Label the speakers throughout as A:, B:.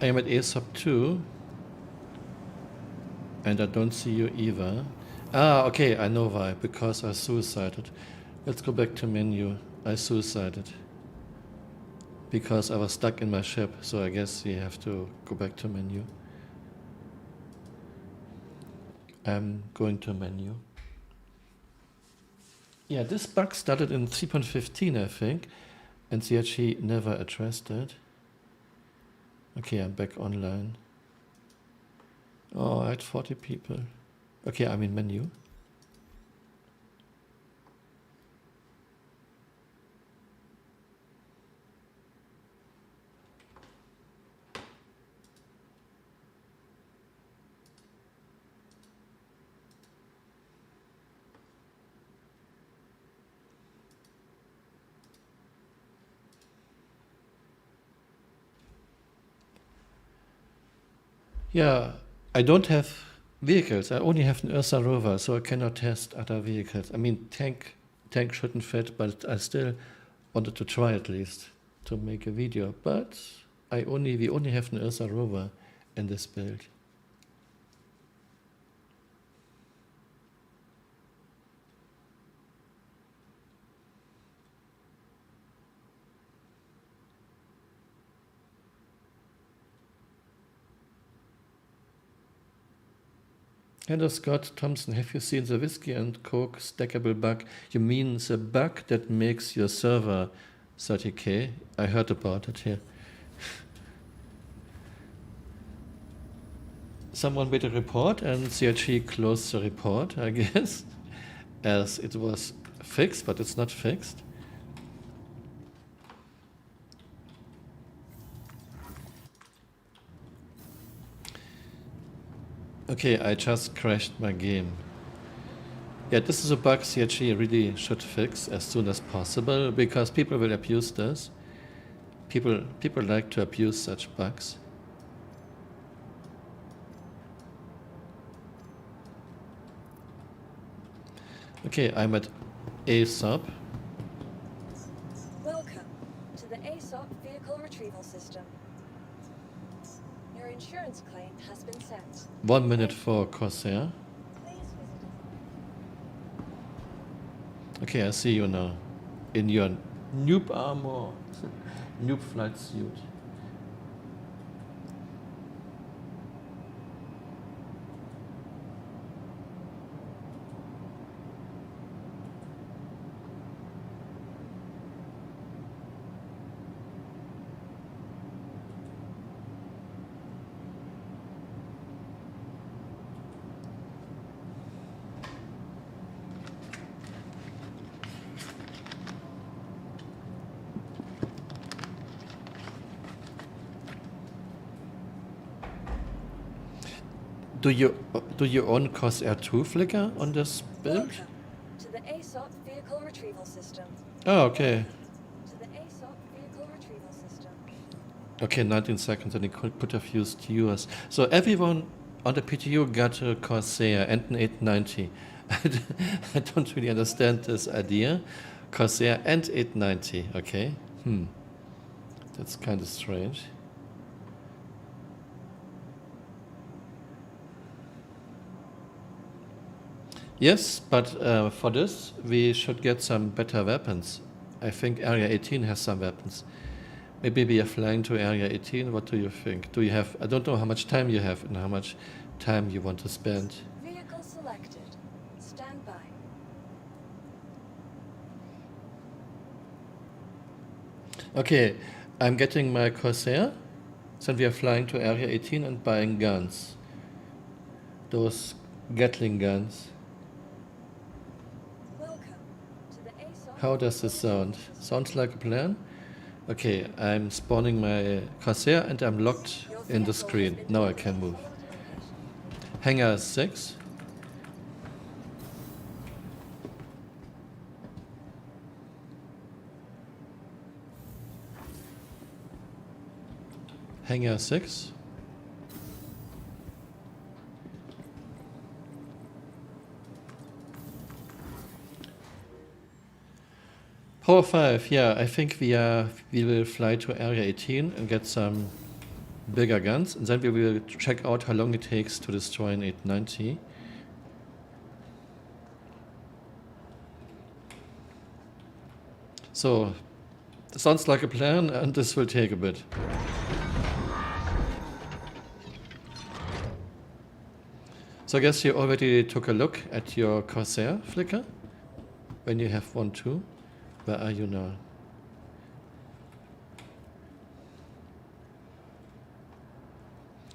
A: I am at A sub 2. And I don't see you either. Ah, okay, I know why. Because I suicided. Let's go back to menu. I suicided. Because I was stuck in my ship, so I guess we have to go back to menu. I'm going to menu. Yeah, this bug started in 3.15, I think, and CHE never addressed it. Okay, I'm back online. Oh, I had 40 people. Okay, I'm in menu. Yeah, I don't have vehicles. I only have an Ursa rover, so I cannot test other vehicles. I mean, tank shouldn't fit, but I still wanted to try at least to make a video. But we only have an Ursa rover in this build. Hello Scott Thompson, have you seen the Whiskey and Coke stackable bug? You mean the bug that makes your server 30k? I heard about it here. Someone made a report and CHE closed the report, I guess, as it was fixed, but it's not fixed. Okay, I just crashed my game. Yeah, this is a bug CHE really should fix as soon as possible, because people will abuse this. People like to abuse such bugs. Okay, I'm at A sub.
B: Welcome to the ASOP Vehicle Retrieval System. Your insurance claim has been sent.
A: 1 minute for Corsair.
B: Please visit us.
A: Okay, I see you now. In your noob armor. Noob flight suit. Do you own Corsair 2 Flickr on this build?
B: Welcome to the ASOP Vehicle Retrieval System.
A: Oh, okay.
B: To the ASOP Vehicle Retrieval System.
A: Okay, 19 seconds, and it could have used yours. So everyone on the PTU got a Corsair and an 890. I don't really understand this idea. Corsair and 890, okay. That's kind of strange. Yes, but for this, we should get some better weapons. I think Area 18 has some weapons. Maybe we are flying to Area 18. What do you think? Do you have... I don't know how much time you have and how much time you want to spend.
B: Vehicle selected. Stand by.
A: Okay, I'm getting my Corsair. Then we are flying to Area 18 and buying guns. Those Gatling guns.
B: Welcome to the ASOP.
A: How does this sound? Sounds like a plan? Okay, I'm spawning my Corsair and I'm locked in the screen. Now I can move. Hangar 6. Hangar 6. Power 5, yeah, I think we will fly to Area 18 and get some bigger guns, and then we will check out how long it takes to destroy an 890. So, sounds like a plan, and this will take a bit. So I guess you already took a look at your Corsair flicker, when you have one too. Where are you now?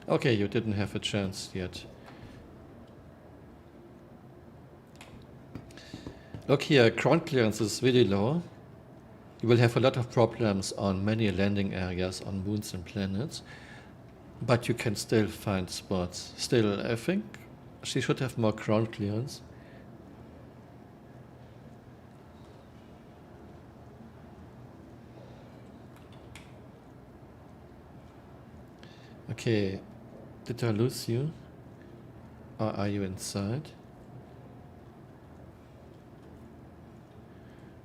A: Okay, you didn't have a chance yet. Look here, ground clearance is really low. You will have a lot of problems on many landing areas on moons and planets, but you can still find spots. Still, I think she should have more ground clearance. Okay, did I lose you? Or are you inside?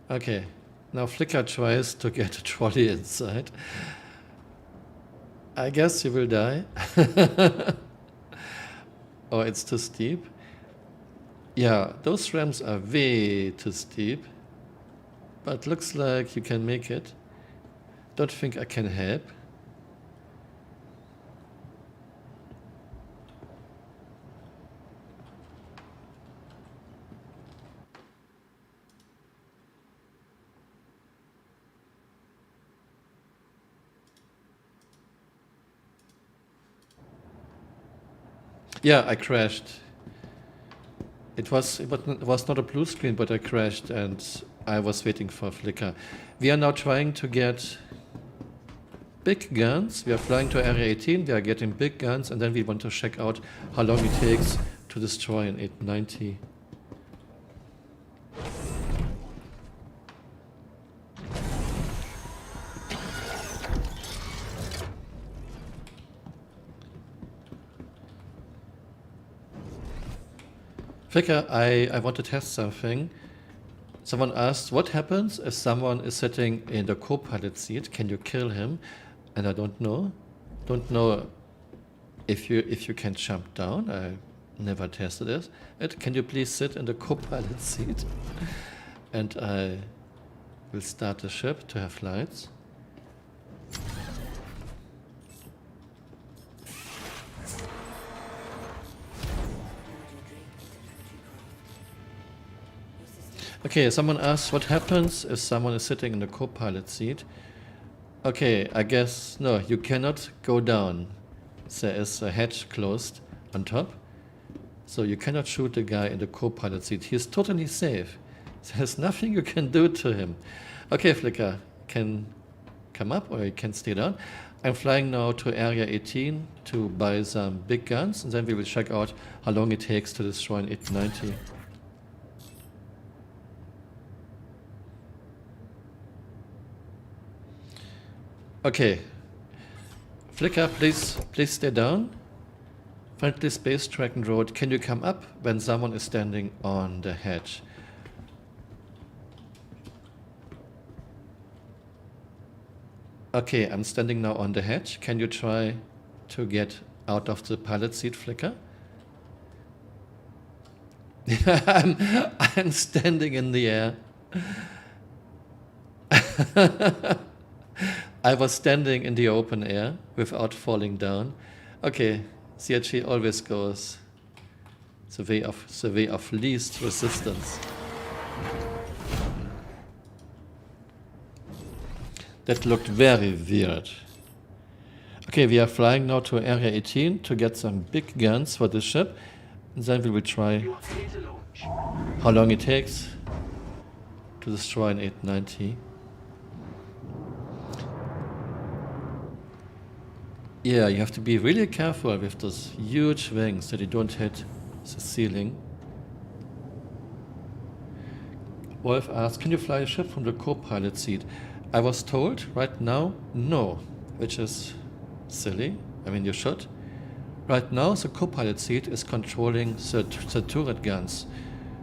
A: Okay, now Flicker tries to get a trolley inside. I guess you will die. Or it's too steep. Yeah, those ramps are way too steep. But looks like you can make it. Don't think I can help. Yeah, I crashed. It was not a blue screen, but I crashed and I was waiting for a flicker. We are now trying to get big guns. We are flying to Area 18, we are getting big guns, and then we want to check out how long it takes to destroy an 890. Flicker, I want to test something. Someone asked, what happens if someone is sitting in the co-pilot seat? Can you kill him? And I don't know. Don't know if you can jump down. I never tested it. Can you please sit in the co-pilot seat? And I will start the ship to have lights. Okay, someone asked what happens if someone is sitting in the co-pilot seat. Okay, I guess, no, you cannot go down. There is a hatch closed on top. So you cannot shoot the guy in the co-pilot seat. He is totally safe. There's nothing you can do to him. Okay, Flicker, can come up or you can stay down. I'm flying now to Area 18 to buy some big guns, and then we will check out how long it takes to destroy an 890. Okay, Flicker, please stay down. Friendly Space Dragon Road, can you come up when someone is standing on the hatch? Okay, I'm standing now on the hatch. Can you try to get out of the pilot seat, Flicker? I'm standing in the air. I was standing in the open air without falling down. Okay, CRG always goes the way of least resistance. That looked very weird. Okay, we are flying now to Area 18 to get some big guns for this ship. And then we will try how long it takes to destroy an 890. Yeah, you have to be really careful with those huge wings that you don't hit the ceiling. Wolf asked, can you fly a ship from the co-pilot seat? I was told right now, no, which is silly. I mean, you should. Right now, the co-pilot seat is controlling the turret guns.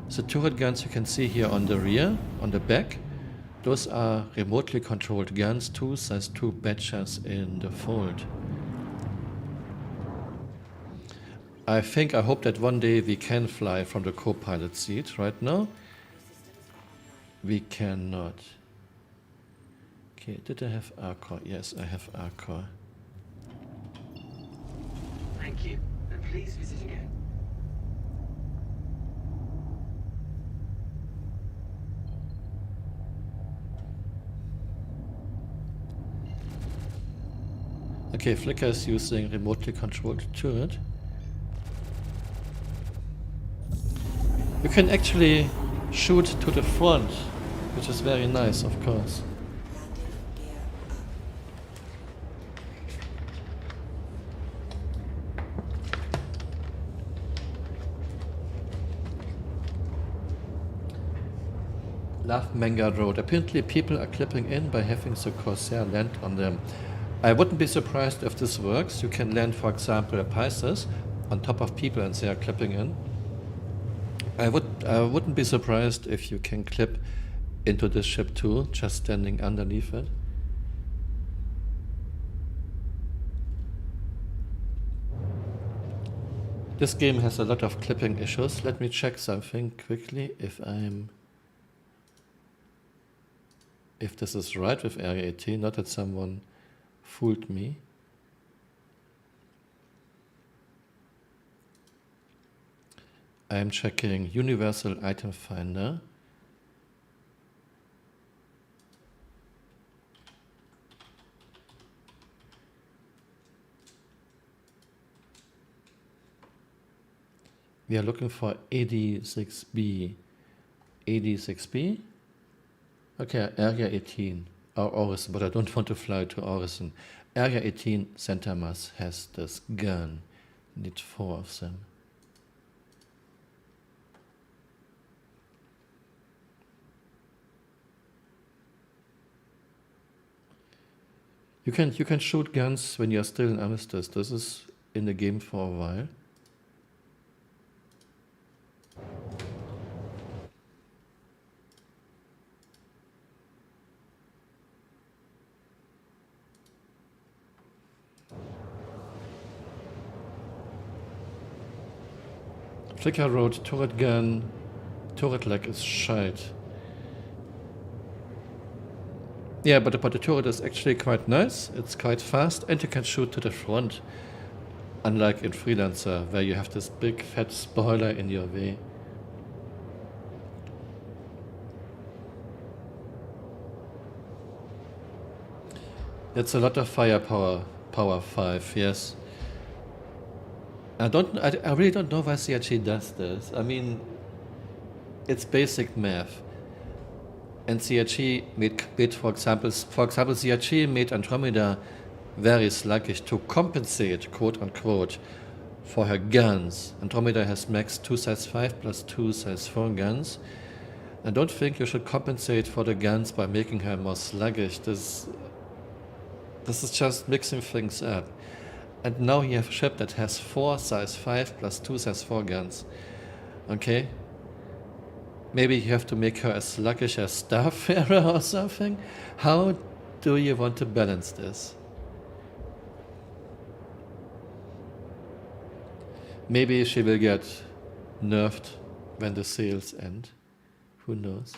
A: The turret guns you can see here on the rear, on the back, those are remotely controlled guns too. There's two badges in the fold. I hope that one day we can fly from the co-pilot seat. Right now, we cannot. Okay, did I have Arcor? Yes, I have Arcor.
C: Thank you, and please visit again.
A: Okay, Flicker is using remotely controlled turret. You can actually shoot to the front, which is very nice, of course. Love Manga Road. Apparently people are clipping in by having the Corsair land on them. I wouldn't be surprised if this works. You can land, for example, a Pisces on top of people and they are clipping in. I wouldn't be surprised if you can clip into this ship too, just standing underneath it. This game has a lot of clipping issues. Let me check something quickly if this is right with Area 18, not that someone fooled me. I am checking Universal Item Finder. We are looking for AD6B. AD6B? Okay, Area 18, or Orison, but I don't want to fly to Orison. Area 18, Santa Mas has this gun. Need 4 of them. You can shoot guns when you're still in Armistice. This is in the game for a while. Flicker Road, turret gun, turret lag is shite. Yeah, but the turret is actually quite nice, it's quite fast, and you can shoot to the front. Unlike in Freelancer, where you have this big fat spoiler in your way. It's a lot of firepower, power 5, yes. I really don't know why CRG does this. I mean, it's basic math. And CRG made for example, CRG made Andromeda very sluggish to compensate, quote unquote, for her guns. Andromeda has max 2 size 5 plus 2 size 4 guns. I don't think you should compensate for the guns by making her more sluggish. This is just mixing things up. And now you have a ship that has 4 size 5 plus 2 size 4 guns. Okay? Maybe you have to make her as sluggish as Starfarer or something? How do you want to balance this? Maybe she will get nerfed when the sales end. Who knows?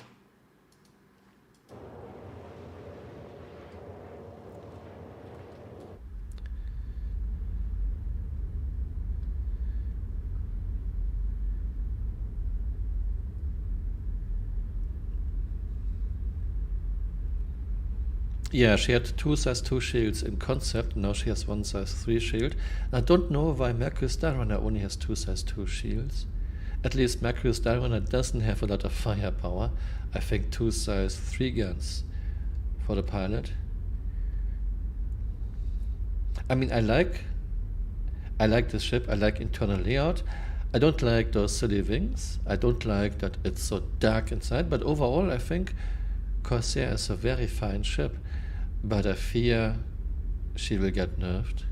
A: Yeah, she had 2 size 2 shields in concept, now she has 1 size 3 shield. I don't know why Mercury's Starrunner only has 2 size 2 shields. At least Mercury's Starrunner doesn't have a lot of firepower. I think 2 size 3 guns for the pilot. I mean, I like this ship, I like internal layout. I don't like those silly wings. I don't like that it's so dark inside, but overall I think Corsair is a very fine ship. But I fear she will get nerfed.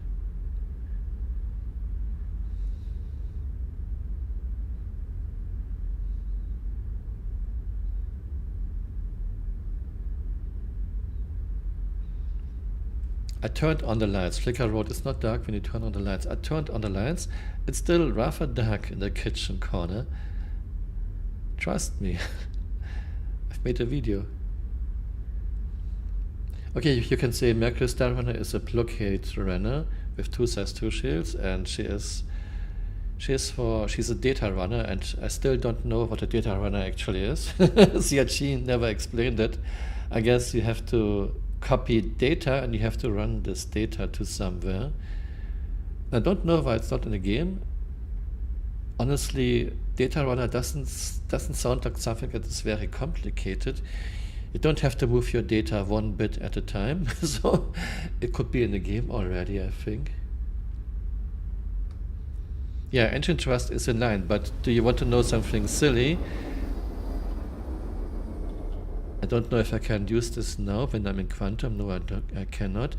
A: I turned on the lights. Flickr wrote, it's not dark when you turn on the lights. I turned on the lights. It's still rather dark in the kitchen corner. Trust me. I've made a video. Okay, you can say Mercury Star Runner is a blockade runner with 2 size 2 shields, and she's a data runner, and I still don't know what a data runner actually is. CRG never explained it. I guess you have to copy data and you have to run this data to somewhere. I don't know why it's not in the game. Honestly, data runner doesn't sound like something that is very complicated. You don't have to move your data 1 bit at a time, so it could be in the game already, I think. Yeah, Engine Trust is in line, but do you want to know something silly? I don't know if I can use this now when I'm in Quantum. No, I cannot.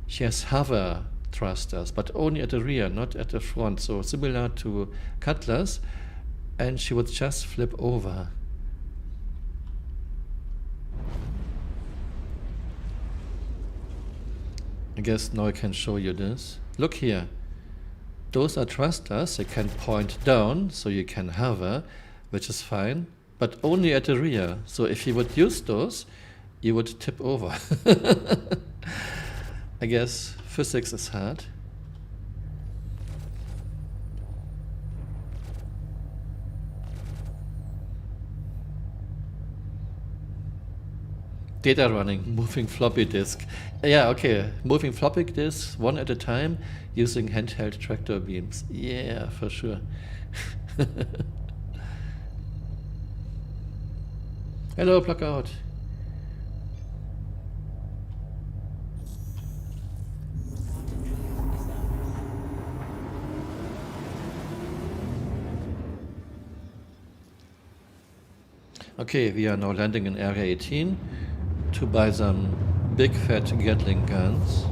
A: She has hover thrusters, but only at the rear, not at the front. So similar to Cutlass, and she would just flip over. I guess now I can show you this. Look here. Those are thrusters. They can point down, so you can hover, which is fine, but only at the rear. So if you would use those, you would tip over. I guess physics is hard. Data running, moving floppy disk. Yeah, okay, moving floppy disks 1 at a time using handheld tractor beams. Yeah, for sure. Hello, Blockout. Okay, we are now landing in Area 18 to buy some big fat Gatling guns.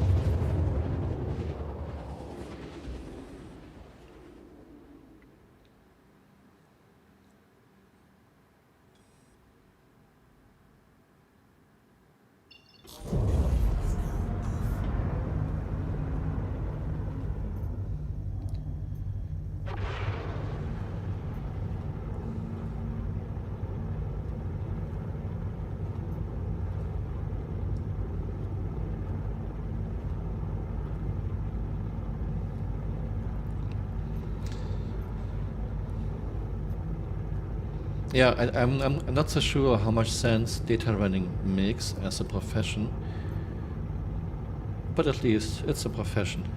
A: Yeah, I'm not so sure how much sense data running makes as a profession, but at least it's a profession.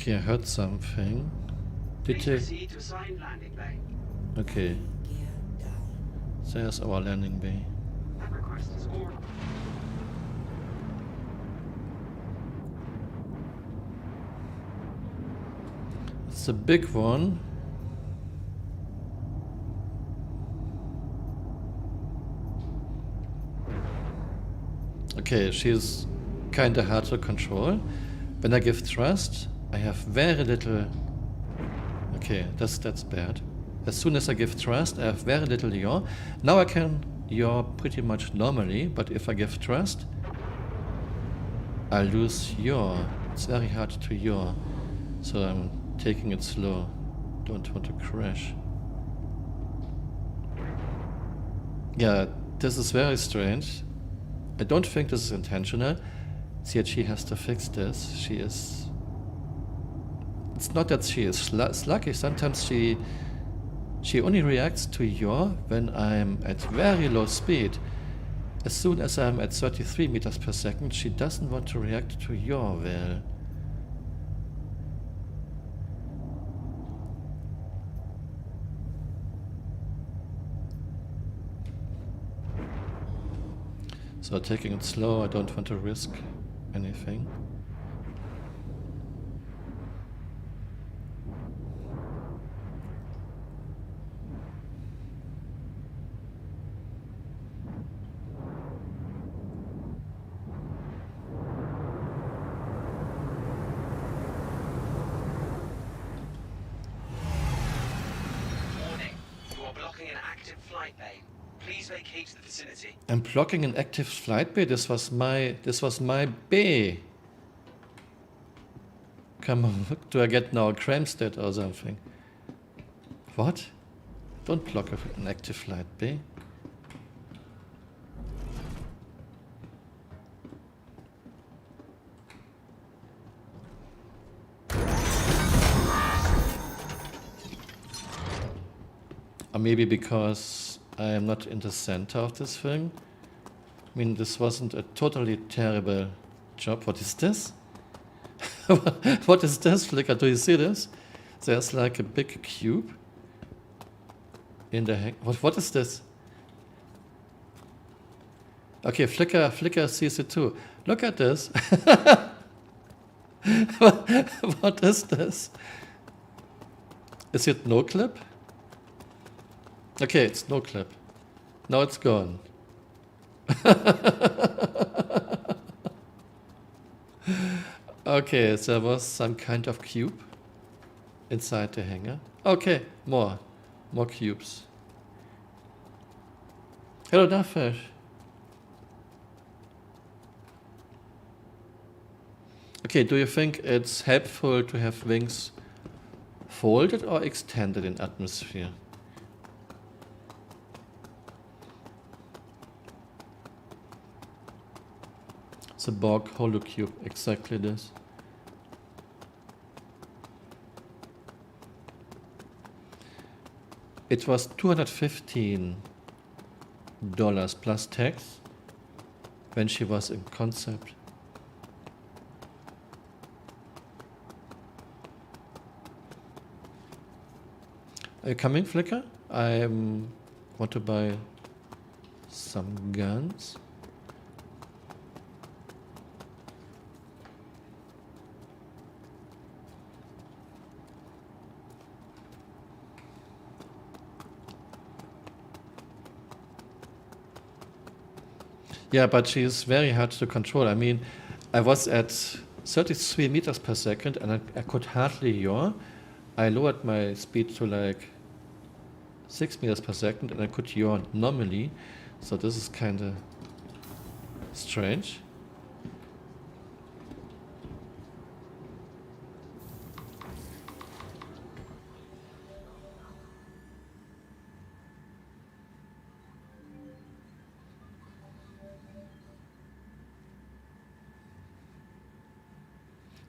A: Okay, I heard something. Did
C: Please
A: you?
C: proceed to assigned landing bay.
A: Okay. There's our landing bay.
C: That request is ordered.
A: It's a big one. Okay, she's kinda hard to control. When I give thrust, I have very little. Okay, that's bad. As soon as I give thrust, I have very little yaw. Now I can yaw pretty much normally, but if I give thrust, I lose yaw. It's very hard to yaw, so I'm taking it slow. Don't want to crash. Yeah, this is very strange. I don't think this is intentional. CHG has to fix this. She is... It's not that she is sluggish. Sometimes she only reacts to yaw when I'm at very low speed. As soon as I'm at 33 meters per second, she doesn't want to react to yaw well. So taking it slow, I don't want to risk anything.
C: active flight bay. Please vacate the vicinity.
A: I'm blocking an active flight bay. This was my bay. Come on, do I get now a Cramstead or something? What? Don't block an active flight bay. Or maybe because I am not in the center of this thing. I mean, this wasn't a totally terrible job. What is this? What is this, Flicker? Do you see this? There's like a big cube in the hang. What is this? Okay, Flicker sees it too. Look at this. What is this? Is it no clip? Okay, it's no clip. Now it's gone. Okay, there was some kind of cube inside the hangar. Okay, more cubes. Hello, Darfish. Okay, do you think it's helpful to have wings folded or extended in atmosphere? The Borg holocube, exactly this. It was $215 plus tax when she was in concept. Are you coming, Flicker? I want to buy some guns. Yeah, but she's very hard to control. I mean, I was at 33 meters per second and I could hardly yaw. I lowered my speed to like 6 meters per second and I could yaw normally. So this is kind of strange.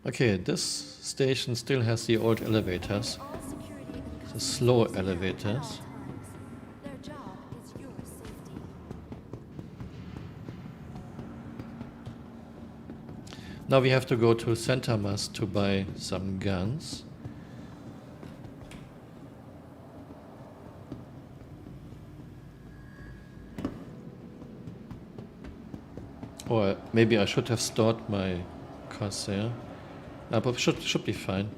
A: Okay, this station still has the old elevators, the slow elevators.
D: Their job is your safety.
A: Now we have to go to Santa Mas to buy some guns. Or maybe I should have stored my Corsair. But should be fine.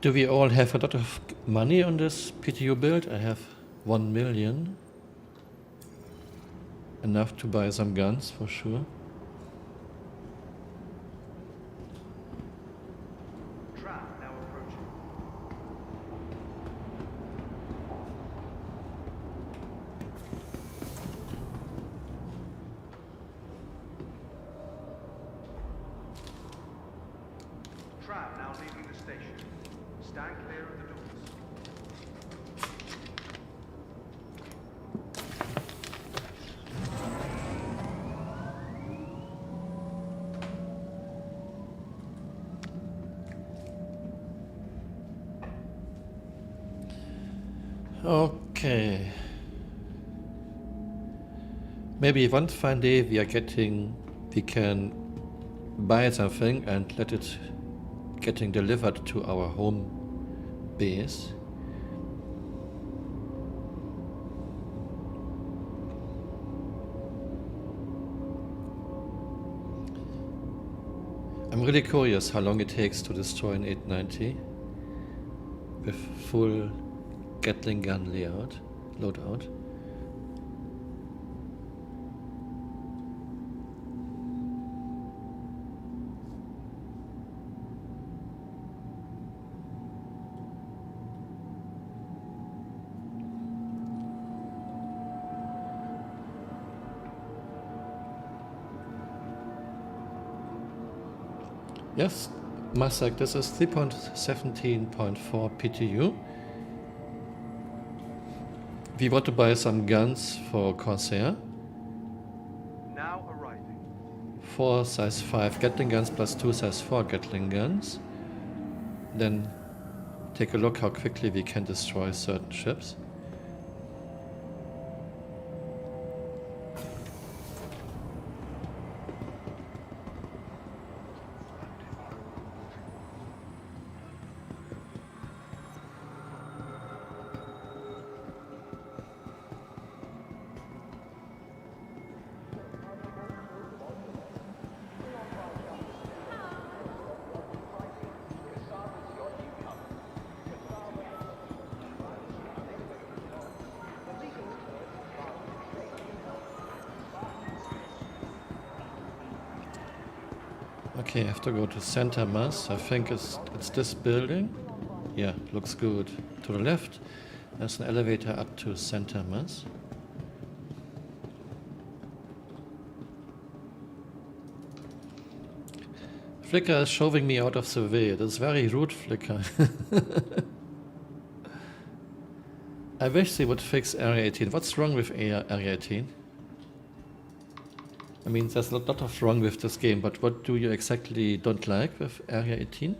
A: Do we all have a lot of money on this PTU build? I have 1 million. Enough to buy some guns for sure.
C: Trap now approaching. Trap now leaving the station. Stand clear of the doors.
A: Okay. Maybe one fine day we can buy something and let it getting delivered to our home base. I'm really curious how long it takes to destroy an 890 with full Gatling gun loadout. Yes, Masak, this is 3.17.4 PTU. We want to buy some guns for Corsair.
C: Now arriving.
A: 4 size 5 Gatling guns plus 2 size 4 Gatling guns. Then take a look how quickly we can destroy certain ships. Okay, I have to go to Center Mass. I think it's this building. Yeah, looks good. To the left, there's an elevator up to Center Mass. Flickr is shoving me out of the way. That's very rude, Flickr. I wish they would fix Area 18. What's wrong with Area 18? I mean, there's a lot of wrong with this game, but what do you exactly don't like with Area 18?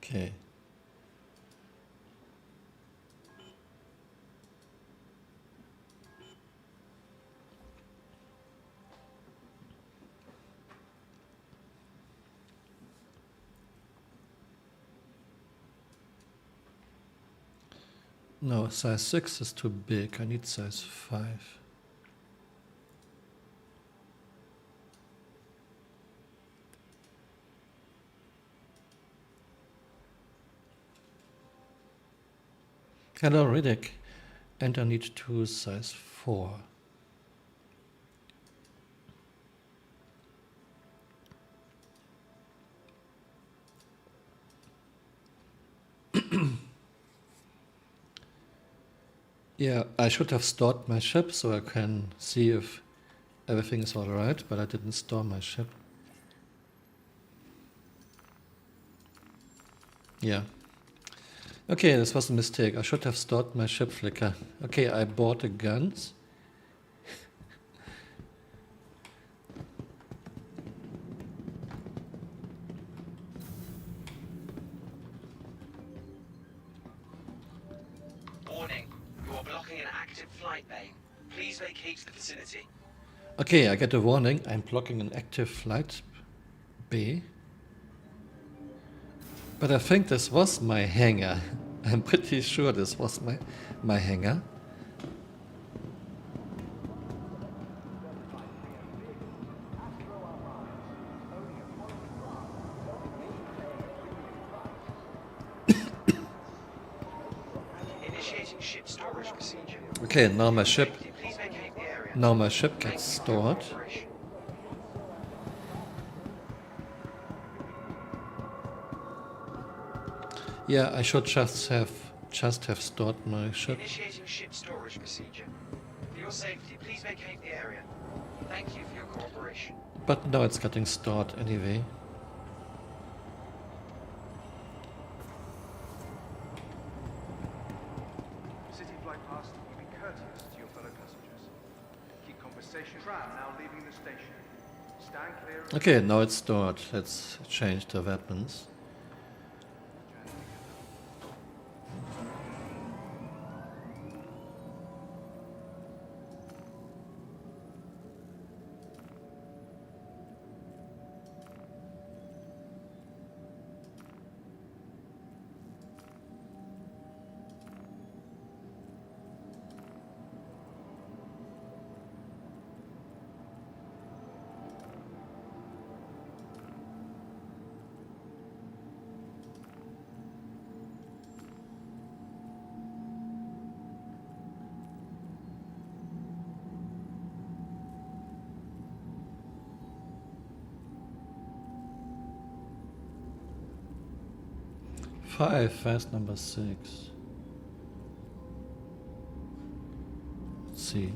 A: Okay. No, size 6 is too big. I need size 5. Hello, Riddick. And I need 2 size 4. Yeah, I should have stored my ship so I can see if everything is alright, but I didn't store my ship. Yeah. Okay, this was a mistake. I should have stored my ship, Flickr. Okay, I bought the guns.
E: Warning, you are blocking an active flight lane. Please vacate the vicinity.
A: Okay, I get a warning. I'm blocking an active flight bay. But I think this was my hangar. I'm pretty sure this was my hangar.
E: Initiating ship storage procedure.
A: Okay, now my ship
E: Please vacate the area.
A: now my ship
E: Thank
A: gets
E: you for your
A: stored.
E: cooperation.
A: Yeah, I should just have stored my ship.
E: Initiating ship storage procedure. For your safety, please vacate the area. Thank you for your cooperation.
A: But now it's getting stored anyway.
C: City flight past, be courteous to your fellow passengers. Keep conversation. Tram now leaving the station. Stand clear of
A: Okay, now it's stored. Let's change the weapons. 5, fast number 6. Let's see.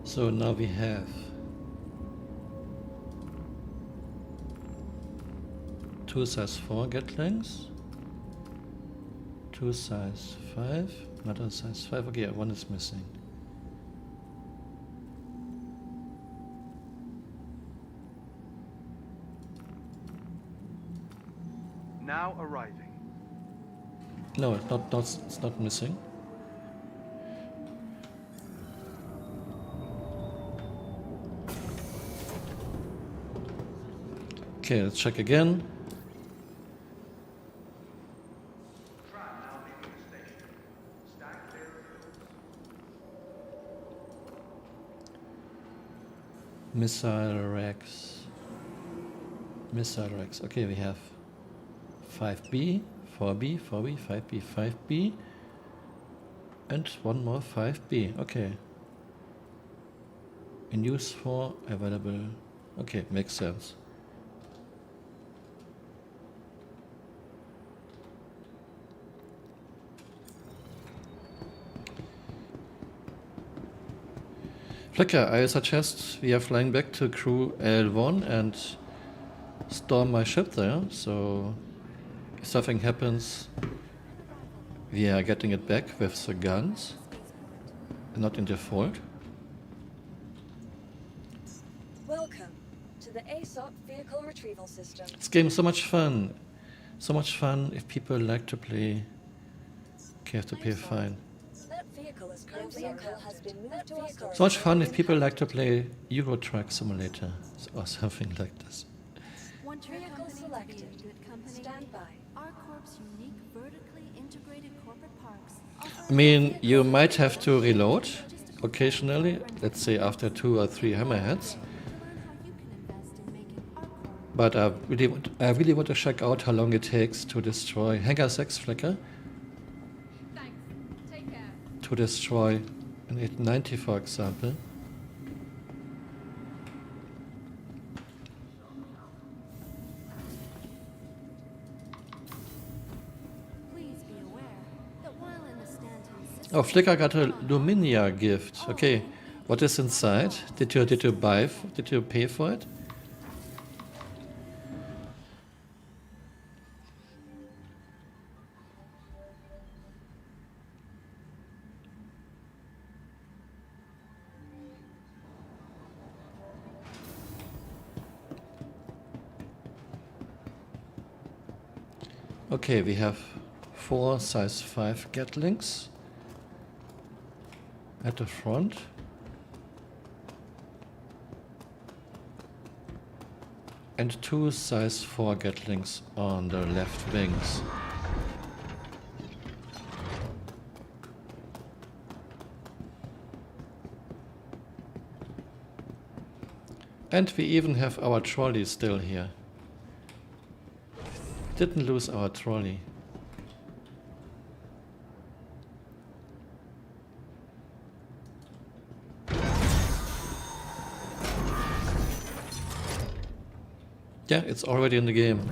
A: So now we have 2 size 4 Gatlings, 2 size 5, another size 5, okay, one is missing.
C: Now arriving.
A: No, it's not missing. Okay, let's check again.
C: Tram now leaving the station. Stand clear of doors. Missile racks. Okay, we have 5B, 4B, 4B, 5B, 5B, and one more 5B. Okay. In use for available. Okay, makes sense. Flicker, I suggest we are flying back to crew L1 and storm my ship there, so if something happens, we are getting it back with the guns, and not in default.
B: Welcome to the ASOP Vehicle Retrieval System.
A: This game is so much fun. So much fun if people like to play. Okay, have to pay a fine.
B: That vehicle is currently has been moved to our
A: So much fun if people like to play Euro Truck Simulator or something like this.
D: Want your
B: Vehicle
D: company to be
B: selected.
D: a good company?
B: Stand by.
D: Our Corp's unique vertically integrated corporate parks offer
A: I mean, you might have to reload occasionally, let's say after 2 or 3 hammerheads.
D: learn how you can invest in making our Corp
A: But I really want to check out how long it takes to destroy Hangar 6 Flicker.
F: Thanks. Take care.
A: To destroy an 890, for example.
D: Please be aware that while in the Stanton system,
A: Oh, Flicker got a Luminia gift. Okay, what is inside? Did you buy? Did you pay for it? Okay, we have 4 size 5 Gatlings at the front. And 2 size 4 Gatlings on the left wings. And we even have our trolley still here. Didn't lose our trolley. Yeah, it's already in the game.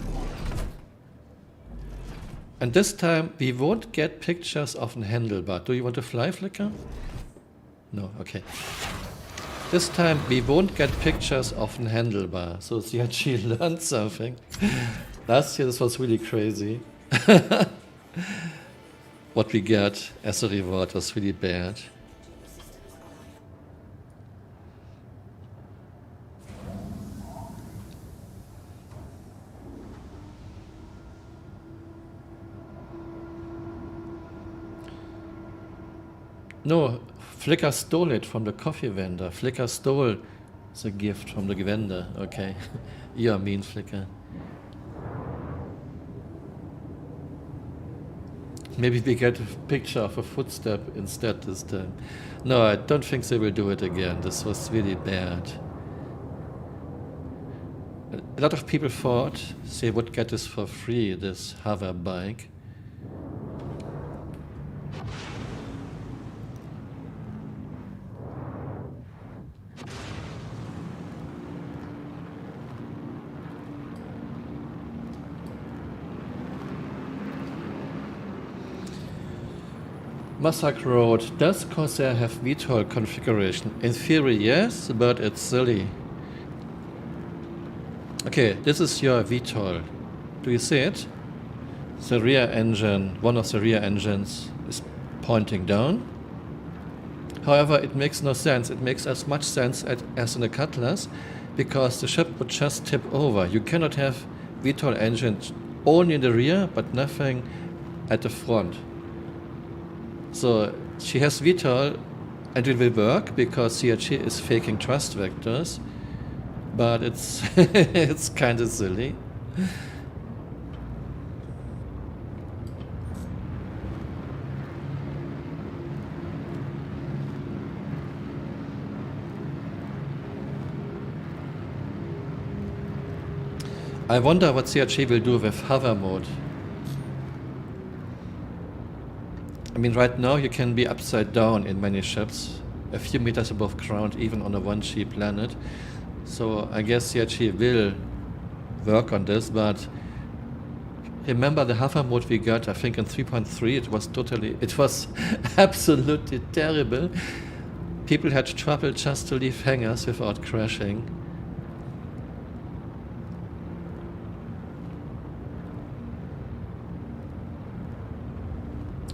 A: And this time we won't get pictures of a handlebar. Do you want to fly, Flicker? No, okay. This time we won't get pictures of a handlebar. So she actually learned something. Last year this was really crazy. What we got as a reward was really bad. No, Flicker stole it from the coffee vendor. Flicker stole the gift from the vendor. Okay. You are mean, Flicker. Maybe we get a picture of a footstep instead this time. No, I don't think they will do it again. This was really bad. A lot of people thought they would get this for free, this hover bike. Massac Road. Does Corsair have VTOL configuration? In theory, yes, but it's silly. Okay, this is your VTOL. Do you see it? The rear engine, one of the rear engines is pointing down. However, it makes no sense. It makes as much sense as in a Cutlass, because the ship would just tip over. You cannot have VTOL engines only in the rear, but nothing at the front. So she has VTOL, and it will work because CRG is faking thrust vectors, but it's it's kind of silly. I wonder what CRG will do with hover mode. I mean, right now you can be upside down in many ships, a few meters above ground, even on a 1G planet. So I guess CRG will work on this, but remember the hover mode we got, I think in 3.3, it was absolutely terrible. People had trouble just to leave hangars without crashing.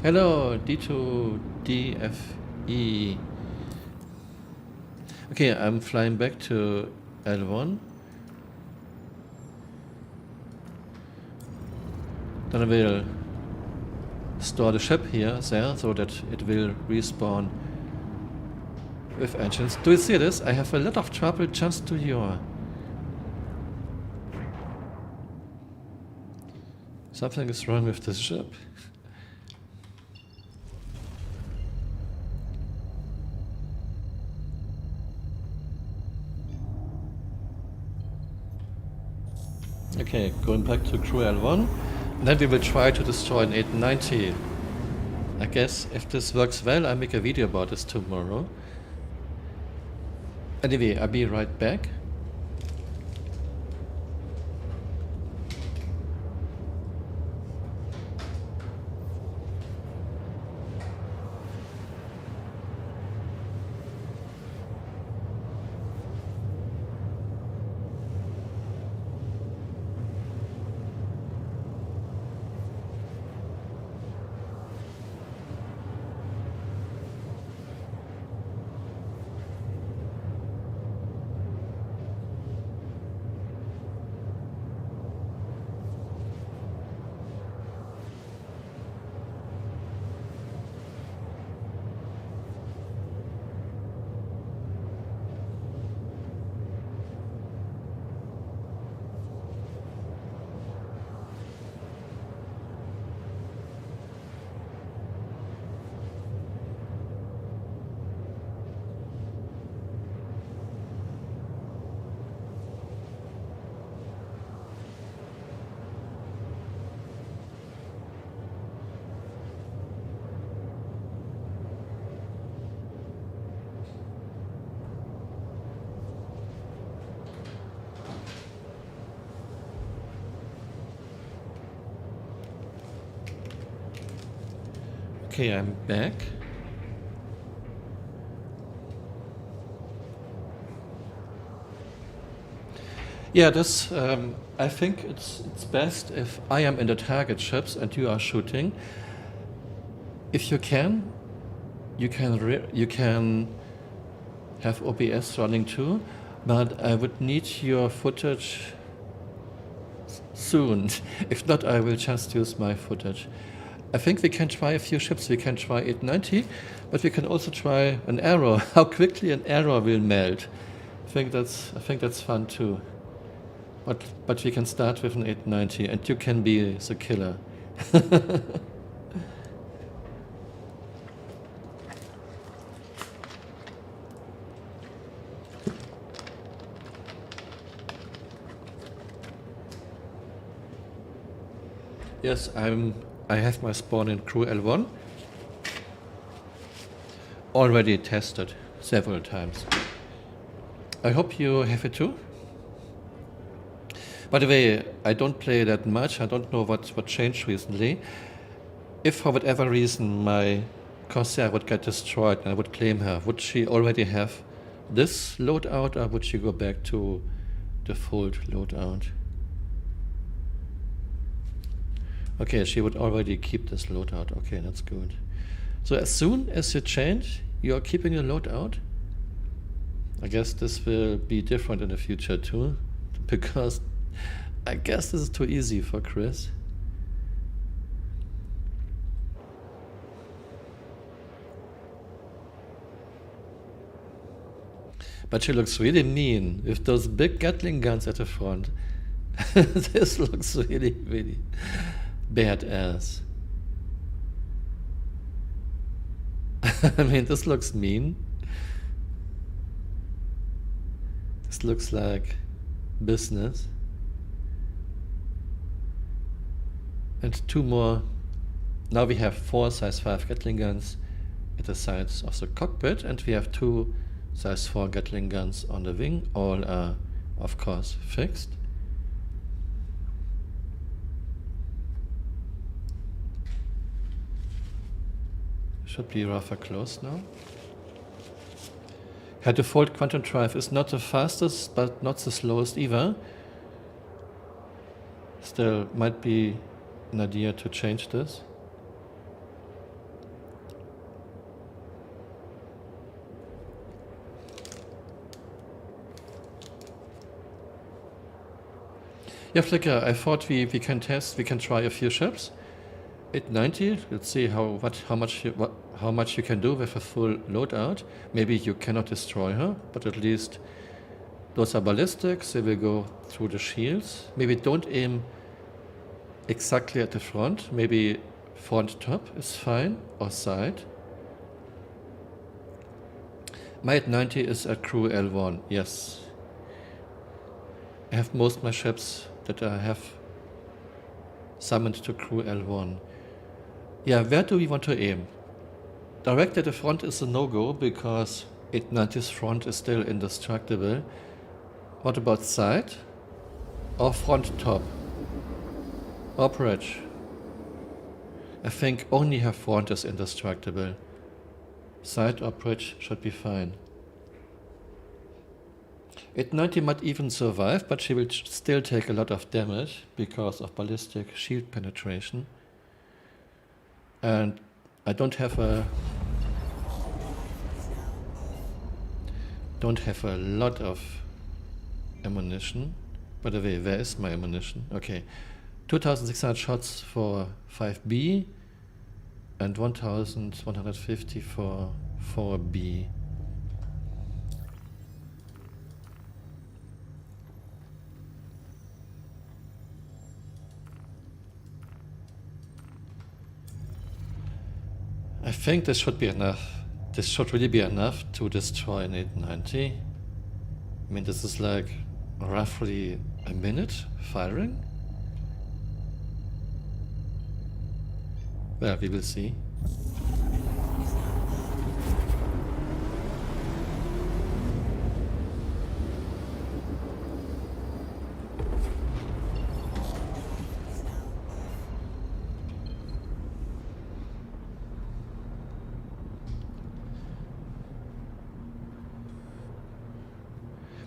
A: Hello, D2DFE. Okay, I'm flying back to L1. Then I will store the ship here, there, so that it will respawn with engines. Do you see this? I have a lot of trouble just to yaw. Something is wrong with this ship. Okay, going back to crew L1. And then we will try to destroy an 890. I guess if this works well, I'll make a video about this tomorrow. Anyway, I'll be right back. Okay, I'm back. Yeah, this, I think it's best if I am in the target ships and you are shooting. If you can have OBS running too, but I would need your footage soon. If not, I will just use my footage. I think we can try a few ships. We can try 890, but we can also try an arrow. How quickly an arrow will melt. I think that's fun too. But we can start with an 890, and you can be the killer. Yes, I have my spawn in crew L1. Already tested several times. I hope you have it too. By the way, I don't play that much. I don't know what changed recently. If for whatever reason my Corsair would get destroyed and I would claim her, would she already have this loadout or would she go back to default loadout? Okay, she would already keep this loadout. Okay, that's good. So as soon as you change, you are keeping a loadout. I guess this will be different in the future too, because I guess this is too easy for Chris. But she looks really mean with those big Gatling guns at the front. This looks really, really badass. I mean, this looks mean. This looks like business. And two more. Now we have 4 size 5 Gatling guns at the sides of the cockpit, and we have 2 size 4 Gatling guns on the wing. All are, of course, fixed. Should be rather close now. Her default quantum drive is not the fastest, but not the slowest either. Still, might be an idea to change this. Yeah, Flicker, I thought we can test, we can try a few ships. 890, let's see how much you can do with a full loadout. Maybe you cannot destroy her, but at least those are ballistics, they will go through the shields. Maybe don't aim exactly at the front, maybe front top is fine, or side. My 890 is at crew L1, yes. I have most of my ships that I have summoned to crew L1. Yeah, where do we want to aim? Direct at the front is a no-go because 890's front is still indestructible. What about side? Or front top? Or bridge? I think only her front is indestructible. Side or bridge should be fine. 890 might even survive, but she will still take a lot of damage because of ballistic shield penetration. And I don't have a lot of ammunition. By the way, where is my ammunition? Okay, 2,600 shots for 5B and 1,150 for 4B. I think this should be enough. This should really be enough to destroy an 890. I mean, this is like roughly a minute firing. Well, we will see.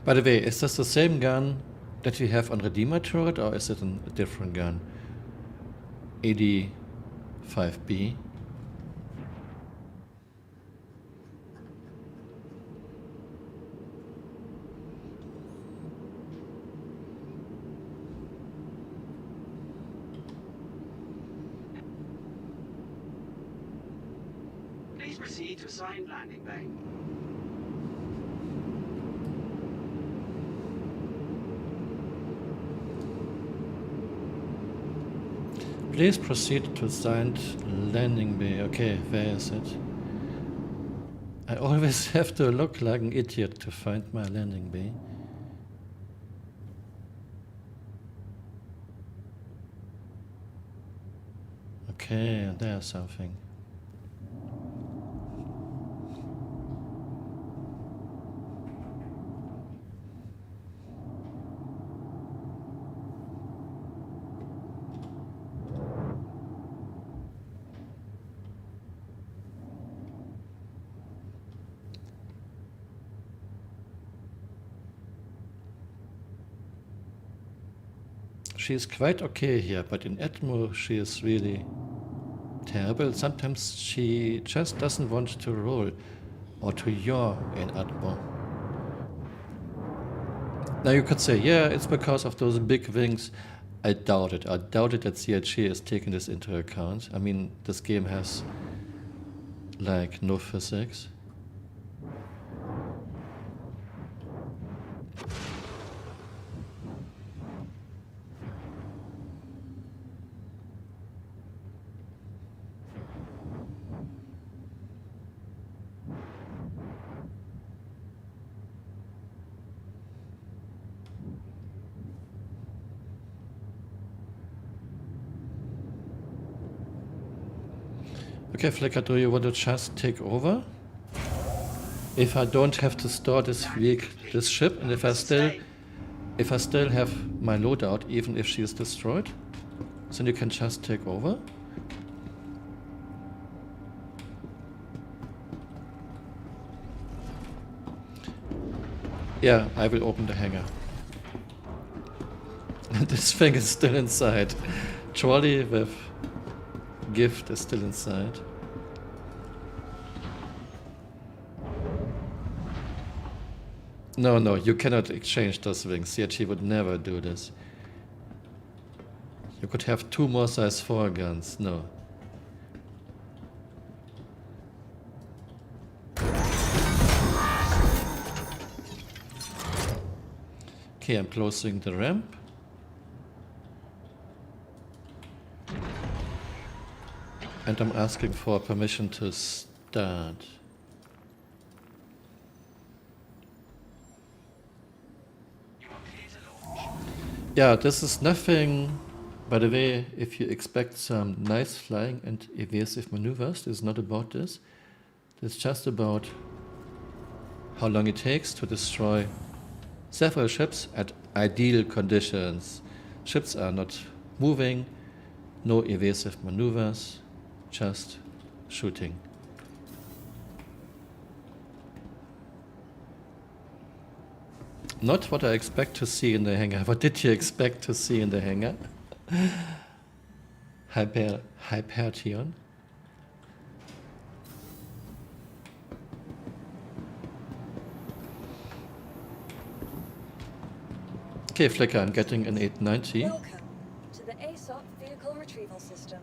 A: By the way, is this the same gun that we have on Redeemer turret, or is it a different gun? 85B.
E: Please proceed to assigned landing bay.
A: Please proceed to assigned landing bay. Okay, where is it? I always have to look like an idiot to find my landing bay. Okay, there's something. she's quite okay here, but in Atmo she is really terrible. Sometimes she just doesn't want to roll or to yaw in Atmo. Now you could say, yeah, it's because of those big wings. I doubt it. I doubt it that CHG is taking this into account. I mean, this game has like no physics. Okay, Flicker, do you want to just take over? If I don't have to store this ship, and if I still have my loadout, even if she is destroyed, then you can just take over. Yeah, I will open the hangar. This thing is still inside. Trolley with gift is still inside. No, you cannot exchange those wings. Yet she would never do this. You could have 2 more size 4 guns. No. Okay, I'm closing the ramp. And I'm asking for permission to start. Yeah, this is nothing. By the way, if you expect some nice flying and evasive maneuvers, it's not about this. It's just about how long it takes to destroy several ships at ideal conditions. Ships are not moving, no evasive maneuvers, just shooting. Not what I expect to see in the hangar. What did you expect to see in the hangar? Hyperion? Okay, Flicker, I'm getting an 890.
B: Welcome to the ASOP vehicle retrieval system.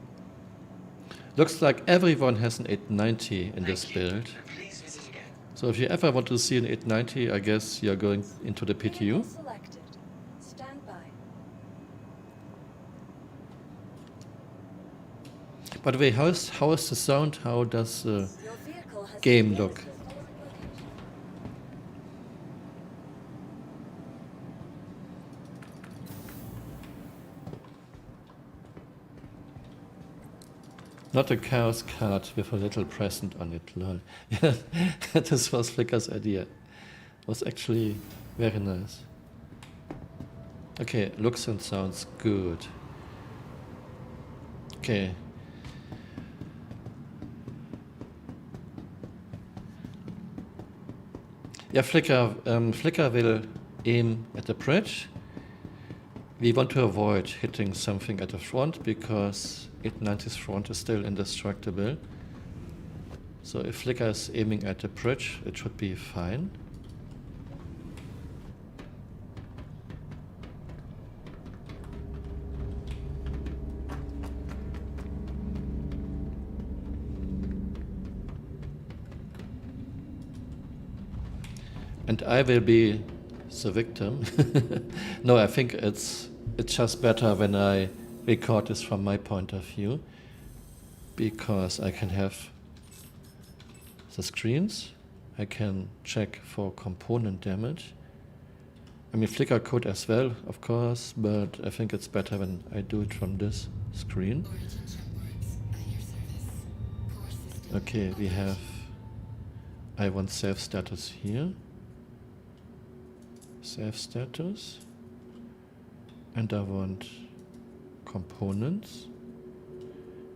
A: Looks like everyone has an 890 in this build.
E: Please visit again.
A: So if you ever want to see an 890, I guess you're going into the
B: Vehicle
A: PTU.
B: selected. Stand by.
A: By the way, how is the sound? How does the
B: Your vehicle has
A: game
B: been
A: look?
B: located.
A: Not a chaos card with a little present on it, lol. Yeah, this was Flicker's idea. It was actually very nice. Okay, looks and sounds good. Okay. Yeah, Flicker will aim at the bridge. We want to avoid hitting something at the front because 890's front is still indestructible. So if Flicker is aiming at the bridge, it should be fine. And I will be the victim. No, I think it's just better when I record this from my point of view, because I can have the screens, I can check for component damage. I mean, Flicker could as well, of course, but I think it's better when I do it from this screen. Okay, we have, I want save status here. Save status. And I want components.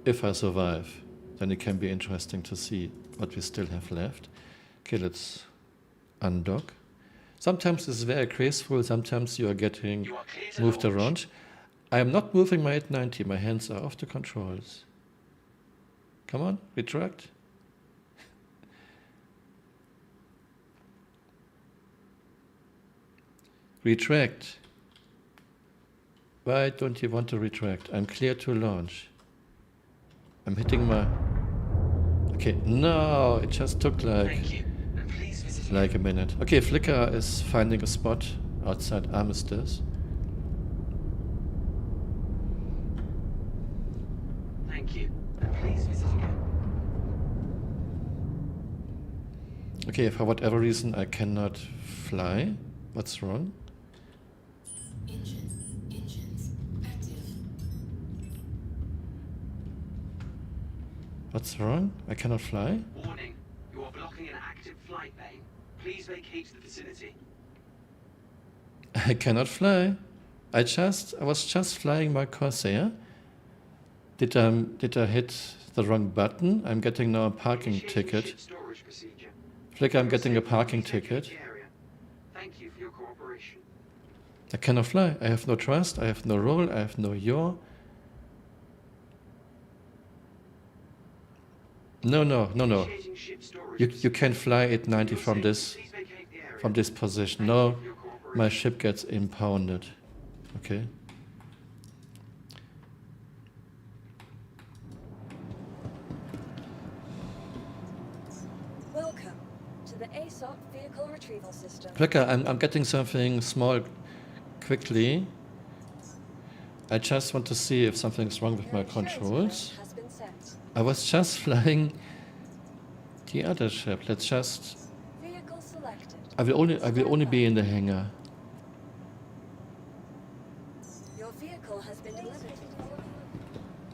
A: If I survive, then it can be interesting to see what we still have left. Okay, let's undock. Sometimes it's very graceful, sometimes you are getting moved around. I am not moving my 890. My hands are off the controls. Come on, retract. Retract. Why don't you want to retract? I'm clear to launch. I'm hitting my... Okay, no, it just took
E: Thank you. And please visit again.
A: like a minute. Okay, Flickr is finding a spot outside Armistice.
E: Thank you. And please visit again.
A: Okay, for whatever reason I cannot fly. What's wrong?
G: Engines active.
A: What's wrong? I cannot fly?
E: Warning. You are blocking an active flight lane. Please vacate the vicinity.
A: I cannot fly. I was just flying my Corsair. Did I hit the wrong button? I'm getting now a parking
E: Initiating
A: ticket.
E: ship storage procedure.
A: Flickr, I'm
E: For
A: getting a
E: your safety,
A: parking
E: please vacate
A: ticket.
E: the area. Thank you for your cooperation.
A: I cannot fly. I have no trust. I have no role. I have no yaw. No.
E: Initiating ship storage
A: You can fly 890
E: For
A: from
E: your
A: this
E: safety, please vacate the area.
A: from this position.
E: Thank
A: No,
E: you for your cooperation.
A: my ship gets impounded. Okay.
B: Welcome to the ASOC vehicle retrieval system.
A: Flickr, I'm getting something small quickly. I just want to see if something's wrong with
B: Your
A: my
B: insurance
A: controls.
B: claim has been set.
A: I was just flying the other ship. Let's just...
B: Vehicle selected.
A: I will only be in the hangar.
B: Your vehicle has been delivered.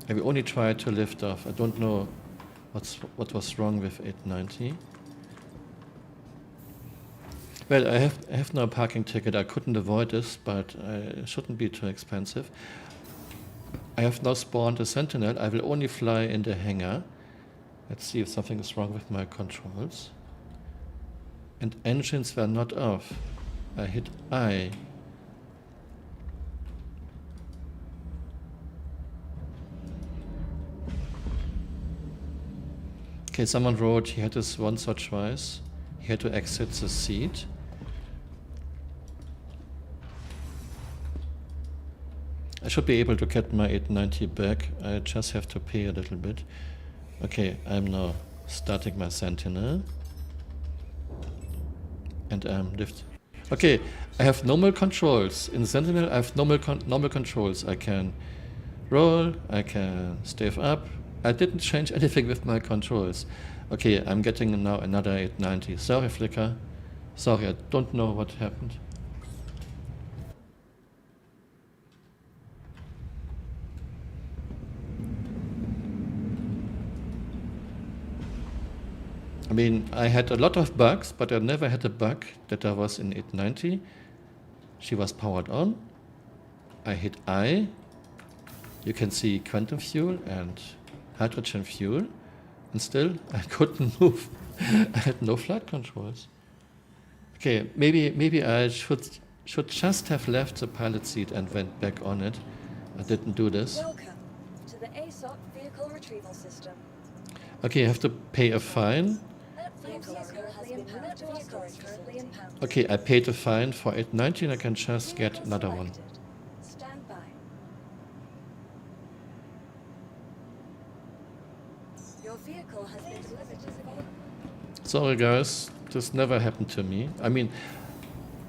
A: I will only try to lift off. I don't know what was wrong with 890. Well, I have no parking ticket. I couldn't avoid this, but it shouldn't be too expensive. I have now spawned a sentinel. I will only fly in the hangar. Let's see if something is wrong with my controls. And engines were not off. I hit I. Okay, someone wrote he had this once or twice. He had to exit the seat. I should be able to get my 890 back. I just have to pay a little bit. Okay, I'm now starting my sentinel. And lift. Okay, I have normal controls. In sentinel, I have normal controls. I can roll, I can stave up. I didn't change anything with my controls. Okay, I'm getting now another 890. Sorry, Flickr. Sorry, I don't know what happened. I mean, I had a lot of bugs, but I never had a bug that I was in 890. She was powered on. I hit I. You can see quantum fuel and hydrogen fuel. And still, I couldn't move. I had no flight controls. Okay, maybe I should just have left the pilot seat and went back on it. I didn't do this.
B: Welcome to the ASOC vehicle retrieval system.
A: Okay, I have to pay a fine.
B: That vehicle has been moved to our storage facility.
A: Okay, I paid a fine for 890 and I can just get
B: Vehicle
A: another one.
B: selected. Stand by. Your vehicle has been delivered.
A: Sorry guys, this never happened to me. I mean,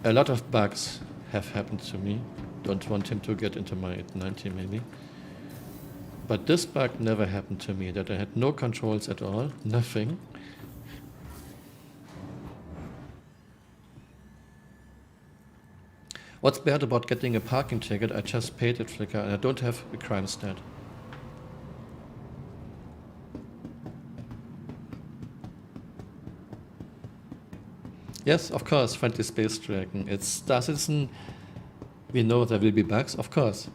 A: a lot of bugs have happened to me. Don't want him to get into my 890 maybe. But this bug never happened to me, that I had no controls at all, nothing. What's bad about getting a parking ticket? I just paid it, Flickr, and I don't have a crime stat. Yes, of course, friendly space dragon. It's Star Citizen. We know there will be bugs, of course.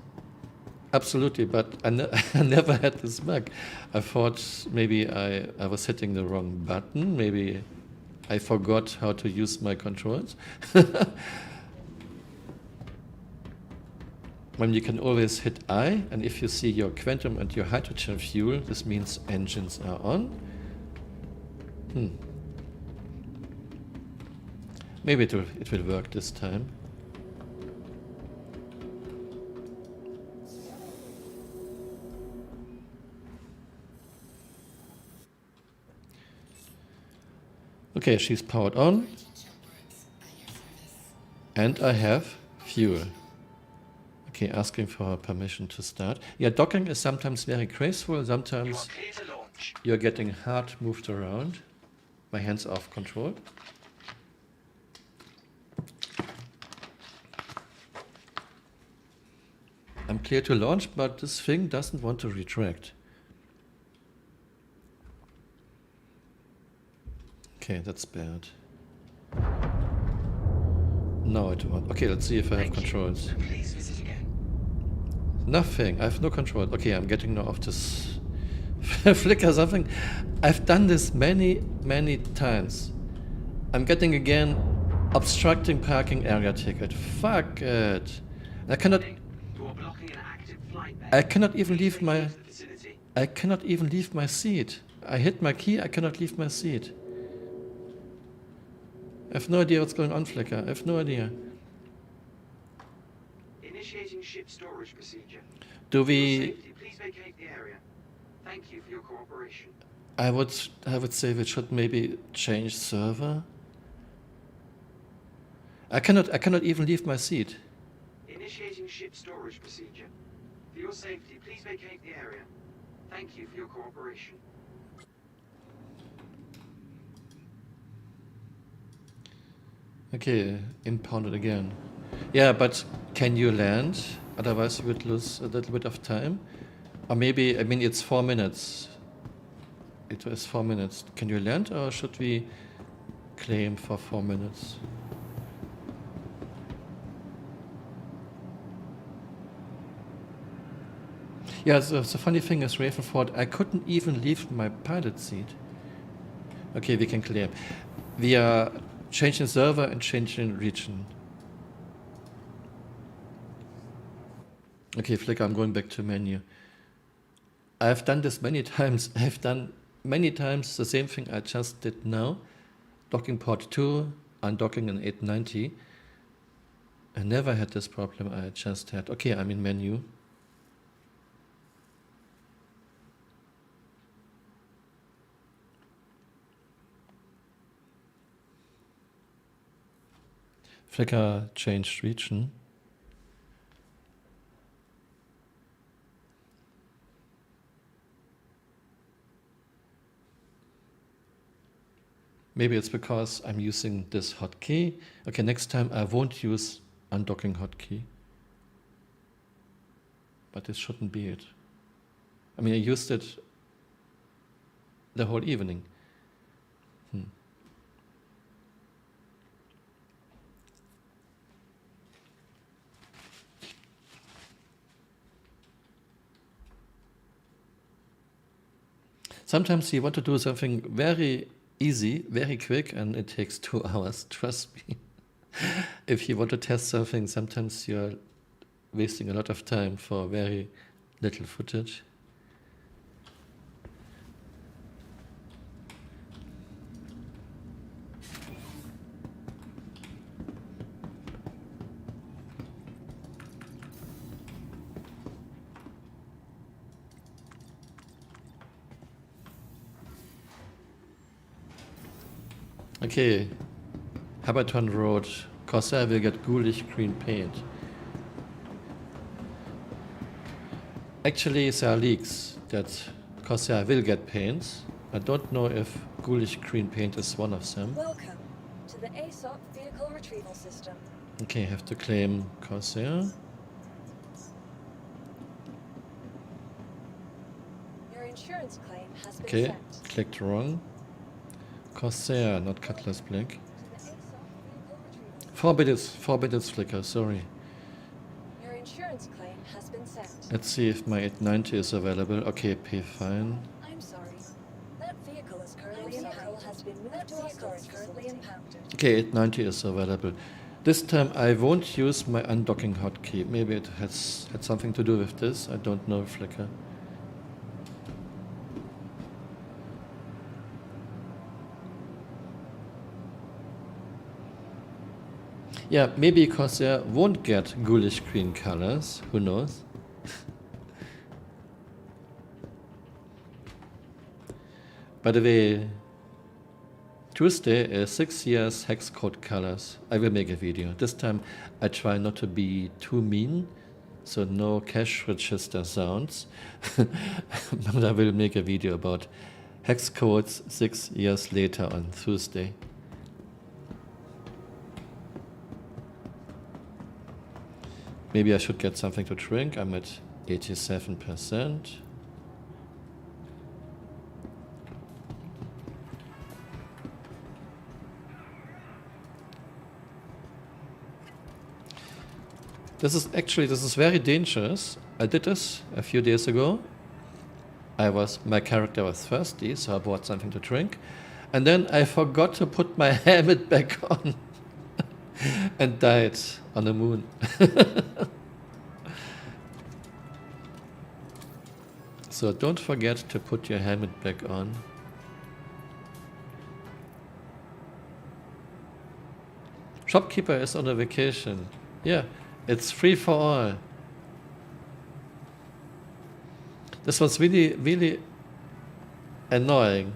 A: Absolutely, but I never had this bug. I thought maybe I was hitting the wrong button. Maybe I forgot how to use my controls. When you can always hit I, and if you see your quantum and your hydrogen fuel, this means engines are on. Maybe it will work this time. Okay, she's powered on. And I have fuel. Okay, asking for permission to start. Yeah, docking is sometimes very graceful.
E: You are
A: Sometimes
E: clear to launch.
A: you're getting hard moved around. My hands off control. I'm clear to launch, but this thing doesn't want to retract. Okay, that's bad. No, it won't. Okay, let's see if I have
E: Thank you.
A: controls.
E: Please visit again.
A: Nothing. I have no control. Okay, I'm getting now off this flicker something. I've done this many, many times. I'm getting again obstructing parking area ticket. Fuck it. I cannot.
E: You are blocking an active flight bay.
A: I cannot even
E: Please
A: leave my.
E: vacate the vicinity.
A: I cannot even leave my seat. I hit my key. I cannot leave my seat. I have no idea what's going on, Flicker. I have no idea.
E: Initiating ship storage procedure.
A: Do
E: For your
A: we?
E: safety, please vacate the area. Thank you for your cooperation.
A: I would say we should maybe change server. I cannot even leave my seat.
E: Initiating ship storage procedure. For your safety, please vacate the area. Thank you for your cooperation.
A: Okay, impounded again. Yeah, but can you land? Otherwise you would lose a little bit of time. Or maybe, I mean, it's 4 minutes. It was 4 minutes. Can you land, or should we claim for 4 minutes? Yeah, the funny thing is, Ravenford, I couldn't even leave my pilot seat. Okay, we can claim. We are changing server and changing region. Okay, Flicker, I'm going back to menu. I've done this many times. I've done many times the same thing I just did now. Docking port 2, undocking an 890. I never had this problem I just had. Okay, I'm in menu. Flicker changed region. Maybe it's because I'm using this hotkey. Okay, next time I won't use undocking hotkey. But this shouldn't be it. I mean, I used it the whole evening. Sometimes you want to do something very easy, very quick, and it takes 2 hours, trust me. If you want to test something, sometimes you're wasting a lot of time for very little footage. Okay, Haberton Road. Corsair will get ghoulish green paint. Actually, there are leaks that Corsair will get paints. I don't know if ghoulish green paint is one of them.
B: Welcome to the ASOP vehicle retrieval system.
A: Okay, I have to claim Corsair.
B: Your insurance claim has been
A: Okay,
B: sent.
A: clicked wrong. Corsair, not Cutlass Black.
B: To the ASOP vehicle retrieval system.
A: 4 minutes flicker, sorry.
B: Your insurance claim has been sent.
A: Let's see if my 890 is available. Okay, pay fine.
B: I'm sorry. That vehicle is currently impounded. Has been moved to our storage currently impounded.
A: Okay, 890 is available. This time I won't use my undocking hotkey. Maybe it has had something to do with this. I don't know, Flickr. Yeah, maybe Corsair won't get ghoulish green colors. Who knows? By the way, Tuesday is 6 years hex code colors. I will make a video. This time I try not to be too mean, so no cash register sounds. But I will make a video about hex codes 6 years later on Tuesday. Maybe I should get something to drink. I'm at 87%. This is very dangerous. I did this a few days ago. My character was thirsty, so I bought something to drink. And then I forgot to put my helmet back on and died on the moon. So don't forget to put your helmet back on. Shopkeeper is on a vacation. Yeah, it's free for all. This was really, really annoying.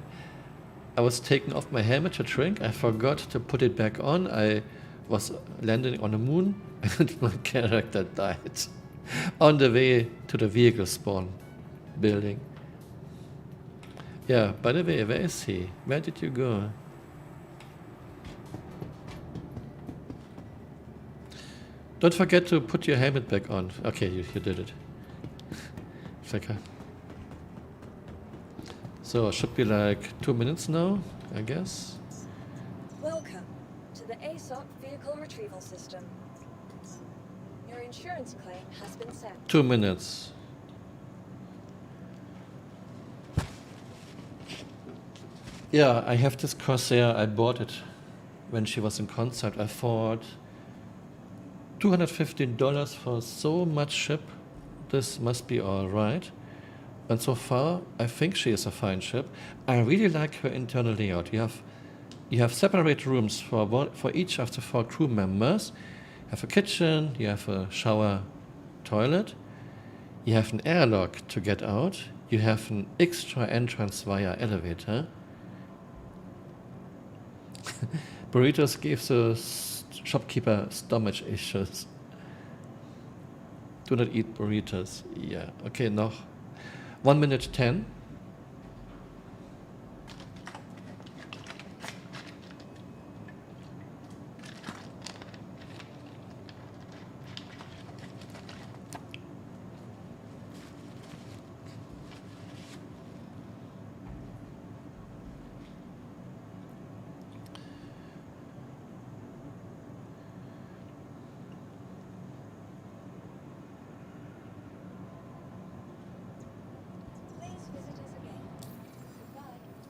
A: I was taking off my helmet to drink. I forgot to put it back on. I was landing on the moon and my character died on the way to the vehicle spawn building. Yeah, by the way, where is he? Where did you go? Don't forget to put your helmet back on. Okay, you did it. Flickr. So, should be like 2 minutes now, I guess.
B: Welcome to the ASOP Vehicle Retrieval System. Your insurance claim has been sent.
A: 2 minutes. Yeah, I have this Corsair. I bought it when she was in concert. I thought $215 for so much ship. This must be all right. And so far, I think she is a fine ship. I really like her internal layout. You have separate rooms for each of the 4 crew members. You have a kitchen, you have a shower, toilet. You have an airlock to get out. You have an extra entrance via elevator. Burritos gave the shopkeeper stomach issues. Do not eat burritos. Yeah, okay, noch 1 minute 10.
B: Please visit us again. Goodbye.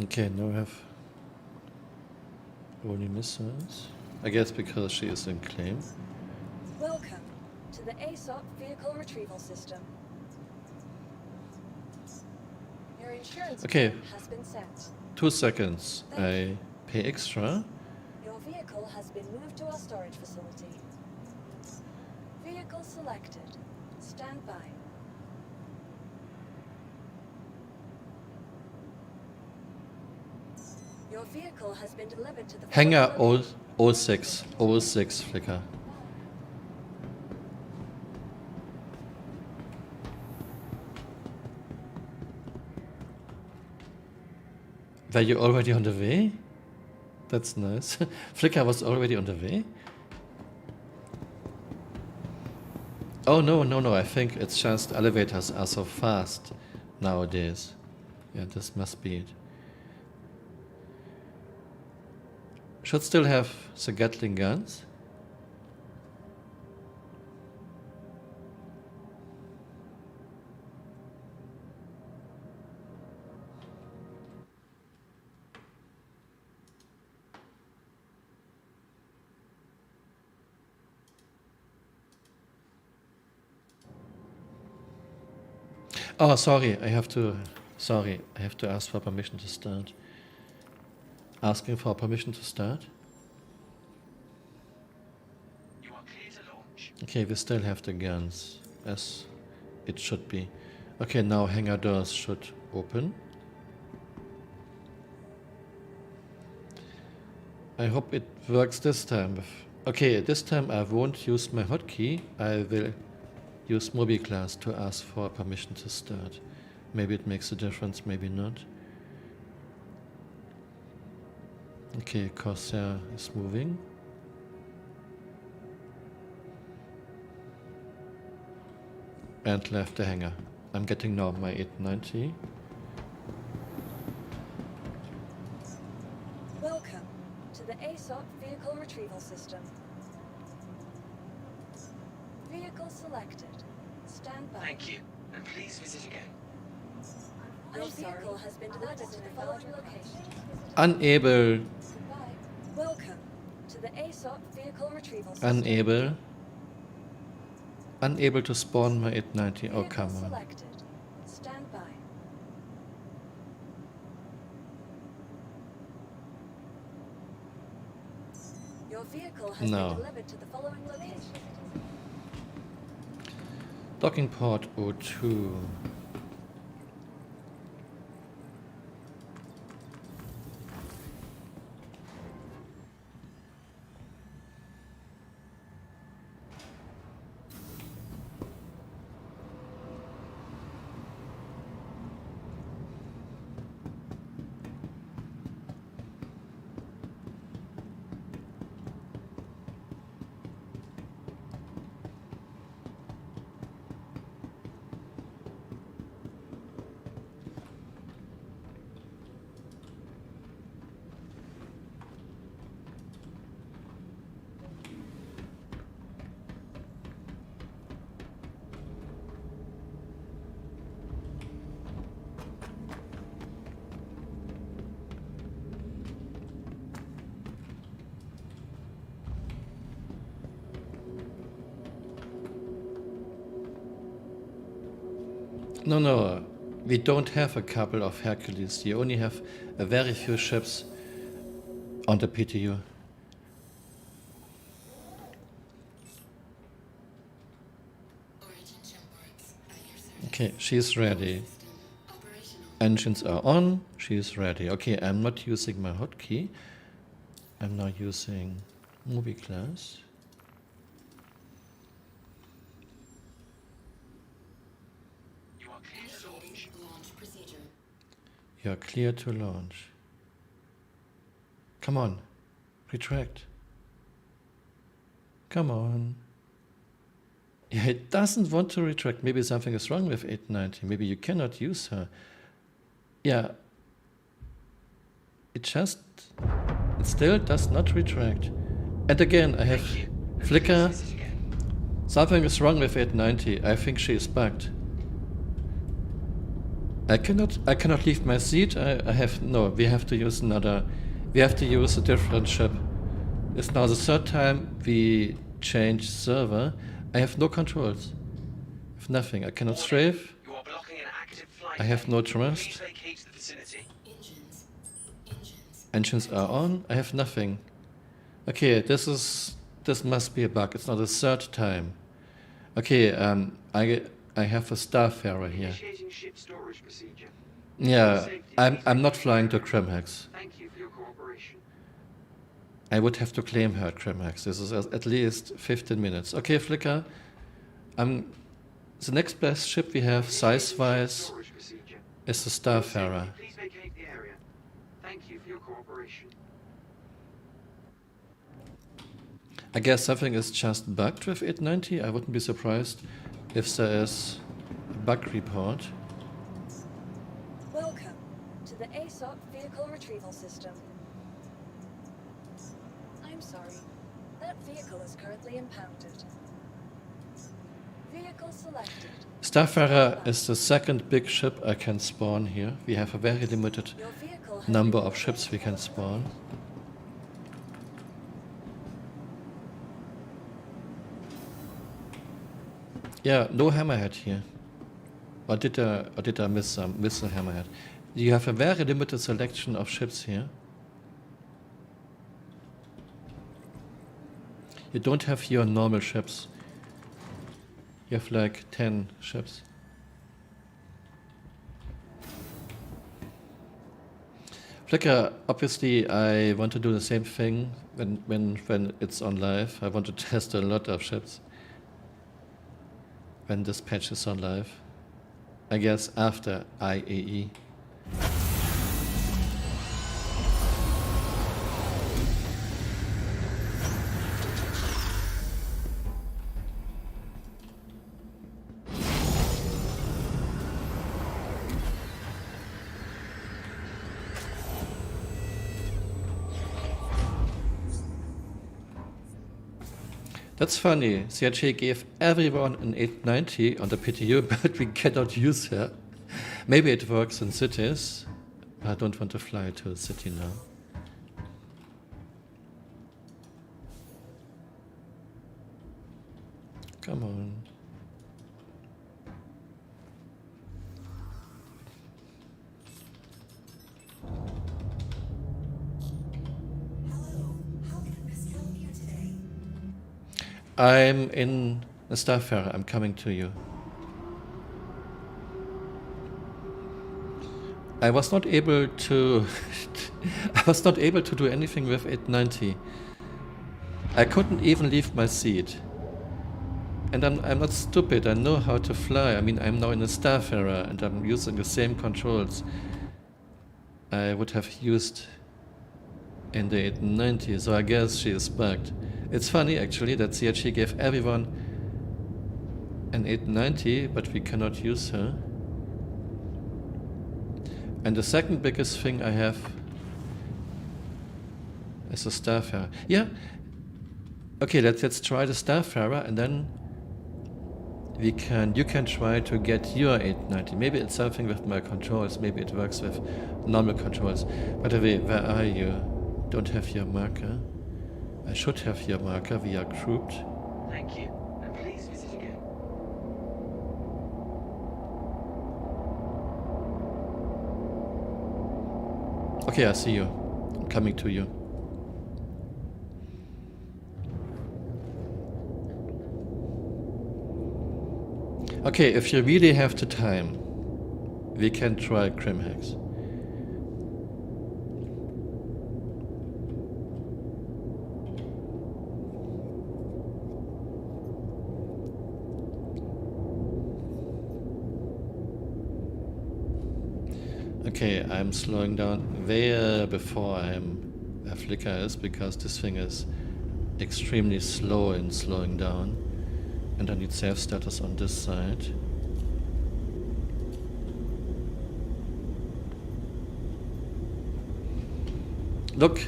A: Okay, now we have only missiles. I guess because she is in claim.
B: Welcome to the ASOP Vehicle Retrieval System. Your insurance
A: Okay.
B: claim has been sent.
A: 2 seconds. I pay extra.
B: Your vehicle has been moved to our storage facility. Vehicle selected. Stand by. Your vehicle has been delivered to the
A: Hangar
B: following
A: 06 Flickr. Were you already on the way? That's nice. Flickr was already on the way? Oh, no. I think it's just elevators are so fast nowadays. Yeah, this must be it. Should still have the Gatling guns. Oh, sorry, I have to ask for permission to start. Asking for permission to start?
E: You are clear to launch.
A: Okay, we still have the guns, as it should be. Okay, now hangar doors should open. I hope it works this time. Okay, this time I won't use my hotkey. I will use Mobi class to ask for permission to start. Maybe it makes a difference, maybe not. Okay, Corsair is moving. And left the hangar. I'm getting now my 890.
B: Welcome to the ASOC Vehicle Retrieval System. Vehicle selected. Stand by.
E: Thank you, and please visit again.
B: Your vehicle has been delivered to the following location.
A: Unable,
B: Goodbye. Welcome to the ASOC Vehicle Retrieval System.
A: unable to spawn my 890. Oh,
B: Vehicle
A: come on.
B: selected. Stand by. Your vehicle has
A: No.
B: been delivered to the following location.
A: Docking port O2. No, we don't have a couple of Hercules. You only have a very few ships on the PTU.
G: Origin jump ports at your service.
A: Okay, she's ready.
G: System operational.
A: Engines are on, she's ready. Okay, I'm not using my hotkey. I'm now using Mobi class.
E: You are clear to launch.
G: Initiating launch procedure.
A: You're clear to launch. Come on, retract. Come on. Yeah, it doesn't want to retract. Maybe something is wrong with 890. Maybe you cannot use her. Yeah. It still does not retract. And again, I have
E: Thank you, and
A: flicker.
E: please visit again.
A: Something is wrong with 890. I think she is bugged. I cannot leave my seat. We have to use a different ship. It's now the third time we change server. I have no controls. I have nothing. I cannot strafe.
E: You are blocking an active flight.
A: I have no
E: Please
A: trust.
E: vacate the vicinity.
G: Engines.
A: Engines are on. I have nothing. Okay, this must be a bug. It's now the third time. Okay, I have a starfarer here.
E: Initiating ship storage procedure.
A: Yeah, I'm not flying to Kremhex.
E: Thank you for your cooperation.
A: I would have to claim her at Kremhex. This is at least 15 minutes. Okay, Flicker. The next best ship we have, size-wise,
E: Storage procedure.
A: is the Starfarer.
E: Please vacate the area. Thank you for your cooperation.
A: I guess something is just bugged with 890. I wouldn't be surprised if there is a bug report.
B: Welcome to the ASOC Vehicle Retrieval System. sorry. That vehicle is currently impounded. Vehicle selected.
A: Starfarer is the second big ship I can spawn here. We have a very limited
B: Your vehicle has
A: number
B: been
A: of ships we can spawn. Yeah, no hammerhead here. Or did I miss a hammerhead? You have a very limited selection of ships here. You don't have your normal ships. You have like 10 ships. Flickr, obviously I want to do the same thing when it's on live. I want to test a lot of ships when this patch is on live. I guess after IAE. That's funny. CRJ gave everyone an 890 on the PTU, but we cannot use her. Maybe it works in cities. I don't want to fly to a city now. Come on. I'm in a Starfarer. I'm coming to you. I was not able to I was not able to do anything with 890. I couldn't even leave my seat. And I'm not stupid. I know how to fly. I mean, I'm now in a Starfarer and I'm using the same controls I would have used in the 890, so I guess she is bugged. It's funny actually that CRG gave everyone an 890, but we cannot use her. And the second biggest thing I have is a Starfarer. Yeah. Okay, let's try the Starfarer and then you can try to get your 890. Maybe it's something with my controls, maybe it works with normal controls. By the way, where are you? Don't have your marker. I should have your marker, we are grouped.
E: Thank you, and please visit again.
A: Okay, I see you. I'm coming to you. Okay, if you really have the time, we can try Crimhex. Okay, I'm slowing down way before where Flickr is, because this thing is extremely slow in slowing down. And I need save status on this side. Look,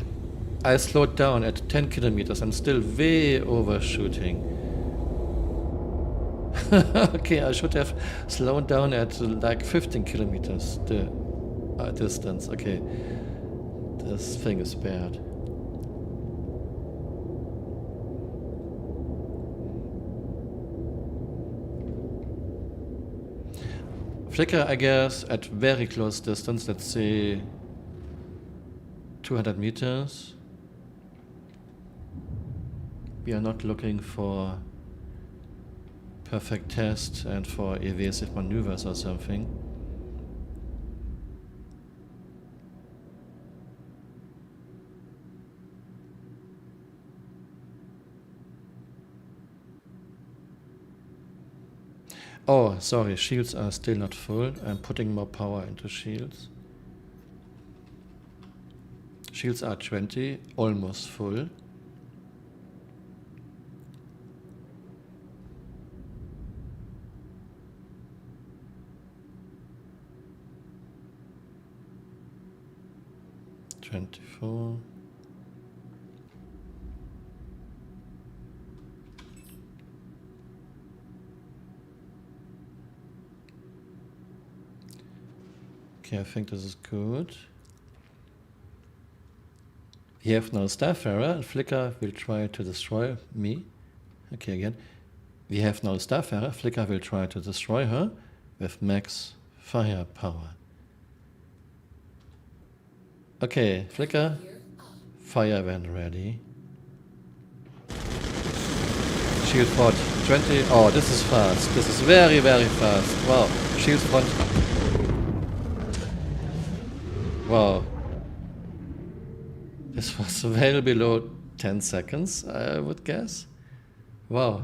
A: I slowed down at 10 kilometers. I'm still way overshooting. Okay, I should have slowed down at like 15 kilometers the distance. Okay, this thing is bad. Flickr, I guess, at very close distance, let's say 200 meters. We are not looking for perfect test and for evasive maneuvers or something. Oh, sorry, shields are still not full. I'm putting more power into shields. Shields are 20, almost full. Okay, I think this is good. We have now Starfarer, and Flicker will try to destroy me. Okay, again. We have now Starfarer. Flicker will try to destroy her with max firepower. Okay, Flicker, fire when ready. Shield front 20. Oh, this is fast. This is very, very fast. Wow. Shield front. Wow. This was well below 10 seconds, I would guess. Wow.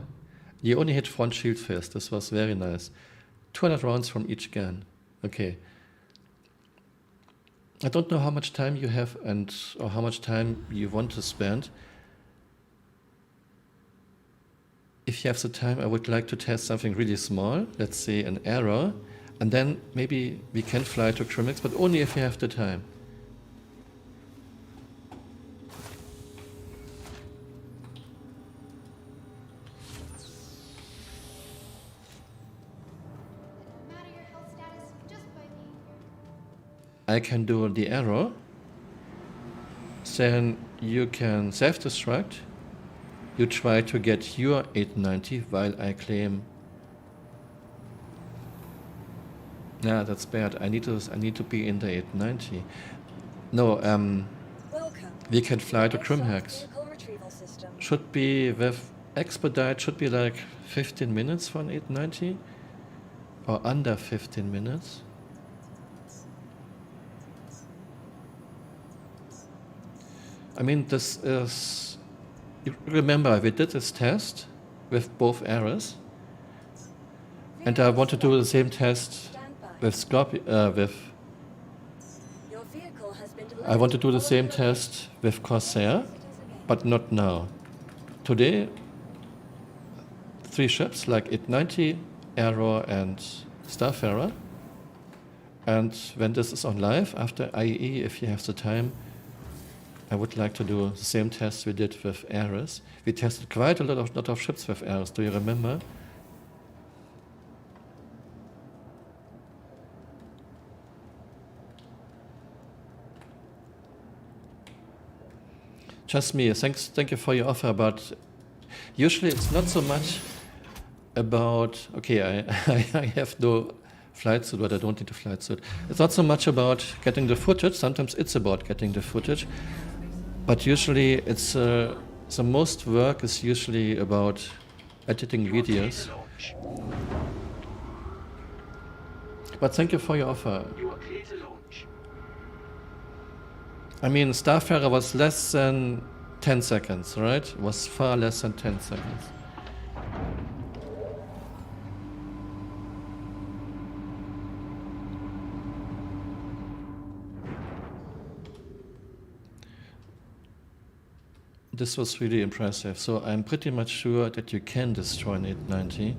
A: You only hit front shield first. This was very nice. 200 rounds from each gun. Okay. I don't know how much time you have or how much time you want to spend. If you have the time, I would like to test something really small, let's say an arrow, and then maybe we can fly to Trimix, but only if you have the time.
D: No matter your health status, just by being here.
A: I can do the arrow, then you can self-destruct. You try to get your 890 while I claim. Nah, that's bad. I need to be in the 890. No,
B: Welcome.
A: we can fly to
B: ASOC
A: Crimhex.
B: vehicle retrieval system.
A: Should be with expedite, should be like 15 minutes for an 890 or under 15 minutes. I mean, this is. You remember, we did this test with both arrows, and I want to do the same test
B: Stand by.
A: with Scorpio.
B: Your vehicle has been
A: I want to do the
B: delivered.
A: same
B: Follow
A: test with Corsair,
B: the again.
A: but not now. Today, 3 ships like 890, Arrow, and Starfarer. And when this is on live after IEE, if you have the time, I would like to do the same test we did with Ares. We tested quite a lot of ships with Ares. Do you remember? Just me. Thank you for your offer. But usually it's not so much about. Okay, I have no flight suit, but I don't need a flight suit. It's not so much about getting the footage. Sometimes it's about getting the footage. But usually it's the most work is usually about editing
E: You are clear
A: videos.
E: to launch.
A: But thank you for your offer.
E: You are clear to launch.
A: I mean, Starfarer was less than 10 seconds, right? It was far less than 10 seconds. This was really impressive. So I'm pretty much sure that you can destroy an 890.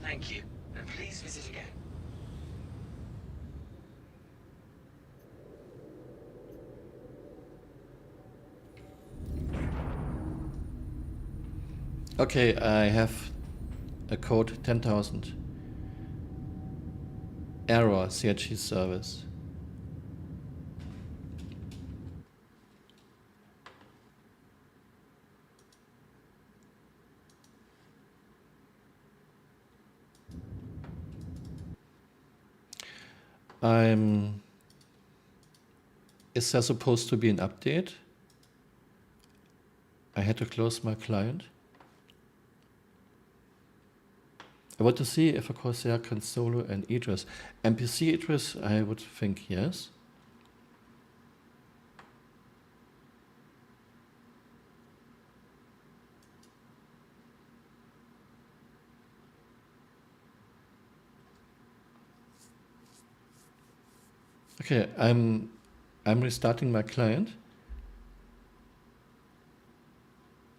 E: Thank you, and please visit again.
A: Okay, I have a code 10,000. Error CHG service. Is there supposed to be an update? I had to close my client. I want to see if a Corsair can solo an Idris. NPC Idris, I would think yes. Okay, I'm restarting my client.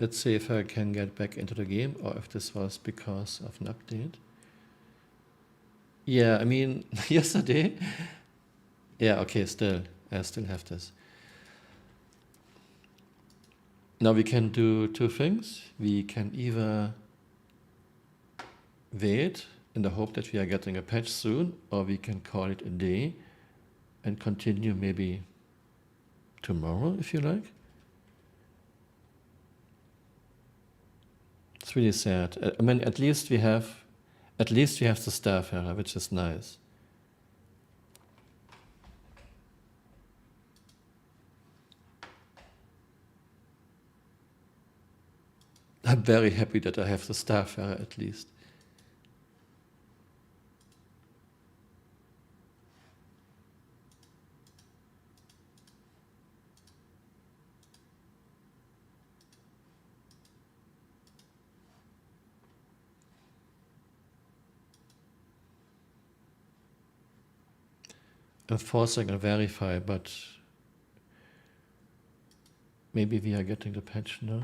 A: Let's see if I can get back into the game or if this was because of an update. Yeah, I mean, yesterday. Yeah, okay, I still have this. Now we can do 2 things. We can either wait in the hope that we are getting a patch soon, or we can call it a day and continue maybe tomorrow, if you like. It's really sad. I mean, at least we have the Starfarer, which is nice. I'm very happy that I have the Starfarer at least. Enforcing and verify, but maybe we are getting the patch now.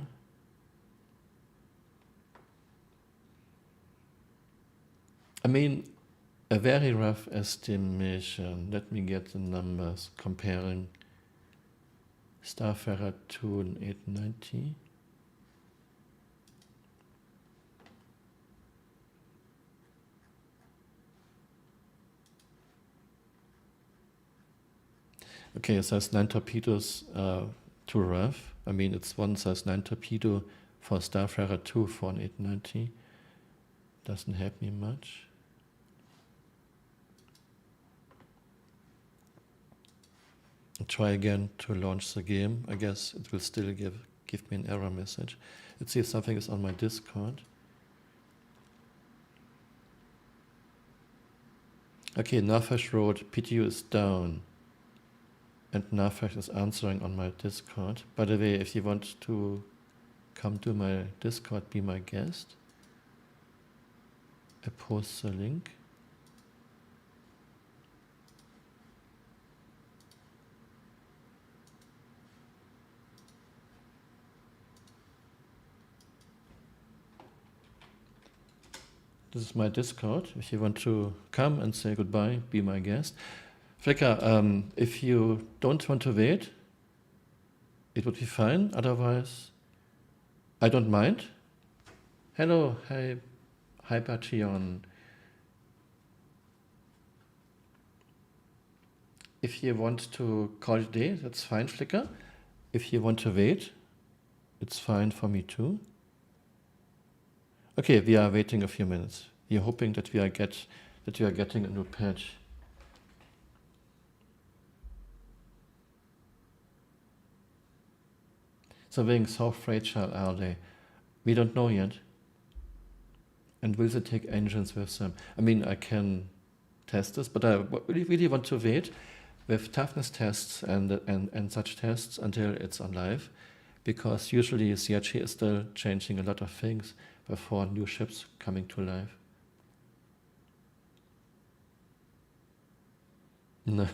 A: I mean, a very rough estimation. Let me get the numbers comparing Starfarer 2 and 890. Okay, size 9 torpedoes are too rough. I mean, it's one size 9 torpedo for Starfarer 2 for an 890. Doesn't help me much. I'll try again to launch the game. I guess it will still give me an error message. Let's see if something is on my Discord. Okay, Narfash wrote, PTU is down. And Narfash is answering on my Discord. By the way, if you want to come to my Discord, be my guest. I post the link. This is my Discord. If you want to come and say goodbye, be my guest. Flicker, if you don't want to wait, it would be fine. Otherwise, I don't mind. Hello, hi, Hypertion. If you want to call it a day, that's fine, Flicker. If you want to wait, it's fine for me too. Okay, we are waiting a few minutes. We are hoping that we are getting a new patch. So being so fragile are they? We don't know yet. And will they take engines with them? I mean, I can test this, but I really want to wait with toughness tests and such tests until it's on live, because usually CRG is still changing a lot of things before new ships coming to life. No.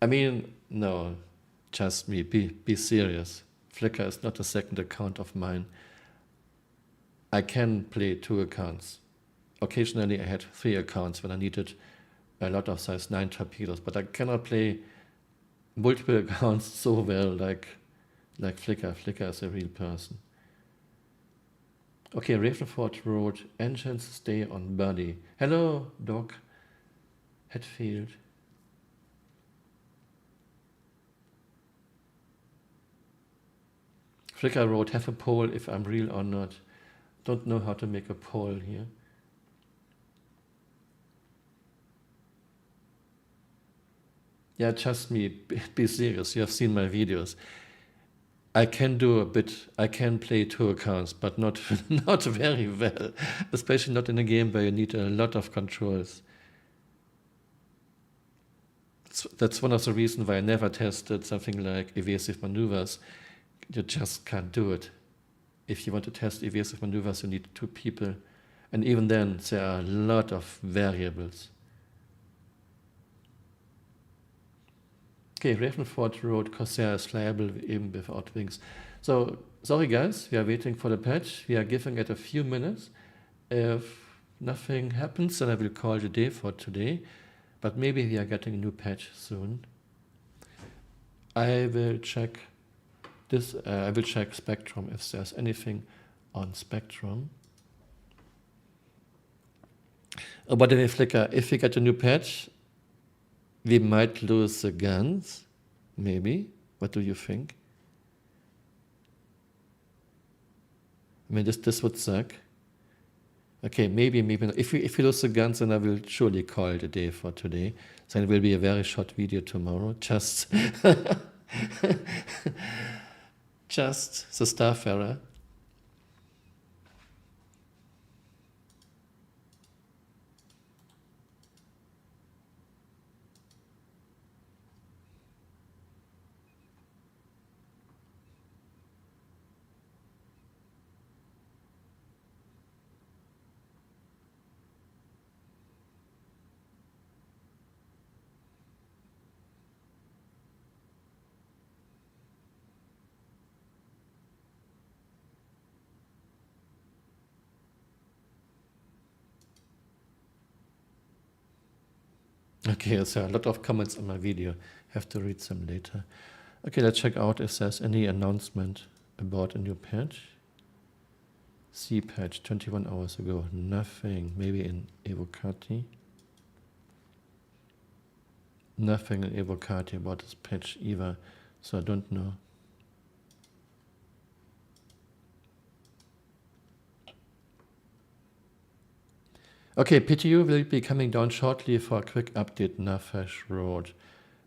A: I mean, no. Trust me, be serious. Flickr is not a second account of mine. I can play 2 accounts. Occasionally I had 3 accounts when I needed a lot of size 9 torpedoes, but I cannot play multiple accounts so well like Flickr. Flickr is a real person. Okay, Ravenford wrote, engines stay on body. Hello, Doc. Hatfield. Flickr wrote, have a poll if I'm real or not. Don't know how to make a poll here. Yeah, trust me, be serious. You have seen my videos. I can play 2 accounts, but not not very well, especially not in a game where you need a lot of controls. That's one of the reasons why I never tested something like evasive maneuvers. You just can't do it. If you want to test evasive maneuvers, you need 2 people. And even then, there are a lot of variables. Okay, Ravenford wrote, Corsair is flyable even without wings. So, sorry guys, we are waiting for the patch. We are giving it a few minutes. If nothing happens, then I will call it a day for today. But maybe we are getting a new patch soon. I will check Spectrum if there's anything on Spectrum. Oh, by the way, Flickr, if we get a new patch, we might lose the guns. Maybe. What do you think? I mean, this would suck. Okay, maybe not. If we lose the guns, then I will surely call it a day for today. So it will be a very short video tomorrow. Just just the Starfarer. Okay, so a lot of comments on my video. Have to read them later. Okay, let's check out if there's any announcement about a new patch. C patch 21 hours ago. Nothing. Maybe in Evocati. Nothing in Evocati about this patch either. So I don't know. Okay, PTU will be coming down shortly for a quick update. Nafash Road.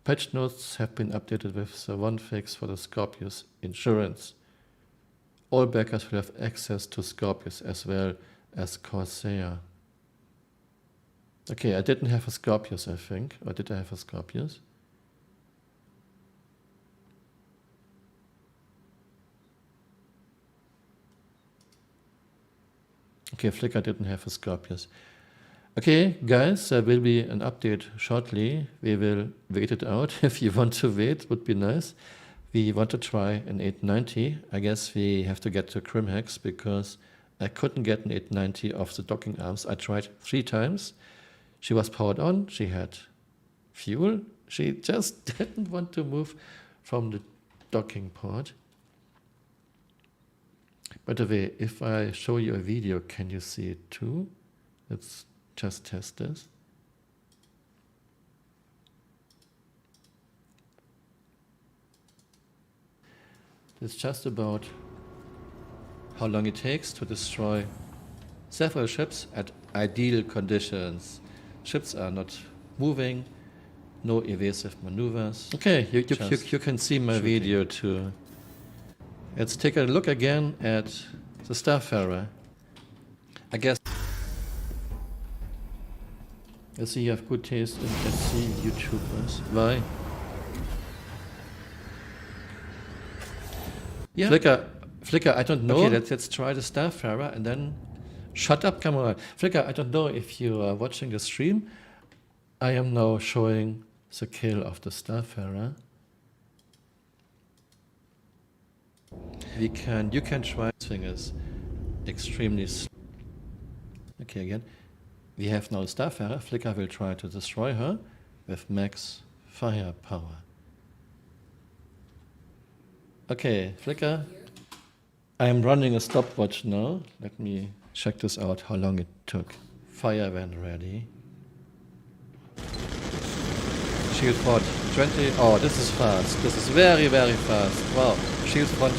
A: Patch notes have been updated with the one fix for the Scorpius insurance. All backers will have access to Scorpius as well as Corsair. Okay, I didn't have a Scorpius, I think. Or did I have a Scorpius? Okay, Flickr didn't have a Scorpius. Okay, guys, there will be an update shortly. We will wait it out. If you want to wait, would be nice. We want to try an 890. I guess we have to get to Crimhex because I couldn't get an 890 off the docking arms. I tried 3 times. She was powered on. She had fuel. She just didn't want to move from the docking port. By the way, if I show you a video, can you see it too? Let's just test this. It's just about how long it takes to destroy several ships at ideal conditions. Ships are not moving, no evasive maneuvers. Okay, you can see my video too. Let's take a look again at the Starfarer. I guess I see you have good taste in SC YouTubers. Why? Yeah. Flickr, I don't know. Okay, let's try the Starfarer and then shut up, camera. Flickr, I don't know if you are watching the stream. I am now showing the kill of the Starfarer. You can try. This thing is extremely slow. Okay, again. We have now Starfarer. Flickr will try to destroy her with max firepower. Okay, Flickr. I am running a stopwatch now. Let me check this out, how long it took. Fire when ready. Shield pod 20. Oh, this is fast. This is very, very fast. Wow. Shield pod.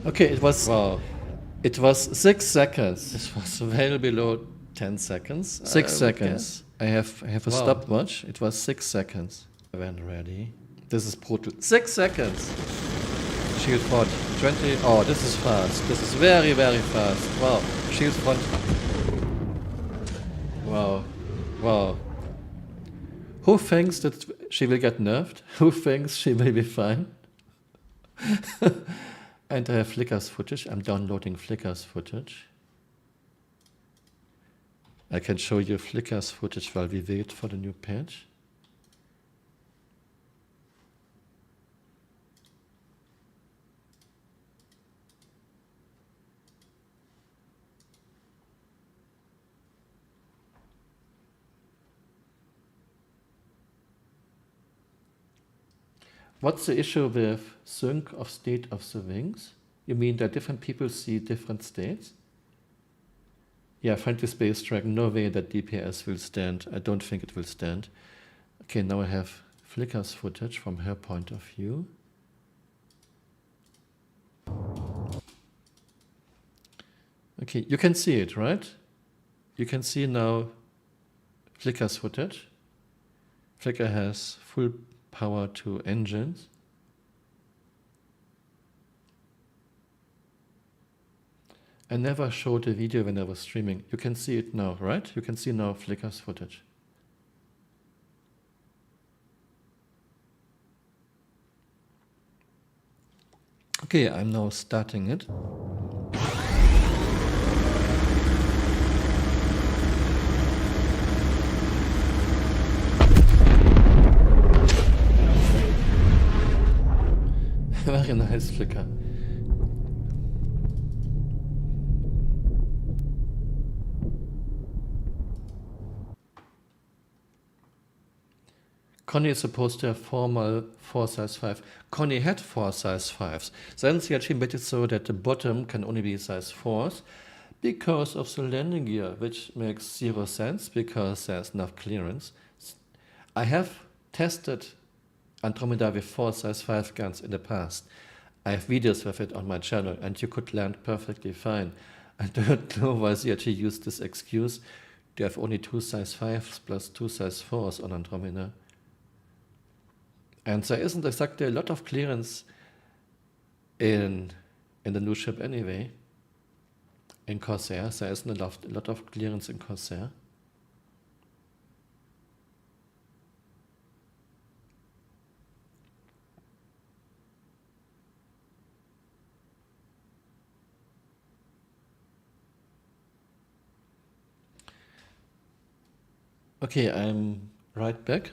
A: Okay, it was. Wow. It was 6 seconds. This was well below 10 seconds. 6 seconds. I have a stopwatch. It was 6 seconds. When ready. This is brutal. 6 seconds. Shield pod 20. Oh, this is fast. This is very, very fast. Wow. Shield pod. Wow. Wow. Who thinks that she will get nerfed? Who thinks she will be fine? And I have Flickr's footage. I'm downloading Flickr's footage. I can show you Flickr's footage while we wait for the new patch. What's the issue with sync of state of the wings? You mean that different people see different states? Yeah, friendly space dragon, no way that DPS will stand. I don't think it will stand. Okay, now I have Flicker's footage from her point of view. Okay, you can see it, right? You can see now Flicker's footage. Flickr has full power to engines. I never showed a video when I was streaming. You can see it now, right? You can see now Flicker's footage. Okay, I'm now starting it. Very nice, Flickr. Connie is supposed to have formal 4 size 5. Connie had 4 size 5s. Then she actually made it so that the bottom can only be size 4s because of the landing gear, which makes 0 sense because there's enough clearance. I have tested Andromeda with 4 size 5 guns in the past. I have videos with it on my channel and you could land perfectly fine. I don't know why she actually used this excuse to have only 2 size 5s plus 2 size 4s on Andromeda. And there isn't exactly a lot of clearance in the new ship anyway. In Corsair, there isn't a lot of clearance in Corsair. Okay, I'm right back.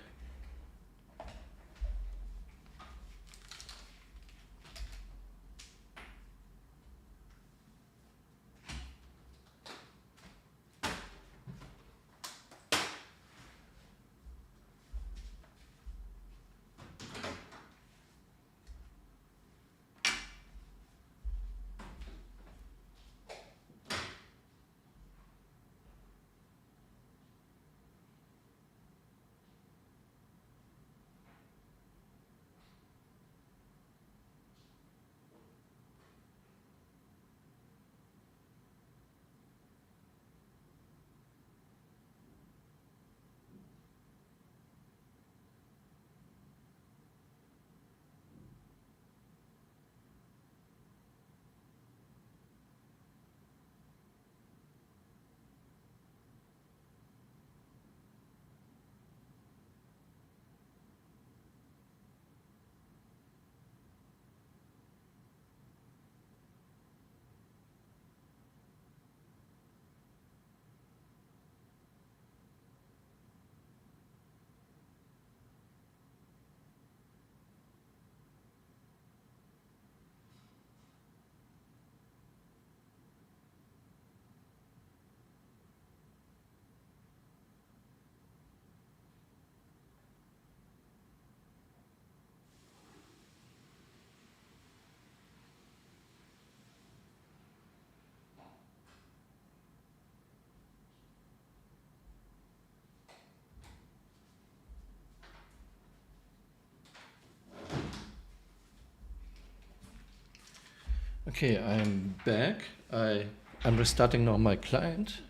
A: Okay, I'm back. I'm restarting now my client.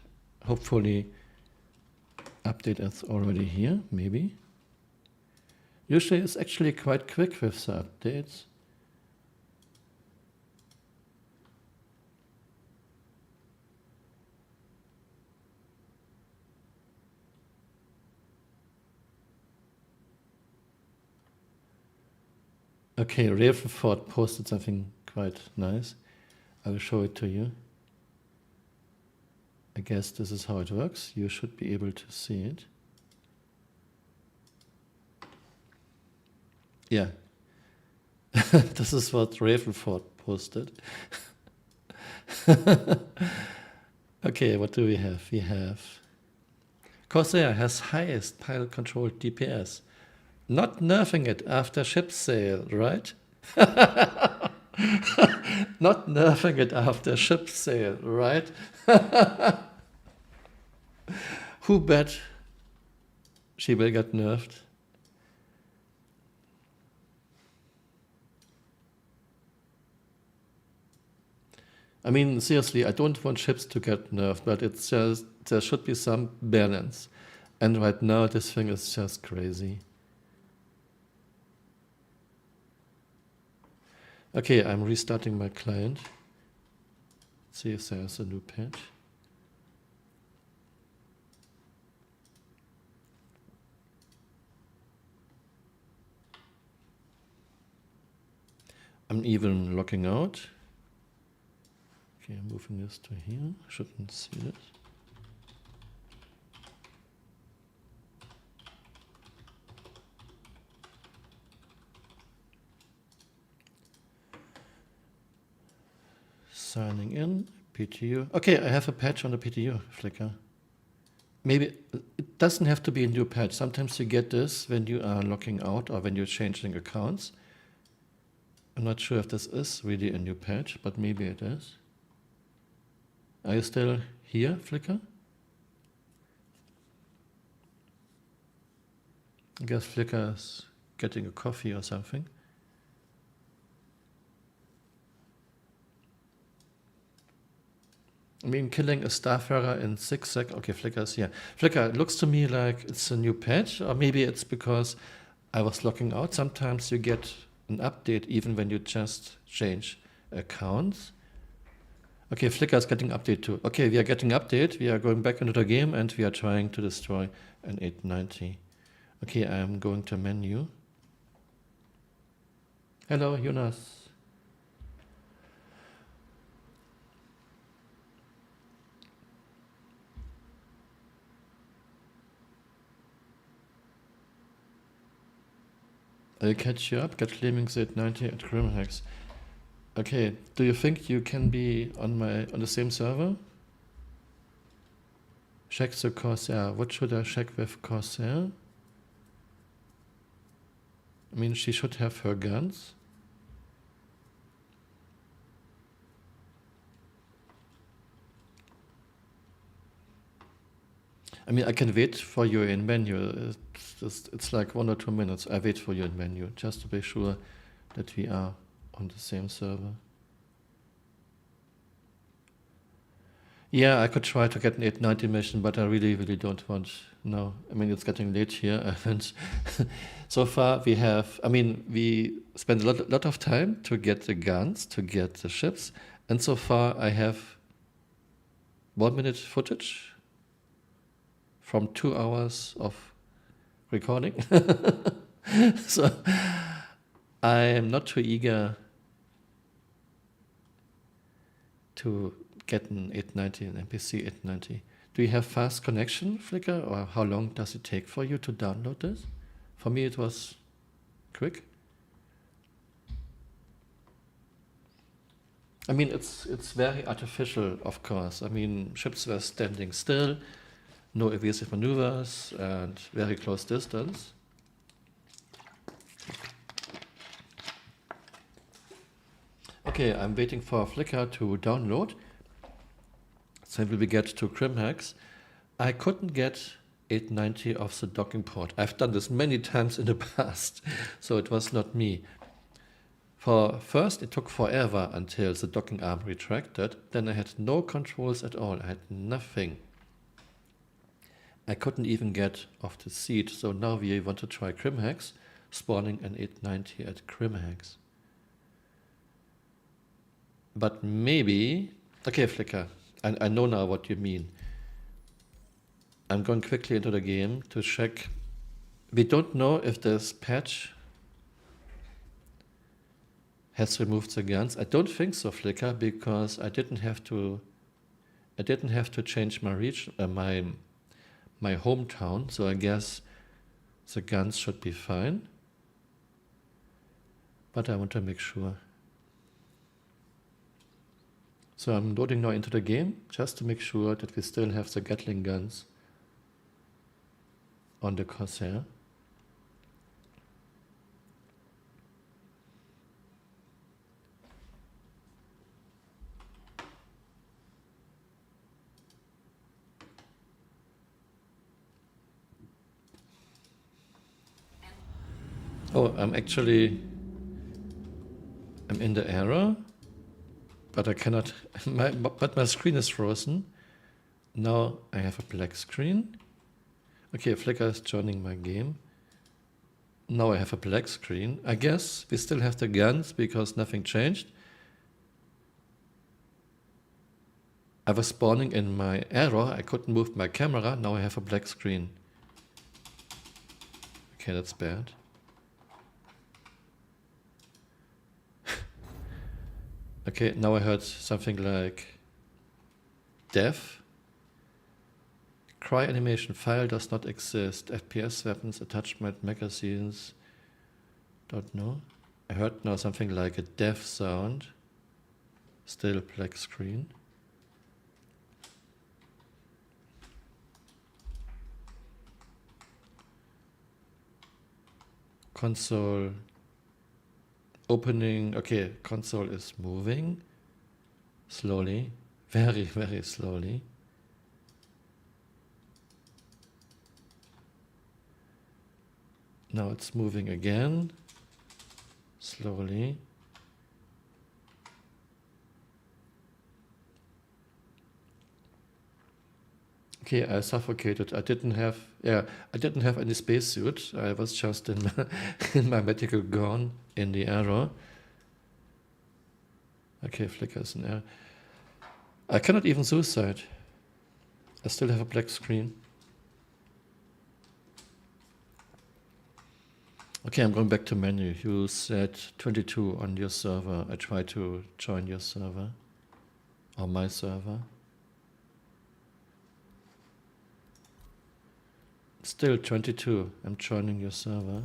A: Hopefully update is already here, maybe. Usually it's actually quite quick with the updates. Okay, Ravenford posted something quite nice. I will show it to you. I guess this is how it works. You should be able to see it. Yeah. This is what Ravenford posted. Okay, what do we have? We have Corsair has highest pilot controlled DPS. Not nerfing it after ship sale, right? Not nerfing it after ship sale, right? Who bet she will get nerfed? I mean, seriously, I don't want ships to get nerfed, but it's just, there should be some balance. And right now, this thing is just crazy. Okay, I'm restarting my client. See if there's a new patch. I'm even logging out. Okay, I'm moving this to here. Shouldn't see this. Signing in, PTU. Okay, I have a patch on the PTU, Flickr. Maybe it doesn't have to be a new patch. Sometimes you get this when you are logging out or when you're changing accounts. I'm not sure if this is really a new patch, but maybe it is. Are you still here, Flickr? I guess Flickr is getting a coffee or something. I mean, killing a starfarer in 6 seconds. Okay, Flickr is here. Flickr, it looks to me like it's a new patch, or maybe it's because I was logging out. Sometimes you get an update even when you just change accounts. Okay, Flickr is getting update too. Okay, we are getting update. We are going back into the game and we are trying to destroy an 890. Okay, I am going to menu. Hello, Jonas. I'll catch you up. Get claiming the 890 at Grimhex. Okay, do you think you can be on the same server? Check the Corsair. What should I check with Corsair? I mean, she should have her guns. I mean, I can wait for you in menu. It's like 1 or 2 minutes. I wait for you in menu just to be sure that we are on the same server. Yeah, I could try to get an 890 mission, but I really, really don't want. No, I mean, it's getting late here. And so far we have, I mean, we spent a lot of time to get the guns, to get the ships. And so far I have 1 minute footage from 2 hours of recording. So I am not too eager to get an 890, an NPC 890. Do you have fast connection, Flickr, or how long does it take for you to download this? For me, it was quick. I mean, it's very artificial, of course. I mean, ships were standing still, no evasive maneuvers, and very close distance. Okay, I'm waiting for Flickr to download. So we will get to Grimhex. I couldn't get 890 off the docking port. I've done this many times in the past, so it was not me. For first, it took forever until the docking arm retracted. Then I had no controls at all. I had nothing. I couldn't even get off the seat. So now we want to try Grimhex, spawning an 890 at Grimhex. But maybe... Okay, Flickr, I know now what you mean. I'm going quickly into the game to check. We don't know if this patch has removed the guns. I don't think so, Flickr, because I didn't have to change my region, my hometown. So I guess the guns should be fine. But I want to make sure. So I'm loading now into the game just to make sure that we still have the Gatling guns on the Corsair. Oh, I'm in the error, but I cannot, but my screen is frozen. Now I have a black screen. Okay, Flickr is joining my game. Now I have a black screen. I guess we still have the guns because nothing changed. I was spawning in my error. I couldn't move my camera. Now I have a black screen. Okay, that's bad. Okay, now I heard something like dev. Cry animation file does not exist. FPS weapons, attachment, magazines. Don't know. I heard now something like a dev sound. Still black screen. Console opening. Okay, console is moving slowly, very, very slowly. Now it's moving again, slowly. Okay, I suffocated. I didn't have any spacesuit. I was just in in my medical gown in the error. Okay, Flickr is an error. I cannot even suicide. I still have a black screen. Okay, I'm going back to menu. You said 22 on your server. I try to join your server or my server. Still 22. I'm joining your server.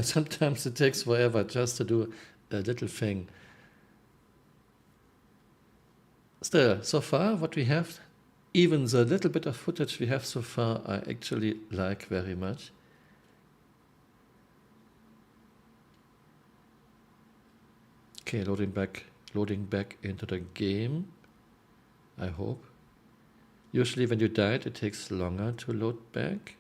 A: Sometimes it takes forever just to do a little thing. Still, so far, what we have, even the little bit of footage we have so far, I actually like very much. Okay, loading back into the game, I hope. Usually when you died, it takes longer to load back.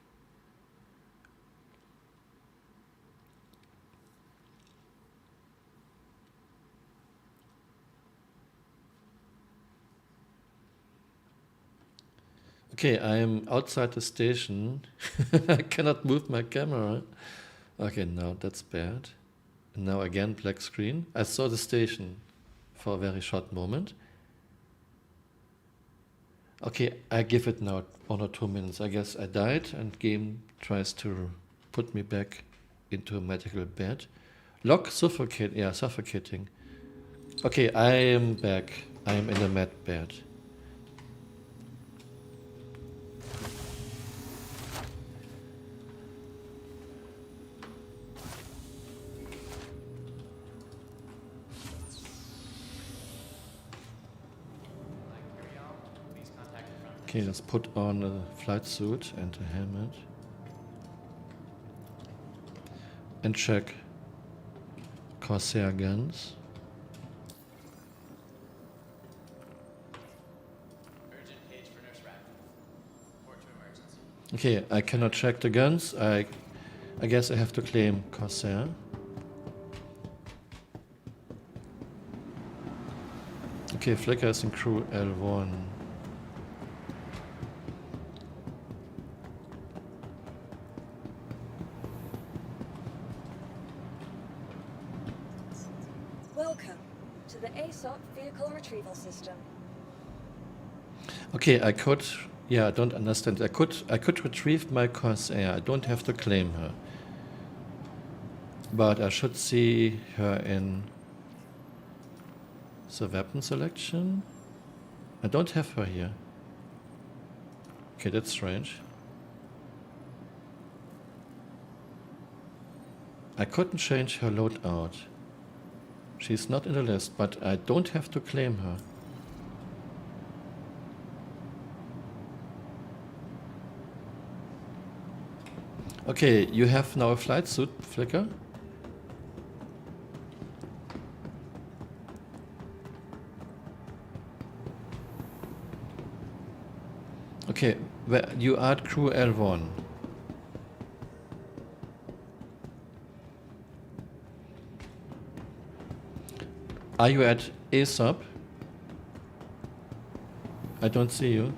A: Okay, I am outside the station. I cannot move my camera. Okay, now that's bad. And now again, black screen. I saw the station for a very short moment. Okay, I give it now 1 or 2 minutes. I guess I died and game tries to put me back into a medical bed. Lock suffocate, yeah, suffocating. Okay, I am back. I am in the med bed. Okay, let's put on a flight suit and a helmet. And check Corsair guns.
H: Urgent page for Nurse Rack. Report to emergency.
A: Okay, I cannot check the guns. I guess I have to claim Corsair. Okay, Flickr is in crew L1.
B: Welcome to the ASOP vehicle retrieval system.
A: Okay, I don't understand. I could retrieve my Corsair. I don't have to claim her. But I should see her in the weapon selection. I don't have her here. Okay, that's strange. I couldn't change her loadout. She's not in the list, but I don't have to claim her. Okay, you have now a flight suit, Flickr. Where you are at crew L1. Are you at ASOP? I don't see you.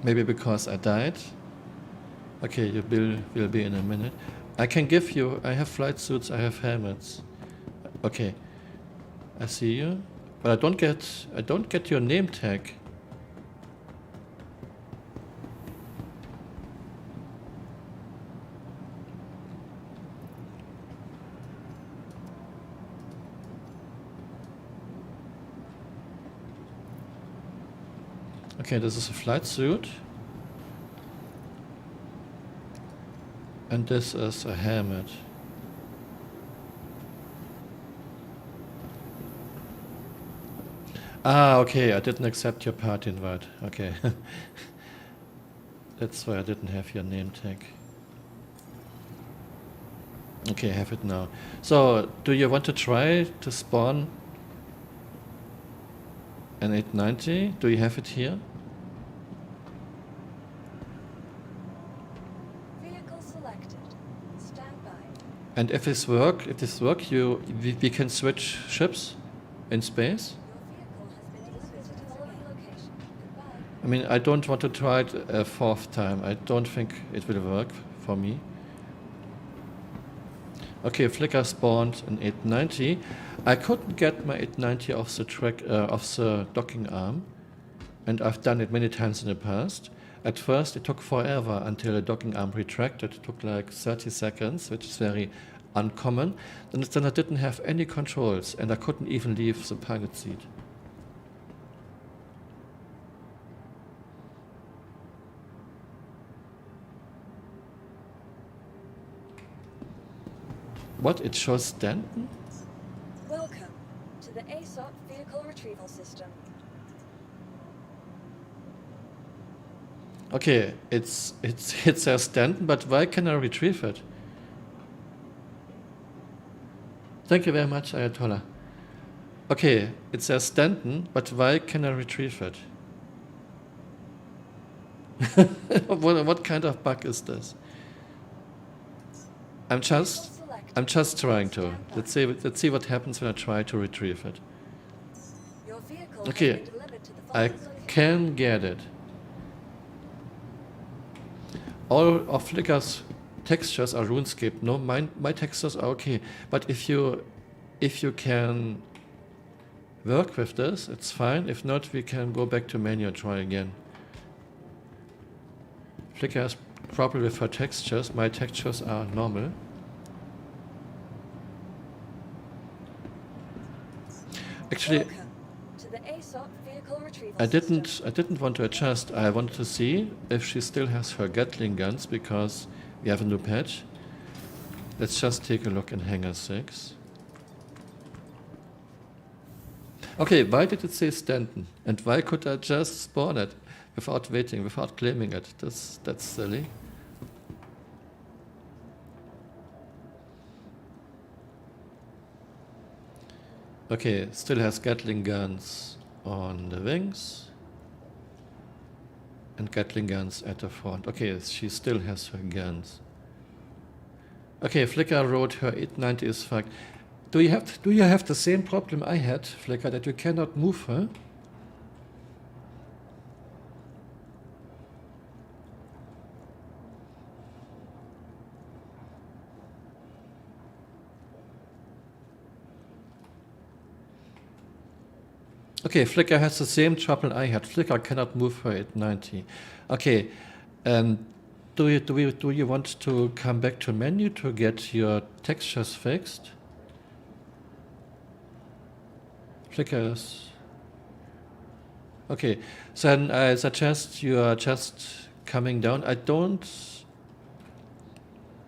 A: Maybe because I died. Okay, you will be in a minute. I can give you, I have flight suits, I have helmets. Okay, I see you. But I don't get your name tag. Okay, this is a flight suit. And this is a helmet. Ah, okay, I didn't accept your party invite. Okay. That's why I didn't have your name tag. Okay, I have it now. So, do you want to try to spawn an 890? Do you have it here?
B: Vehicle selected. Stand by.
A: And if this work, we can switch ships in space.
B: Your vehicle has been delivered to the following location. Goodbye.
A: I mean, I don't want to try it a fourth time. I don't think it will work for me. Okay, Flickr spawned an 890. I couldn't get my 890 off the track, off the docking arm, and I've done it many times in the past. At first, it took forever until the docking arm retracted. It took like 30 seconds, which is very uncommon. Then I didn't have any controls, and I couldn't even leave the pilot seat. What? It shows Stanton?
B: Welcome to the ASOP vehicle retrieval system.
A: Okay, it says Stanton, but why can I retrieve it? Thank you very much, Ayatollah. Okay, it says Stanton, but why can I retrieve it? What kind of bug is this? I'm just trying to. Let's see what happens when I try to retrieve it.
B: Your vehicle
A: Okay,
B: has been delivered to the
A: I
B: following location.
A: can get it. All of Flickr's textures are RuneScape. No, my textures are okay. But if you can work with this, it's fine. If not, we can go back to menu and try again. Flickr has problem with her textures. My textures are normal. Actually,
B: Welcome to the ASOP vehicle retrieval
A: I
B: system.
A: didn't want to adjust. I wanted to see if she still has her Gatling guns because we have a new patch. Let's just take a look in Hangar 6. Okay, why did it say Stanton? And why could I just spawn it without waiting, without claiming it? That's silly. Okay, still has Gatling guns on the wings and Gatling guns at the front. Okay, she still has her guns. Okay, Flickr wrote her 890 is fucked. Do you have the same problem I had, Flickr, that you cannot move her? Okay, Flickr has the same trouble I had. Flickr cannot move her at 90. Okay, do you want to come back to menu to get your textures fixed? Flickr is... Okay, then I suggest you are just coming down. I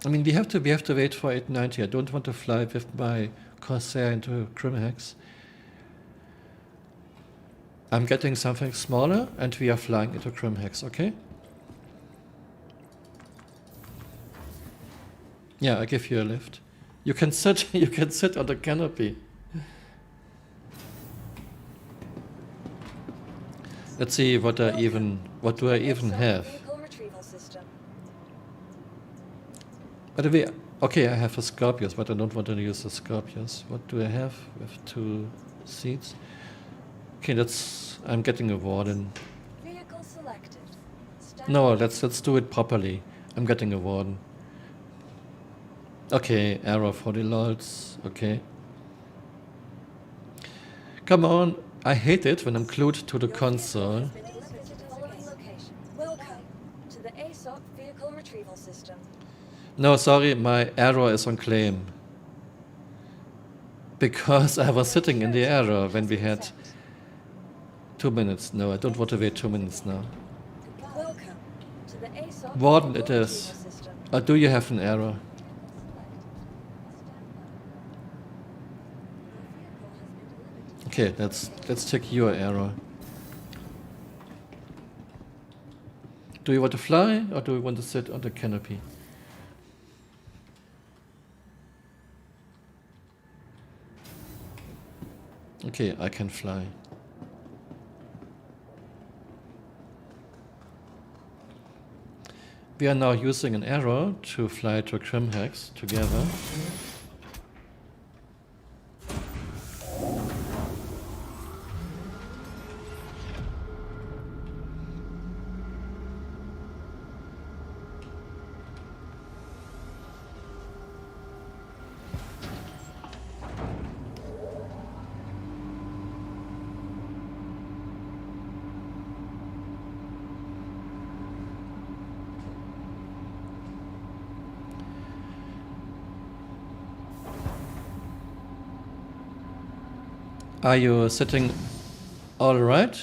A: mean, we have to wait for 890. I don't want to fly with my Corsair into Grimhex. I'm getting something smaller, and we are flying into Grimhex, okay? Yeah, I give you a lift. You can sit on the canopy. Let's see what do I even
B: ASOC
A: have.
B: Vehicle retrieval system.
A: By the way, okay, I have a Scorpius, but I don't want to use the Scorpius. What do I have? We have 2 seats. Okay, I'm getting a warden.
B: Vehicle selected.
A: No, let's do it properly. I'm getting a warden. Okay, error for the LOLs. Okay. Come on, I hate it when I'm glued to the console.
B: Been delivered to the following location. Welcome to the ASOC Vehicle retrieval system.
A: No, sorry, my error is on claim. Because I was sitting in the error when we had 2 minutes. No, I don't want to wait 2 minutes now.
B: Welcome to the ASOC
A: Warden
B: Vehicle
A: it is.
B: retrieval system.
A: Or do you have an error? Okay, let's check your error. Do you want to fly or do you want to sit on the canopy? Okay, I can fly. We are now using an arrow to fly to Crimhex together. Are you sitting all right?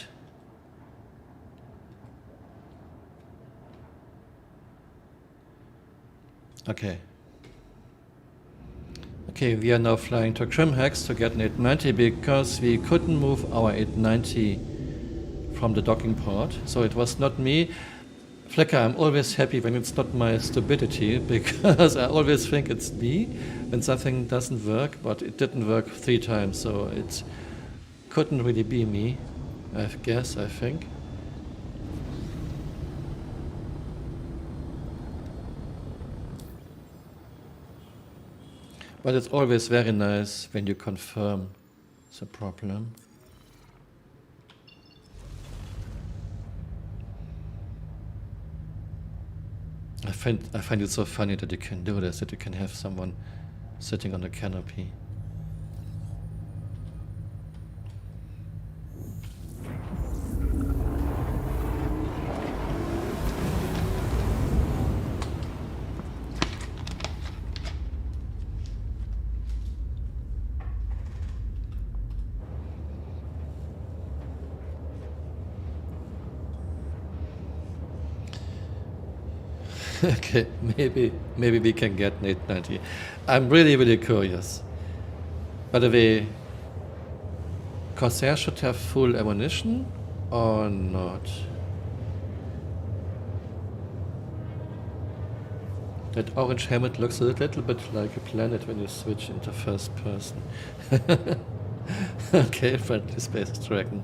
A: Okay. Okay, we are now flying to Crimhex to get an 890 because we couldn't move our 890 from the docking port. So it was not me. Flecker, I'm always happy when it's not my stupidity because I always think it's me when something doesn't work, but it didn't work 3 times, so it couldn't really be me, I think. But it's always very nice when you confirm the problem. I find it so funny that you can do this, that you can have someone sitting on the canopy. Okay, maybe we can get an 890. I'm really curious. By the way, Corsair should have full ammunition or not? That orange helmet looks a little bit like a planet when you switch into first person. Okay, friendly space dragon.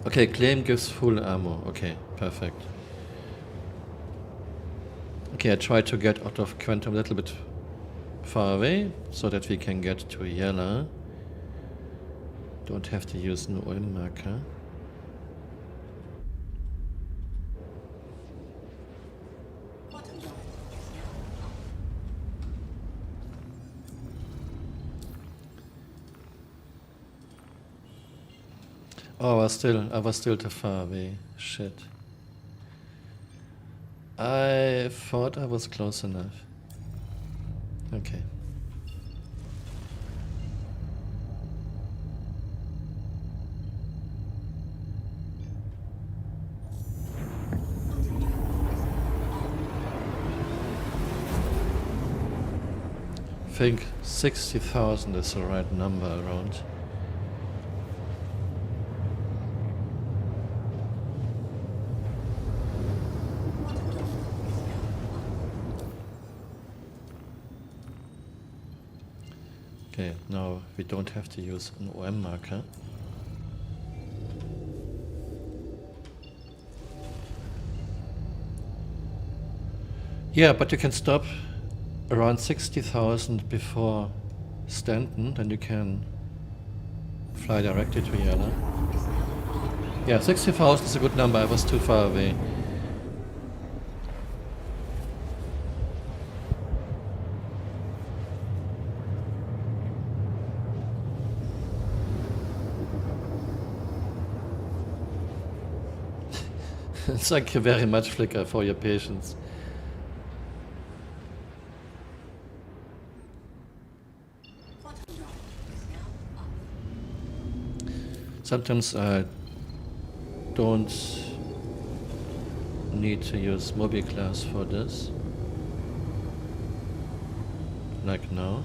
A: Okay, claim gives full ammo. Okay, perfect. Okay, I try to get out of Quantum a little bit far away so that we can get to Yella. Don't have to use an oil marker. Oh, I was still too far away. Shit. I thought I was close enough. Okay. I think 60,000 is the right number around. Okay, now we don't have to use an OM marker. Yeah, but you can stop around 60,000 before Stanton, then you can fly directly to Yala. Yeah, 60,000 is a good number, I was too far away. Thank you very much, Flickr, for your patience. Sometimes I don't need to use Mobi class for this, like now.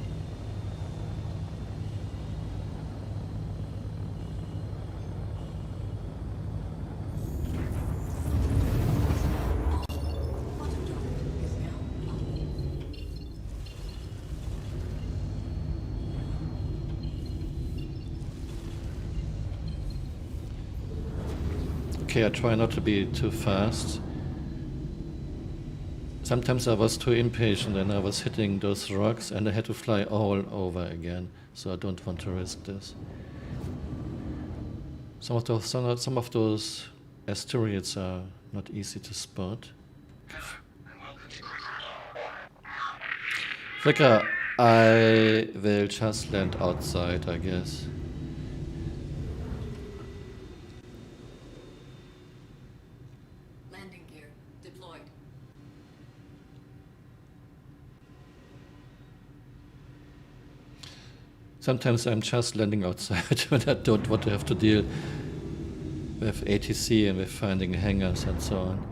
A: Okay, I try not to be too fast. Sometimes I was too impatient and I was hitting those rocks and I had to fly all over again, so I don't want to risk this. Some of those asteroids are not easy to spot. Flickr, I will just land outside, I guess.
G: Landing gear deployed.
A: Sometimes I'm just landing outside when I don't want to have to deal with ATC and with finding hangars and so on.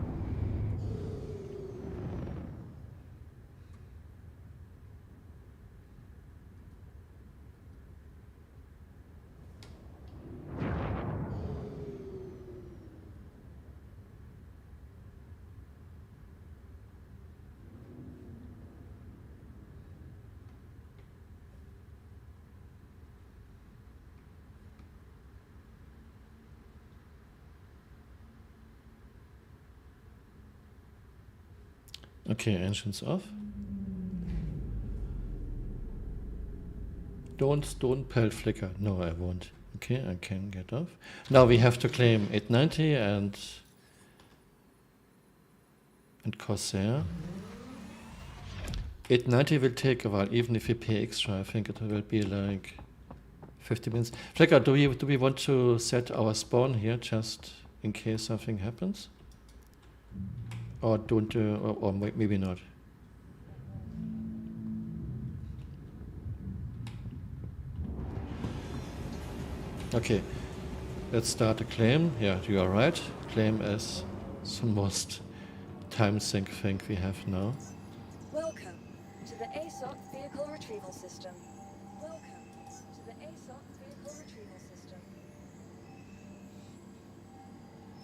A: Okay, engines off. Don't pelt Flickr. No, I won't. Okay, I can get off. Now we have to claim 890 and Corsair. 890 will take a while, even if we pay extra. I think it will be like 50 minutes. Flickr, do we want to set our spawn here just in case something happens? Or don't, or maybe not. Okay, let's start a claim. Yeah, you are right. Claim is the most time sink thing we have now.
B: Welcome to the ASOC Vehicle Retrieval System. Welcome to the ASOC Vehicle Retrieval System.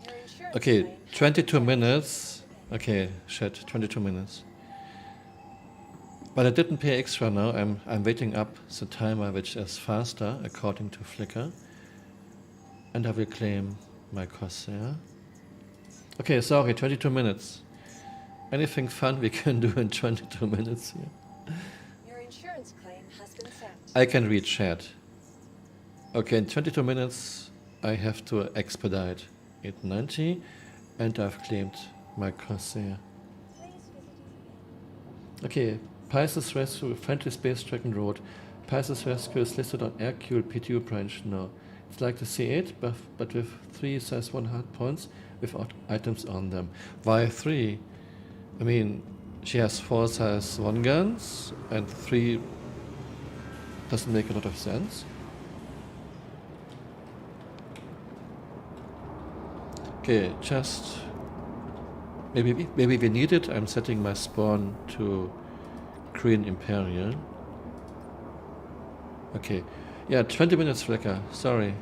B: Your insurance
A: Okay,
B: claim has
A: 22
B: been
A: minutes. Okay, shit, 22 minutes. But I didn't pay extra now. I'm waiting up the timer, which is faster according to Flickr. And I will claim my Corsair. Okay, sorry, 22 minutes. Anything fun we can do in 22 minutes here?
B: Your insurance claim has been sent.
A: I can read chat. Okay, in 22 minutes I have to expedite 890 and I've claimed my Corsair.
B: Please visit
A: Okay, Pisces Rescue, Friendly Space Dragon Road. Pisces Rescue is listed on Hercule PTU branch now. It's like the C8, but with 3 size 1 hard points without items on them. Why 3? I mean, she has 4 size 1 guns, and 3 doesn't make a lot of sense. Okay, just maybe we need it. I'm setting my spawn to Green Imperial. Okay, yeah, 20 minutes Flickr. Sorry,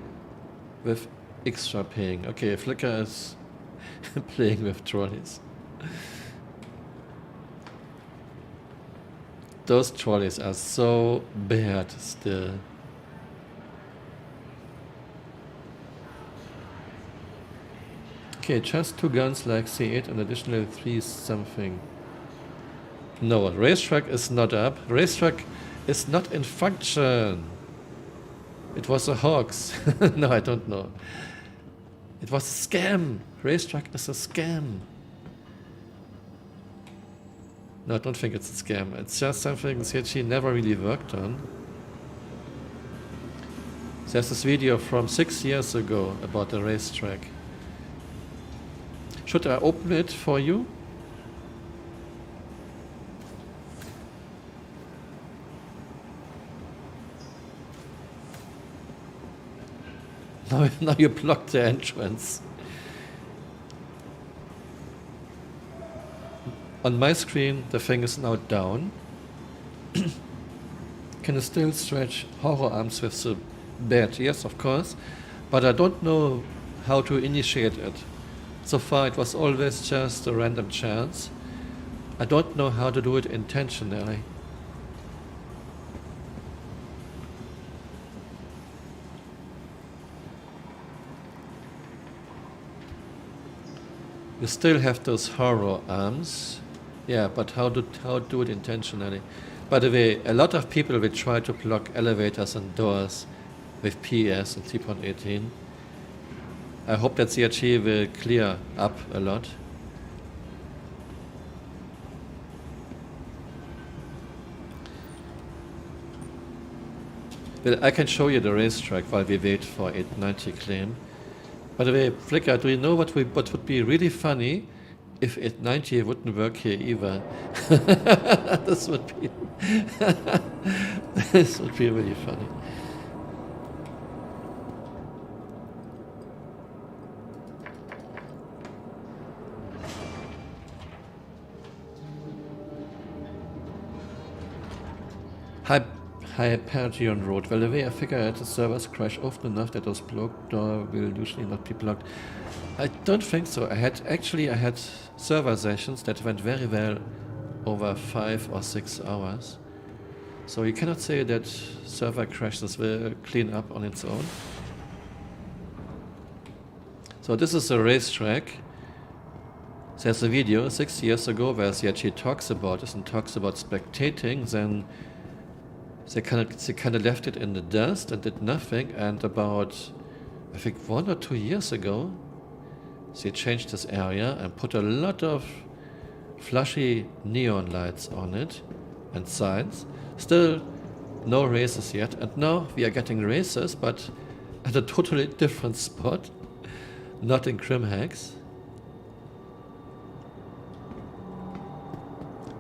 A: with extra paying. Okay, Flickr is playing with trolleys. those trolleys are so bad still. Okay, just 2 guns like C8 and additionally 3 something. No, racetrack is not up. Racetrack is not in function. It was a hoax. No, I don't know. It was a scam. Racetrack is a scam. No, I don't think it's a scam. It's just something CHG never really worked on. There's this video from 6 years ago about the racetrack. Should I open it for you? Now you blocked the entrance. On my screen, the thing is now down. Can you still stretch horror arms with the bed? Yes, of course. But I don't know how to initiate it. So far, it was always just a random chance. I don't know how to do it intentionally. You still have those horror arms. Yeah, but how do it intentionally? By the way, a lot of people will try to block elevators and doors with PS and 3.18. I hope that CRG will clear up a lot. Well, I can show you the racetrack while we wait for 890 claim. By the way, Flickr, do you know what would be really funny if 890 wouldn't work here either? This would be this would be really funny. Hyperion Road. Well, the way I figure out the servers crash often enough that those blocked door will usually not be blocked. I don't think so. I had server sessions that went very well over 5 or 6 hours. So you cannot say that server crashes will clean up on its own. So this is a racetrack. There's a video 6 years ago where he actually talks about this and talks about spectating. Then they kind of left it in the dust and did nothing. And about, I think 1 or 2 years ago, they changed this area and put a lot of flashy neon lights on it and signs. Still no races yet. And now we are getting races, but at a totally different spot, not in Crimhax.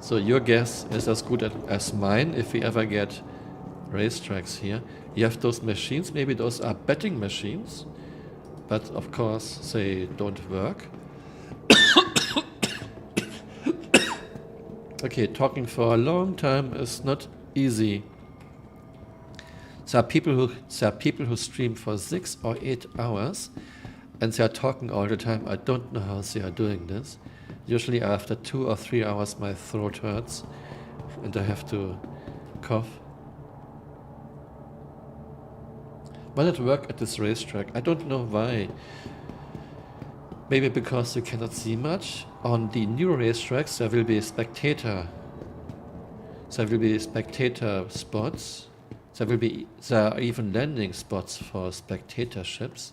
A: So your guess is as good as mine if we ever get racetracks here. You have those machines, maybe those are betting machines, but of course they don't work. Okay, talking for a long time is not easy. There are people who stream for 6 or 8 hours and they are talking all the time. I don't know how they are doing this. Usually after 2 or 3 hours my throat hurts and I have to cough. Why not work at this racetrack? I don't know why. Maybe because you cannot see much. On the new racetracks there will be spectator. There will be spectator spots. There are even landing spots for spectator ships.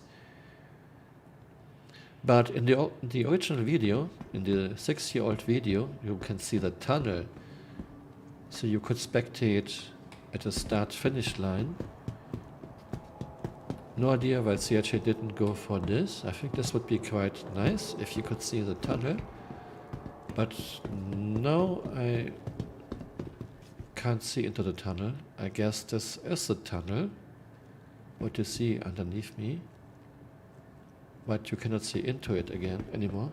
A: But in the original video, in the 6-year-old video, you can see the tunnel. So you could spectate at the start-finish line. No idea why CHA didn't go for this. I think this would be quite nice if you could see the tunnel. But now I can't see into the tunnel. I guess this is the tunnel. What you see underneath me. But you cannot see into it again anymore.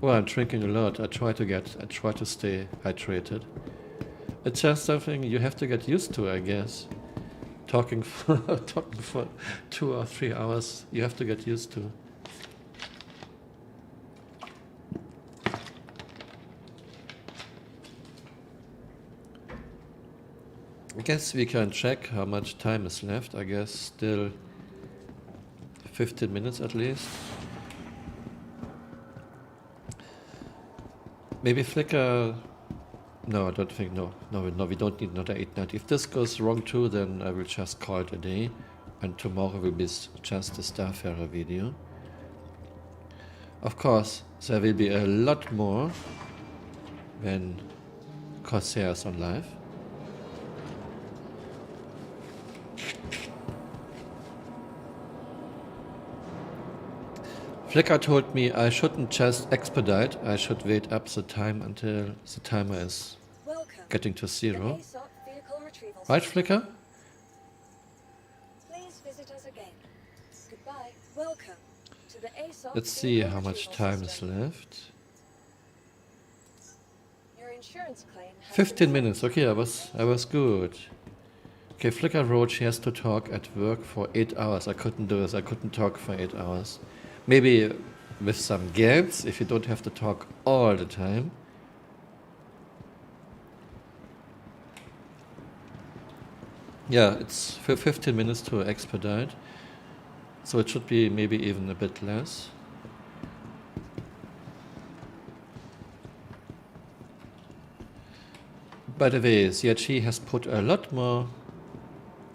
A: Well, I'm drinking a lot. I try to stay hydrated. It's just something you have to get used to, I guess. Talking for 2 or 3 hours, you have to get used to. guess we can check how much time is left. I guess still 15 minutes at least. Maybe Flickr. No, I don't think. No, we don't need another 890. If this goes wrong too, then I will just call it a day. And tomorrow will be just a Starfarer video. Of course, there will be a lot more when Corsair is on live. Flickr told me I shouldn't just expedite, I should wait up the time until the timer is
B: Welcome
A: getting to
B: to the
A: zero.
B: ASOP vehicle retrieval
A: Right,
B: system.
A: Flickr?
B: Please visit us again. Goodbye. Welcome to the ASOP
A: Let's see
B: vehicle
A: how much
B: retrieval
A: time is
B: system.
A: left.
B: Your insurance claim has
A: 15
B: been
A: minutes, okay, I was good. Okay, Flickr wrote she has to talk at work for 8 hours. I couldn't do this, I couldn't talk for 8 hours. Maybe with some gaps, if you don't have to talk all the time. Yeah, it's 15 minutes to expedite. So it should be maybe even a bit less. By the way, CRG has put a lot more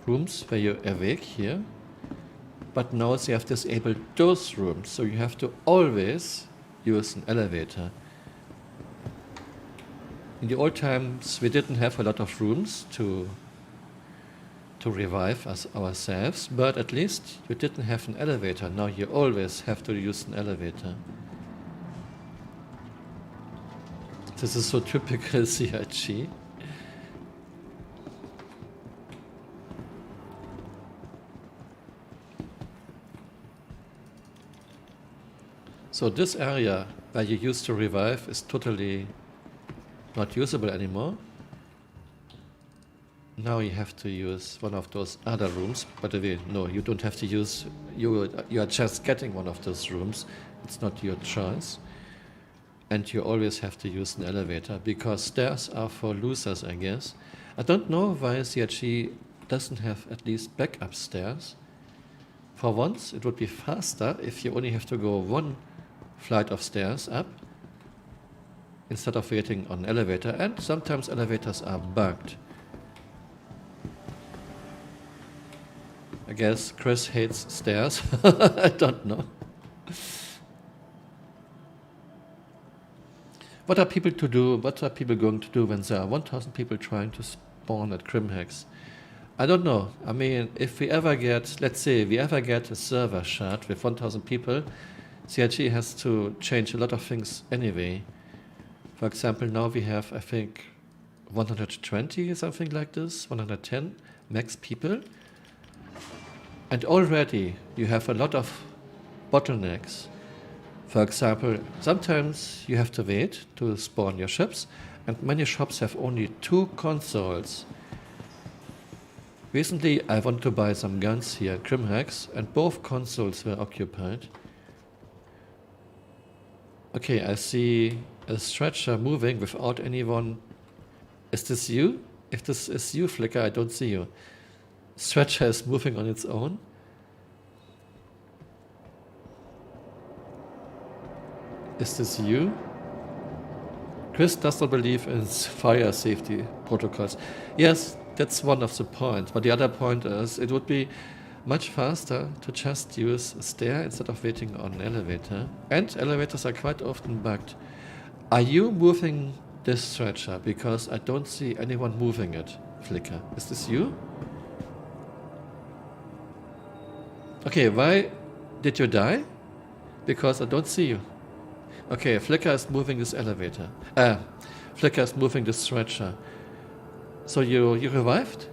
A: rooms where you're awake here. But now they have disabled those rooms, so you have to always use an elevator. In the old times, we didn't have a lot of rooms to revive us ourselves, but at least you didn't have an elevator. Now you always have to use an elevator. This is so typical CRG. So this area where you used to revive is totally not usable anymore. Now you have to use one of those other rooms. By the way, no, you don't have to use, you are just getting one of those rooms. It's not your choice. And you always have to use an elevator, because stairs are for losers, I guess. I don't know why CRG doesn't have at least backup stairs. For once, it would be faster if you only have to go one flight of stairs up instead of waiting on an elevator, and sometimes elevators are bugged. I guess Chris hates stairs. I don't know. What are people to do? What are people going to do when there are 1,000 people trying to spawn at Crimhex? I don't know. I mean, if we ever get, let's say, we ever get a server shut with 1,000 people, CRG has to change a lot of things anyway. For example, now we have, I think, 120, something like this, 110 max people. And already you have a lot of bottlenecks. For example, sometimes you have to wait to spawn your ships, and many shops have only 2 consoles. Recently, I wanted to buy some guns here at Crimhex, and both consoles were occupied. Okay, I see a stretcher moving without anyone. Is this you? If this is you, Flickr, I don't see you. Stretcher is moving on its own. Is this you? Chris does not believe in fire safety protocols. Yes, that's one of the points. But the other point is it would be much faster to just use a stair instead of waiting on an elevator. And elevators are quite often bugged. Are you moving this stretcher? Because I don't see anyone moving it, Flickr. Is this you? Okay, why did you die? Because I don't see you. Okay, Flickr is moving this elevator. Flickr is moving this stretcher. So you revived?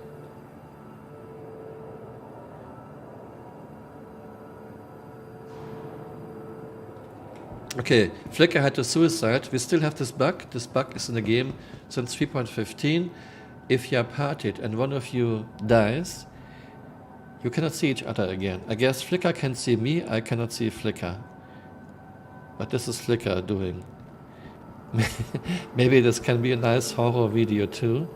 A: Okay, Flickr had a suicide. We still have this bug. This bug is in the game since 3.15. If you are partied and one of you dies, you cannot see each other again. I guess Flickr can see me, I cannot see Flickr. But this is Flickr doing. Maybe this can be a nice horror video too.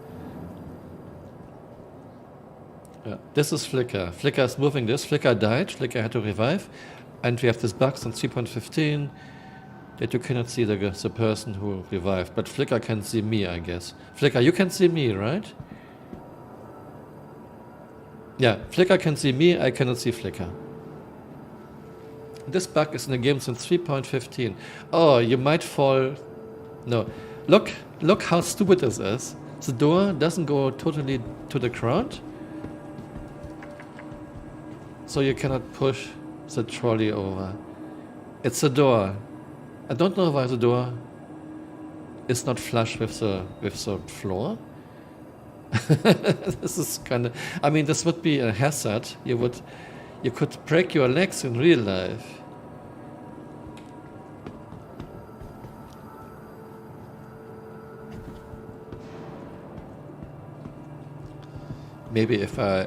A: Yeah, this is Flickr. Flickr is moving this. Flickr died. Flickr had to revive. And we have this bugs on 3.15 that you cannot see the person who revived. But Flickr can see me, I guess. Flickr, you can see me, right? Yeah, Flickr can see me. I cannot see Flickr. This bug is in the game since 3.15. Oh, you might fall. No. Look how stupid this is. The door doesn't go totally to the ground. So you cannot push the trolley over. It's a door. I don't know why the door is not flush with the floor. This is kind of. I mean, this would be a hazard. You could break your legs in real life. Maybe if I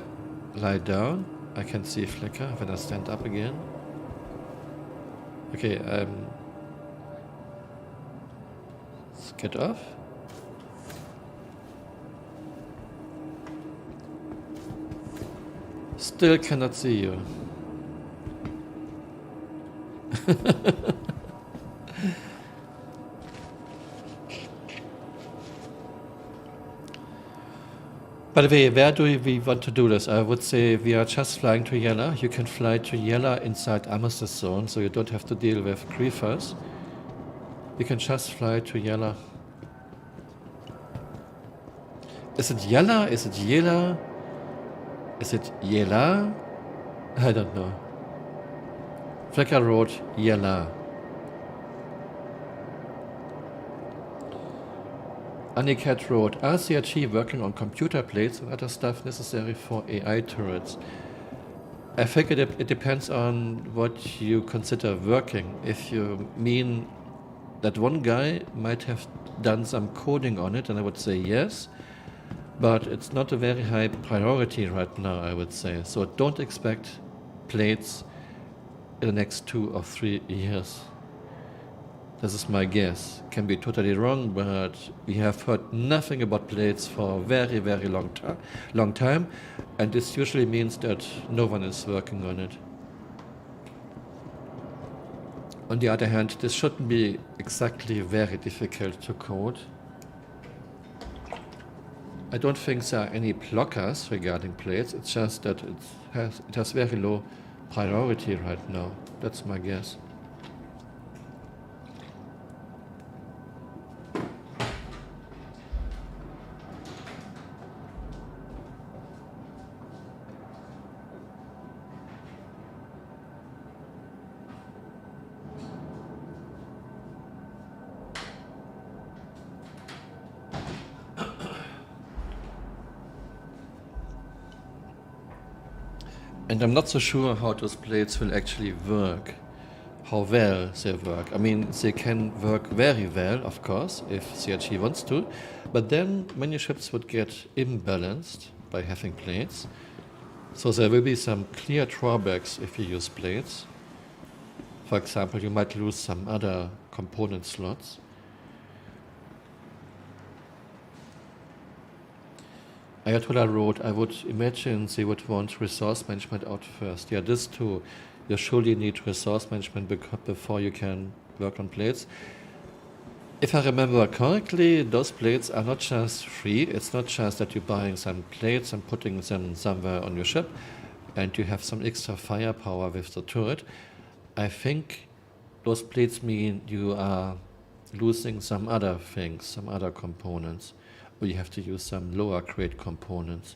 A: lie down, I can see Flickr when I stand up again. Okay, let's get off. Still cannot see you. By the way, where do we want to do this? I would say we are just flying to Yella. You can fly to Yella inside Armistice Zone, so you don't have to deal with griefers. You can just fly to Yella. Is it Yella? Is it Yella? Is it Yella? I don't know. Flickr wrote Yella. Aniket wrote, RCRG working on computer plates and other stuff necessary for AI turrets. I think it depends on what you consider working. If you mean that one guy might have done some coding on it, then I would say yes. But it's not a very high priority right now, I would say. So don't expect plates in the next 2 or 3 years. This is my guess. Can be totally wrong, but we have heard nothing about plates for a very, very long time, and this usually means that no one is working on it. On the other hand, this shouldn't be exactly very difficult to code. I don't think there are any blockers regarding plates. It's just that it has very low priority right now. That's my guess. And I'm not so sure how those plates will actually work, how well they work. I mean, they can work very well, of course, if CRG wants to, but then many ships would get imbalanced by having plates. So there will be some clear drawbacks if you use plates. For example, you might lose some other component slots. Ayatollah wrote, I would imagine they would want resource management out first. Yeah, this too. You surely need resource management before you can work on plates. If I remember correctly, those plates are not just free. It's not just that you're buying some plates and putting them somewhere on your ship and you have some extra firepower with the turret. I think those plates mean you are losing some other things, some other components. Or you have to use some lower grade components.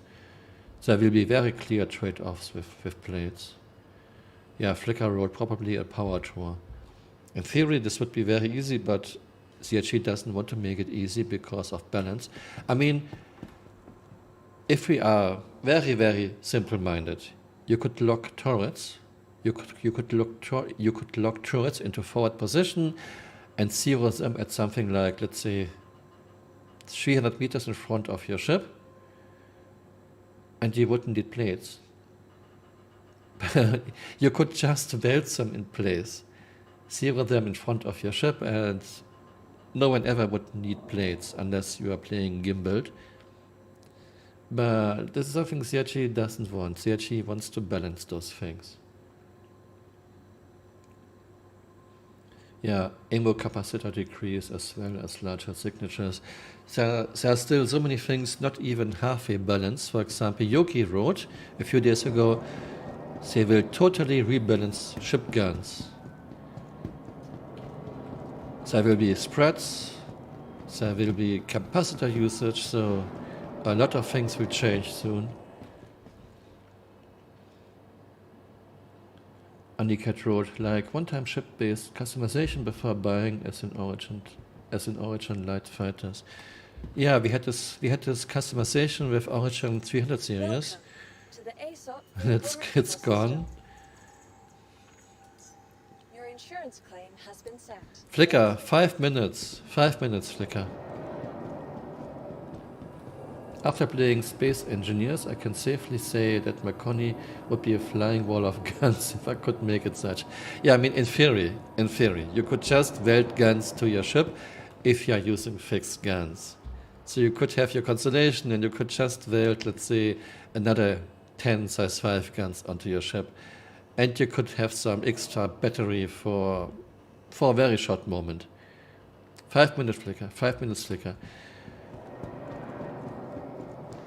A: There will be very clear trade-offs with plates. Yeah, Flickr wrote probably a power tour. In theory, this would be very easy, but CRG doesn't want to make it easy because of balance. I mean, if we are very, very simple-minded, you could lock turrets. You could lock turrets into forward position and zero them at something like, let's say, 300 meters in front of your ship, and you wouldn't need plates. You could just weld them in place, zero them in front of your ship, and no one ever would need plates unless you are playing gimbaled. But this is something CRG doesn't want. CRG wants to balance those things. Yeah, ammo capacitor decrease as well as larger signatures. There are still so many things not even halfway balanced. For example, Yogi wrote a few days ago, they will totally rebalance ship guns. There will be spreads, there will be capacitor usage, so a lot of things will change soon. Aniket wrote, like one-time ship-based customization before buying as in Origin light fighters. Yeah, we had this customization with Origin 300 series.
B: Welcome to the ASOP
A: And it's
B: vehicle
A: gone.
B: system. Your insurance claim has been set.
A: Flicker, 5 minutes. 5 minutes, Flicker. After playing Space Engineers, I can safely say that Marconi would be a flying wall of guns if I could make it such. Yeah, I mean, in theory, you could just weld guns to your ship if you're using fixed guns. So you could have your constellation and you could just weld, let's say, another 10 size 5 guns onto your ship. And you could have some extra battery for a very short moment. 5 minute Flicker, 5 minutes Flicker.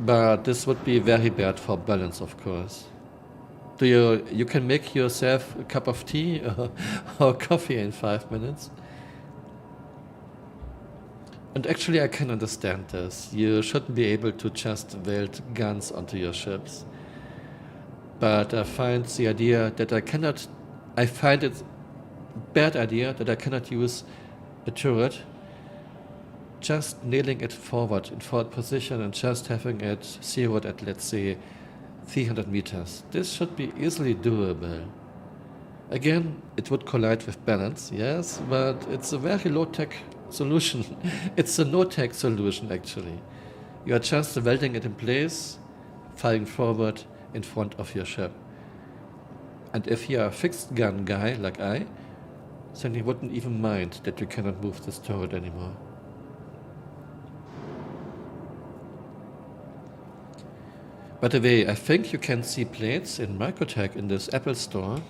A: But this would be very bad for balance, of course. You can make yourself a cup of tea or coffee in 5 minutes? And actually I can understand this. You shouldn't be able to just weld guns onto your ships. But I find the idea that I find it a bad idea that I cannot use a turret, just nailing it forward in forward position and just having it zeroed at, let's say, 300 meters. This should be easily doable. Again, it would collide with balance, yes, but it's a very low-tech solution. It's a no-tech solution, actually. You are just welding it in place, firing forward in front of your ship. And if you are a fixed gun guy like I, then you wouldn't even mind that you cannot move this turret anymore. By the way, I think you can see plates in Microtech in this Apple store,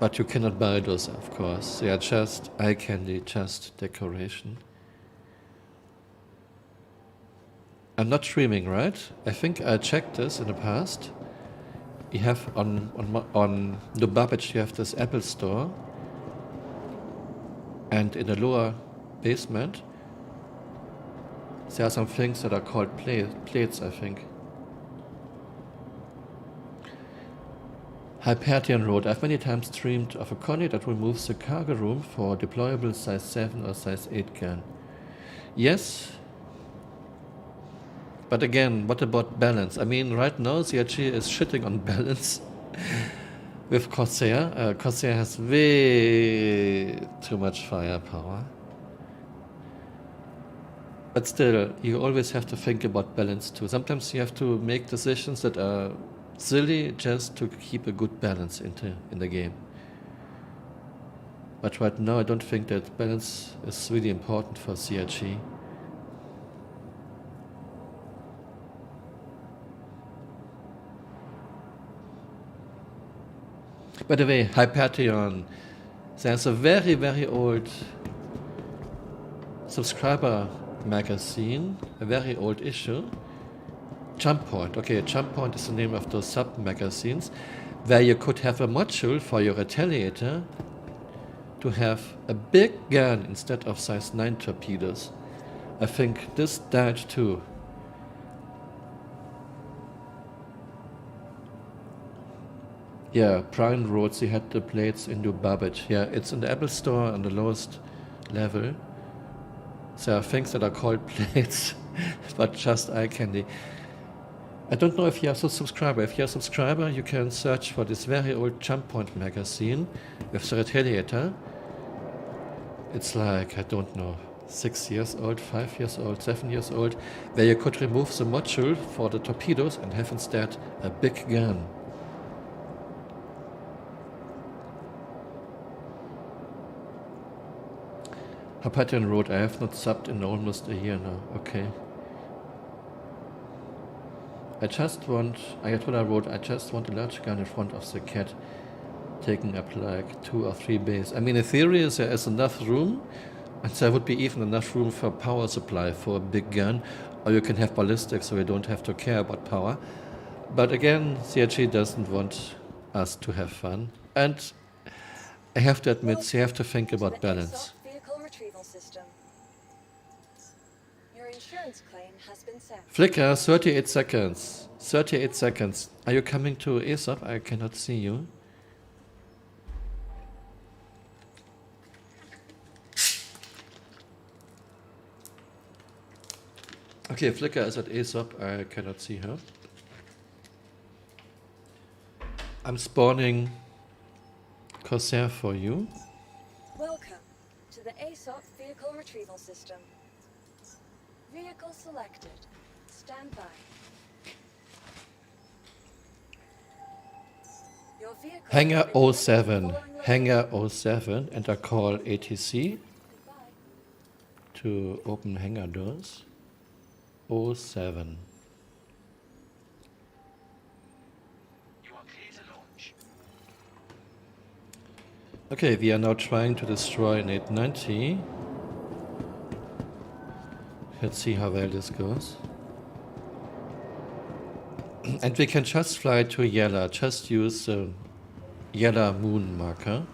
A: but you cannot buy those, of course. They are just eye candy, just decoration. I'm not streaming, right? I think I checked this in the past. You have on the Babbage, you have this Apple store, and in the lower basement, there are some things that are called plates, I think. Hyperion wrote, I've many times dreamed of a Connie that removes the cargo room for deployable size 7 or size 8 gun. Yes, but again, what about balance? I mean, right now CRG is shitting on balance with Corsair. Corsair has way too much firepower. But still, you always have to think about balance too. Sometimes you have to make decisions that are silly just to keep a good balance in the game. But right now I don't think that balance is really important for CRG. By the way, Hyperion, there's a very, very old subscriber magazine, a very old issue, Jump Point. Okay, Jump Point is the name of those sub-magazines, where you could have a module for your Retaliator to have a big gun instead of size 9 torpedoes. I think this died too. Yeah, Brian wrote he had the plates in the Babbage. Yeah, it's in the Apple Store on the lowest level. There are things that are called plates, but just eye candy. I don't know if you are a subscriber. If you're a subscriber, you can search for this very old Jump Point magazine with the Retaliator. It's like, I don't know, 6 years old, 5 years old, 7 years old, where you could remove the module for the torpedoes and have instead a big gun. Hyperion wrote, I have not subbed in almost a year now. Okay. Ayatollah wrote, I just want a large gun in front of the cat, taking up like 2 or 3 bays. I mean, in theory, there is enough room, and there would be even enough room for power supply for a big gun, or you can have ballistics so you don't have to care about power. But again, CRG doesn't want us to have fun. And I have to admit, you have to think about balance.
B: ASOP vehicle retrieval system. Your insurance claim has been sent.
A: Flicker, 38 seconds. 38 seconds. Are you coming to ASOP? I cannot see you. Okay, Flicker is at ASOP. I cannot see her. I'm spawning Corsair for you.
B: Welcome to the ASOP vehicle retrieval system. Vehicle selected. Stand by. Your vehicle
A: Hangar
B: has been
A: 07.
B: following the-
A: Hangar 07. And I call ATC
B: Goodbye.
A: to open hangar doors. 07.
E: You are clear to launch.
A: Okay, we are now trying to destroy an 890. Let's see how well this goes. And we can just fly to Yella, just use the Yella moon marker.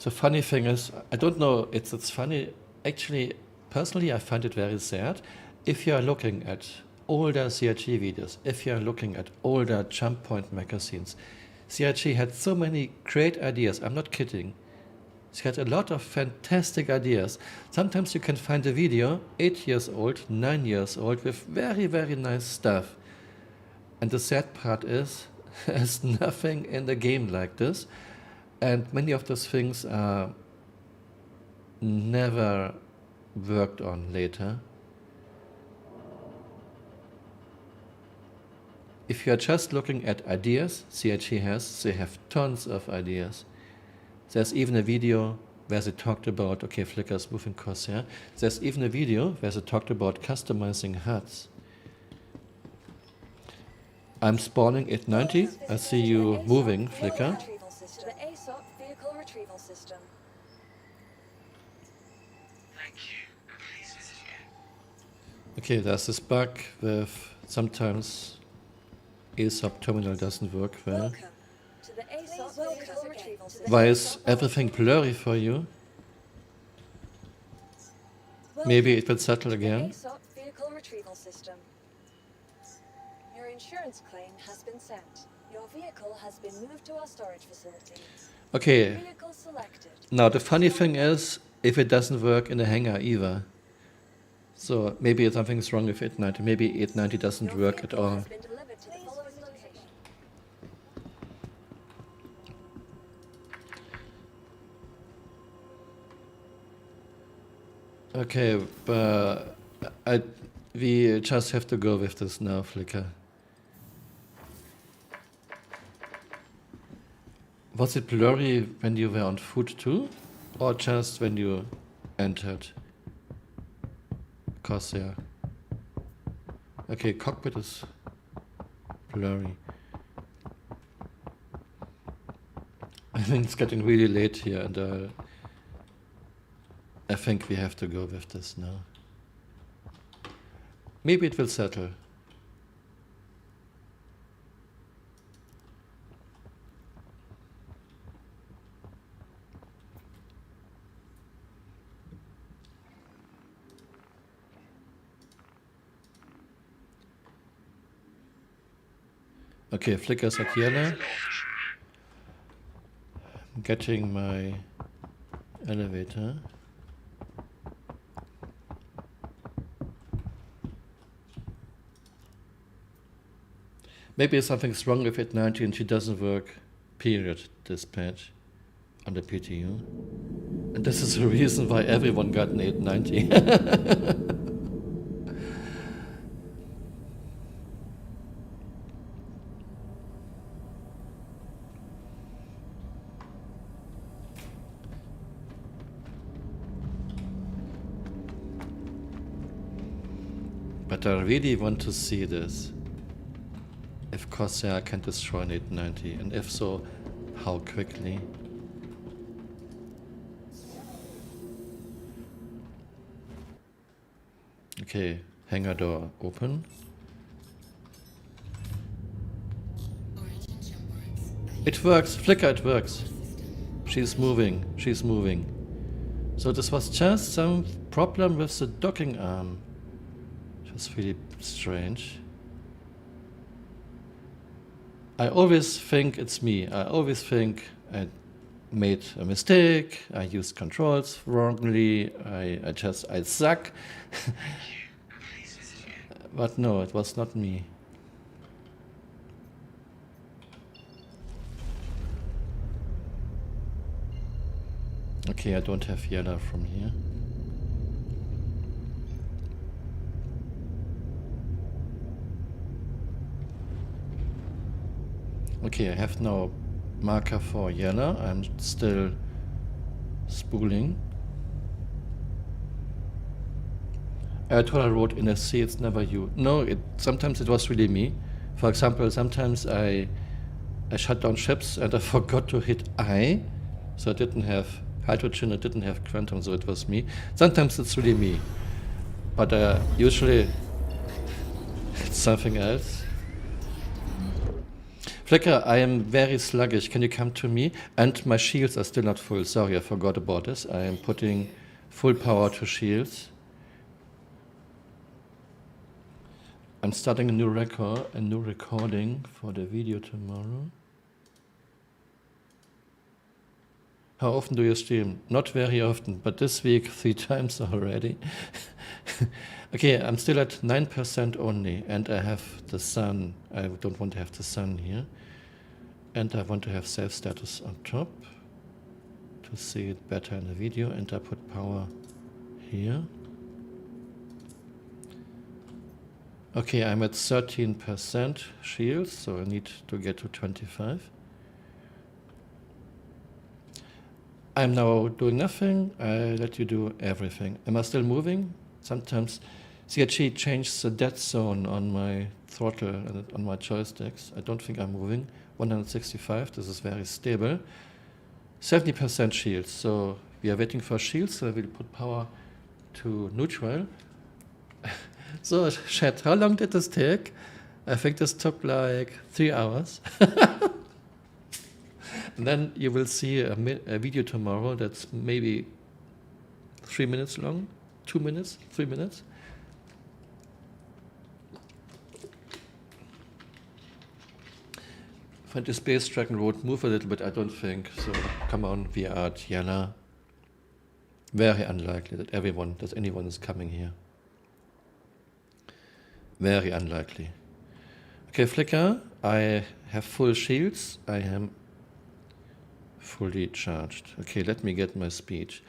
A: The funny thing is, I don't know, it's funny. Actually, personally, I find it very sad. If you are looking at older CRG videos, if you are looking at older Jump Point magazines, CRG had so many great ideas. I'm not kidding. She had a lot of fantastic ideas. Sometimes you can find a video 8 years old, 9 years old with very, very nice stuff. And the sad part is, there's nothing in the game like this. And many of those things are never worked on later. If you are just looking at ideas, CRG has, they have tons of ideas. There's even a video where they talked about, okay, Flicker's moving Corsair. There's even a video where they talked about customizing HUDs. I'm spawning 890. I see you moving, Flicker.
B: To the ASOP vehicle retrieval system.
E: Thank you, and please visit again.
A: Okay, there's this bug with sometimes ASOP terminal doesn't work well.
B: Welcome to the ASOP vehicle retrieval system.
A: Why is everything blurry for you? Maybe it will settle again.
B: ASOP vehicle retrieval system. Your insurance claim has been sent. Your vehicle has been moved to our storage facility.
A: Okay,
B: Vehicle selected.
A: now the funny thing is, if it doesn't work in the hangar either. So maybe something's wrong with 890. Maybe 890 doesn't
B: Your
A: work at
B: vehicle
A: all.
B: has been delivered to the following location.
A: Okay, but we just have to go with this now, Flicker. Was it blurry when you were on foot too? Or just when you entered Corsair? Okay, cockpit is blurry. I think it's getting really late here, and I think we have to go with this now. Maybe it will settle. Okay, Flicker's at yellow. I'm getting my elevator. Maybe something's wrong with 890 and she doesn't work, period, dispatch on the PTU. And this is the reason why everyone got an 890. But I really want to see this. If Corsair can destroy an 890, and if so, how quickly? Okay, hangar door open.
G: Origin jump boards.
A: It works, Flicker, it works. She's moving, she's moving. So this was just some problem with the docking arm. It was really strange. I always think it's me. I always think I made a mistake. I used controls wrongly. I suck.
E: Please visit again.
A: But no, it was not me. Okay, I don't have yellow from here. Okay, I have now marker for yellow. I'm still spooling. I thought I wrote in a C, it's never you. No, sometimes it was really me. For example, sometimes I shut down ships and I forgot to hit I, so I didn't have hydrogen, I didn't have quantum, so it was me. Sometimes it's really me, but usually it's something else. Flicker, I am very sluggish. Can you come to me? And my shields are still not full. Sorry, I forgot about this. I am putting full power to shields. I'm starting a new recording for the video tomorrow. How often do you stream? Not very often, but this week 3 times already. Okay, I'm still at 9% only, and I have the sun. I don't want to have the sun here. And I want to have save status on top to see it better in the video, and I put power here. Okay, I'm at 13% shields, so I need to get to 25. I'm now doing nothing. I let you do everything. Am I still moving? Sometimes CHG changed the dead zone on my throttle and on my joysticks. I don't think I'm moving. 165, this is very stable. 70% shields, so we are waiting for shields, so I will put power to neutral. So, chat, how long did this take? I think this took like 3 hours. And then you will see a video tomorrow that's maybe 3 minutes long, 2 minutes, 3 minutes. Find the space dragon road, move a little bit, I don't think. So come on, we are at yellow. Very unlikely that anyone is coming here. Very unlikely. Okay, Flicker, I have full shields. I am fully charged. Okay, let me get my speech.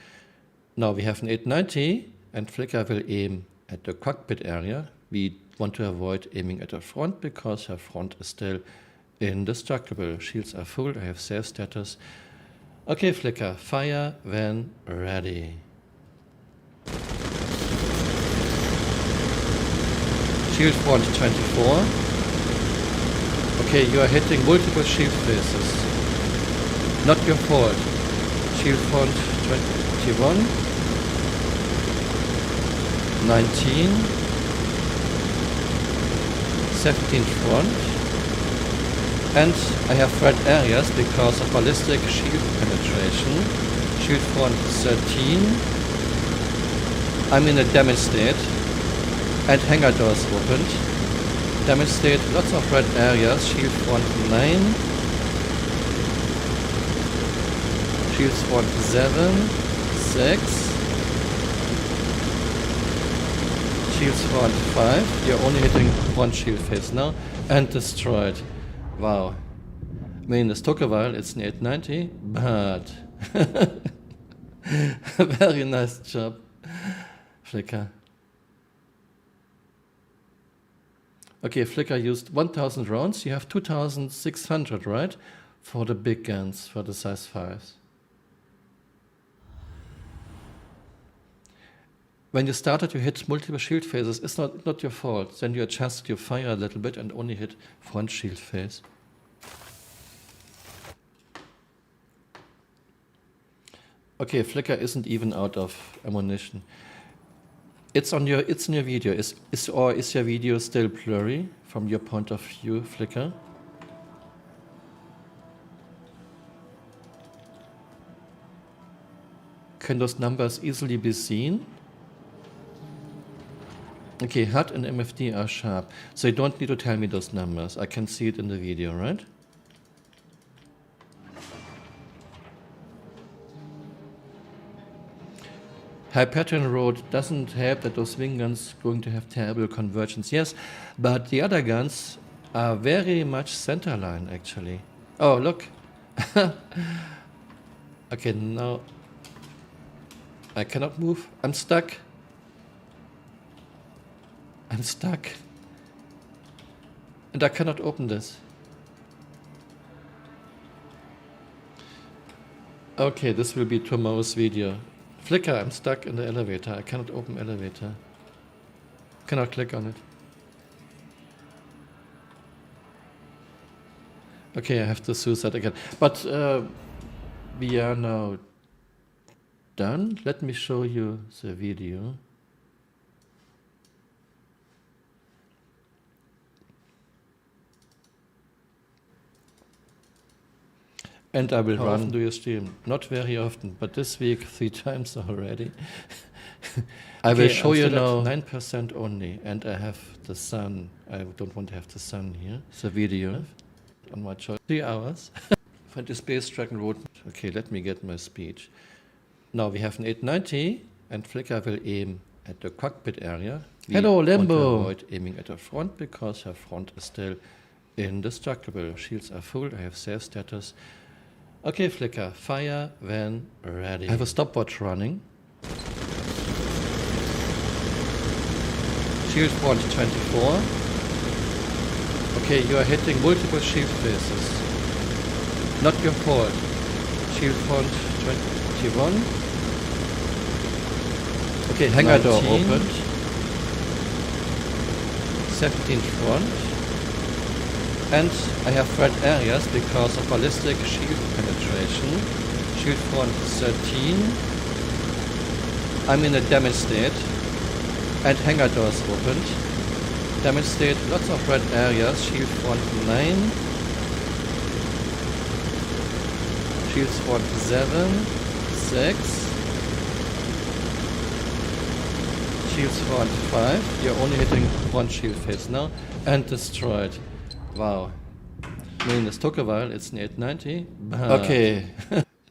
A: Now we have an 890 and Flicker will aim at the cockpit area. We want to avoid aiming at the front because her front is still indestructible. Shields are full, I have save status. Okay, Flicker, fire when ready. Shield front 24. Okay, you are hitting multiple shield faces. Not your fault. Shield front 21. 19. 17 front. And I have red areas because of ballistic shield penetration. Shield front 13. I'm in a damage state. And hangar doors opened. Damage state, lots of red areas. Shield front 9. Shield front 7. 6. Shields front 5. You're only hitting one shield face now. And destroyed. Wow. I mean, this took a while, it's an 890, but very nice job, Flicker. Okay, Flicker used 1000 rounds. You have 2600, right? For the big guns, for the size 5s. when you started, you hit multiple shield phases. It's not your fault. Then you adjust your fire a little bit and only hit front shield phase. Okay, Flicker isn't even out of ammunition. It's in your video. Is your video still blurry from your point of view, Flicker? Can those numbers easily be seen? Okay, HUD and MFD are sharp, so you don't need to tell me those numbers. I can see it in the video, right? Hyperion Road doesn't help that those wing guns going to have terrible convergence. Yes, but the other guns are very much centerline, actually. Oh, look. Okay, now I cannot move. I'm stuck. I'm stuck. And I cannot open this. Okay, this will be tomorrow's video. Flicker, I'm stuck in the elevator. I cannot open elevator. Cannot click on it. Okay, I have to suicide again. But we are now done. Let me show you the video. And I will run to your stream. Not very often, but this week 3 times already. I will show you now 9% only, and I have the sun. I don't want to have the sun here. The video on my choice. 3 hours. Find the Space Dragon Road. Okay, let me get my speech. Now we have an 890, and Flicker will aim at the cockpit area. Hello, Lambo! Want to avoid aiming at the front because her front is still indestructible. Shields are full. I have safe status. Okay, Flicker, fire when ready. I have a stopwatch running. Shield front 24. Okay, you are hitting multiple shield phases. Not your fault. Shield front 21. Okay, hangar door opened. 17 front. And I have threat areas because of ballistic shield penetration. Shield front 13. I'm in a damage state. And hangar doors opened. Damage state, lots of red areas. Shield front 9. Shields front 7. 6. Shields front 5. You're only hitting one shield phase now. And destroyed. Wow. I mean, this took a while. It's an 890. Okay.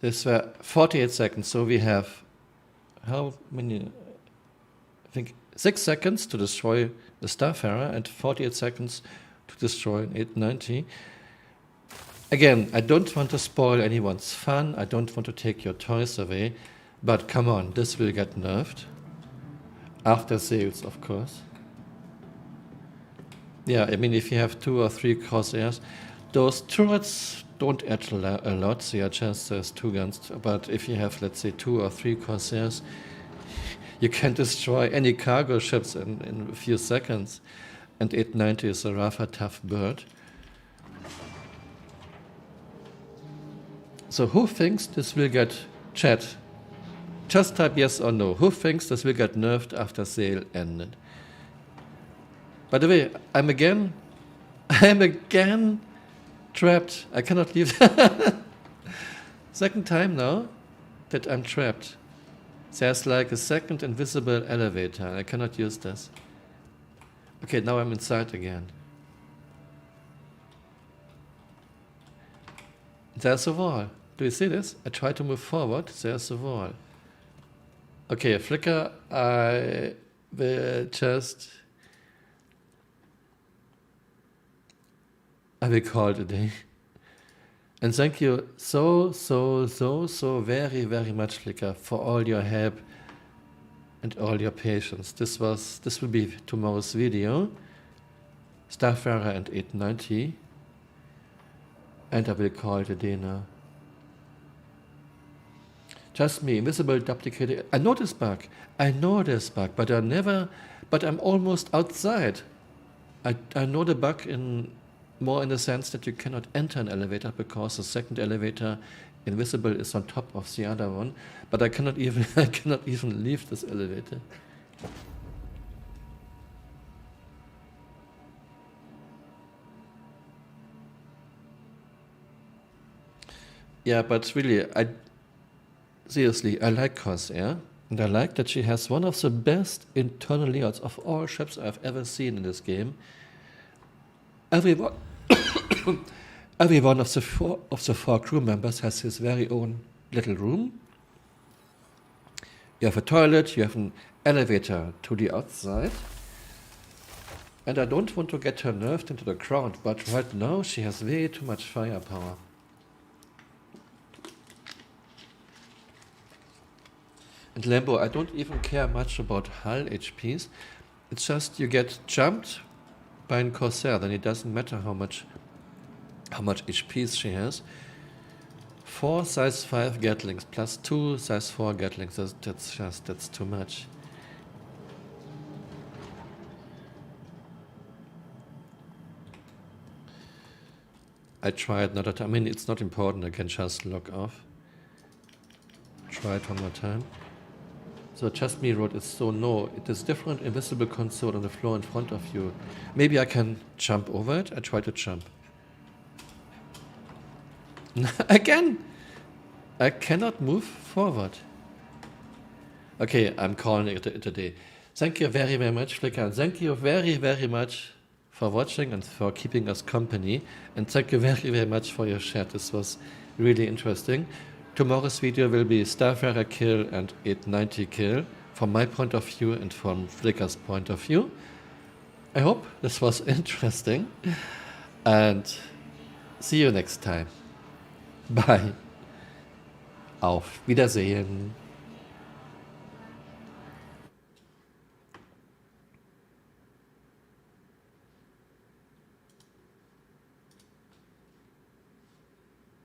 A: This were 48 seconds. So we have how many? I think 6 seconds to destroy the Starfarer and 48 seconds to destroy an 890. Again, I don't want to spoil anyone's fun. I don't want to take your toys away. But come on, this will get nerfed. After sales, of course. Yeah, I mean, if you have 2 or 3 Corsairs, those turrets don't add a lot, so yeah, just there's 2 guns. But if you have, let's say, 2 or 3 Corsairs, you can destroy any cargo ships in a few seconds. And 890 is a rather tough bird. So who thinks this will get, chat, just type yes or no. Who thinks this will get nerfed after sale ended? By the way, I'm again trapped. I cannot leave. Second time now that I'm trapped. There's like a second invisible elevator. I cannot use this. Okay, now I'm inside again. There's a wall. Do you see this? I try to move forward. There's a wall. Okay, Flicker, I will just... I will call it a day. And thank you so very, very much, Flicker, for all your help and all your patience. This will be tomorrow's video. Starfarer and 890. And I will call it a day now. Just me, invisible, duplicated. I know this bug. But but I'm almost outside. I know the bug more in the sense that you cannot enter an elevator because the second elevator, invisible, is on top of the other one. But I cannot even I cannot even leave this elevator. Yeah, but really, seriously, I like Corsair, and I like that she has one of the best internal layouts of all ships I've ever seen in this game. Every one, every one of the four crew members has his very own little room. You have a toilet, you have an elevator to the outside. And I don't want to get her nerfed into the ground, but right now she has way too much firepower. And Lambo, I don't even care much about hull HPs. It's just you get jumped by a Corsair, then it doesn't matter how much HPs she has. 4 size 5 Gatlings plus 2 size 4 Gatlings, that's too much. I tried another time. I mean, it's not important, I can just log off. Try it one more time. So just me wrote it, so no, it is different invisible console on the floor in front of you. Maybe I can jump over it? I try to jump. Again! I cannot move forward. Okay, I'm calling it a day. Thank you very, very much, Flickr. And thank you very, very much for watching and for keeping us company. And thank you very, very much for your chat. This was really interesting. Tomorrow's video will be Starfarer kill and 890 kill from my point of view and from Flickr's point of view. I hope this was interesting and see you next time. Bye. Auf Wiedersehen.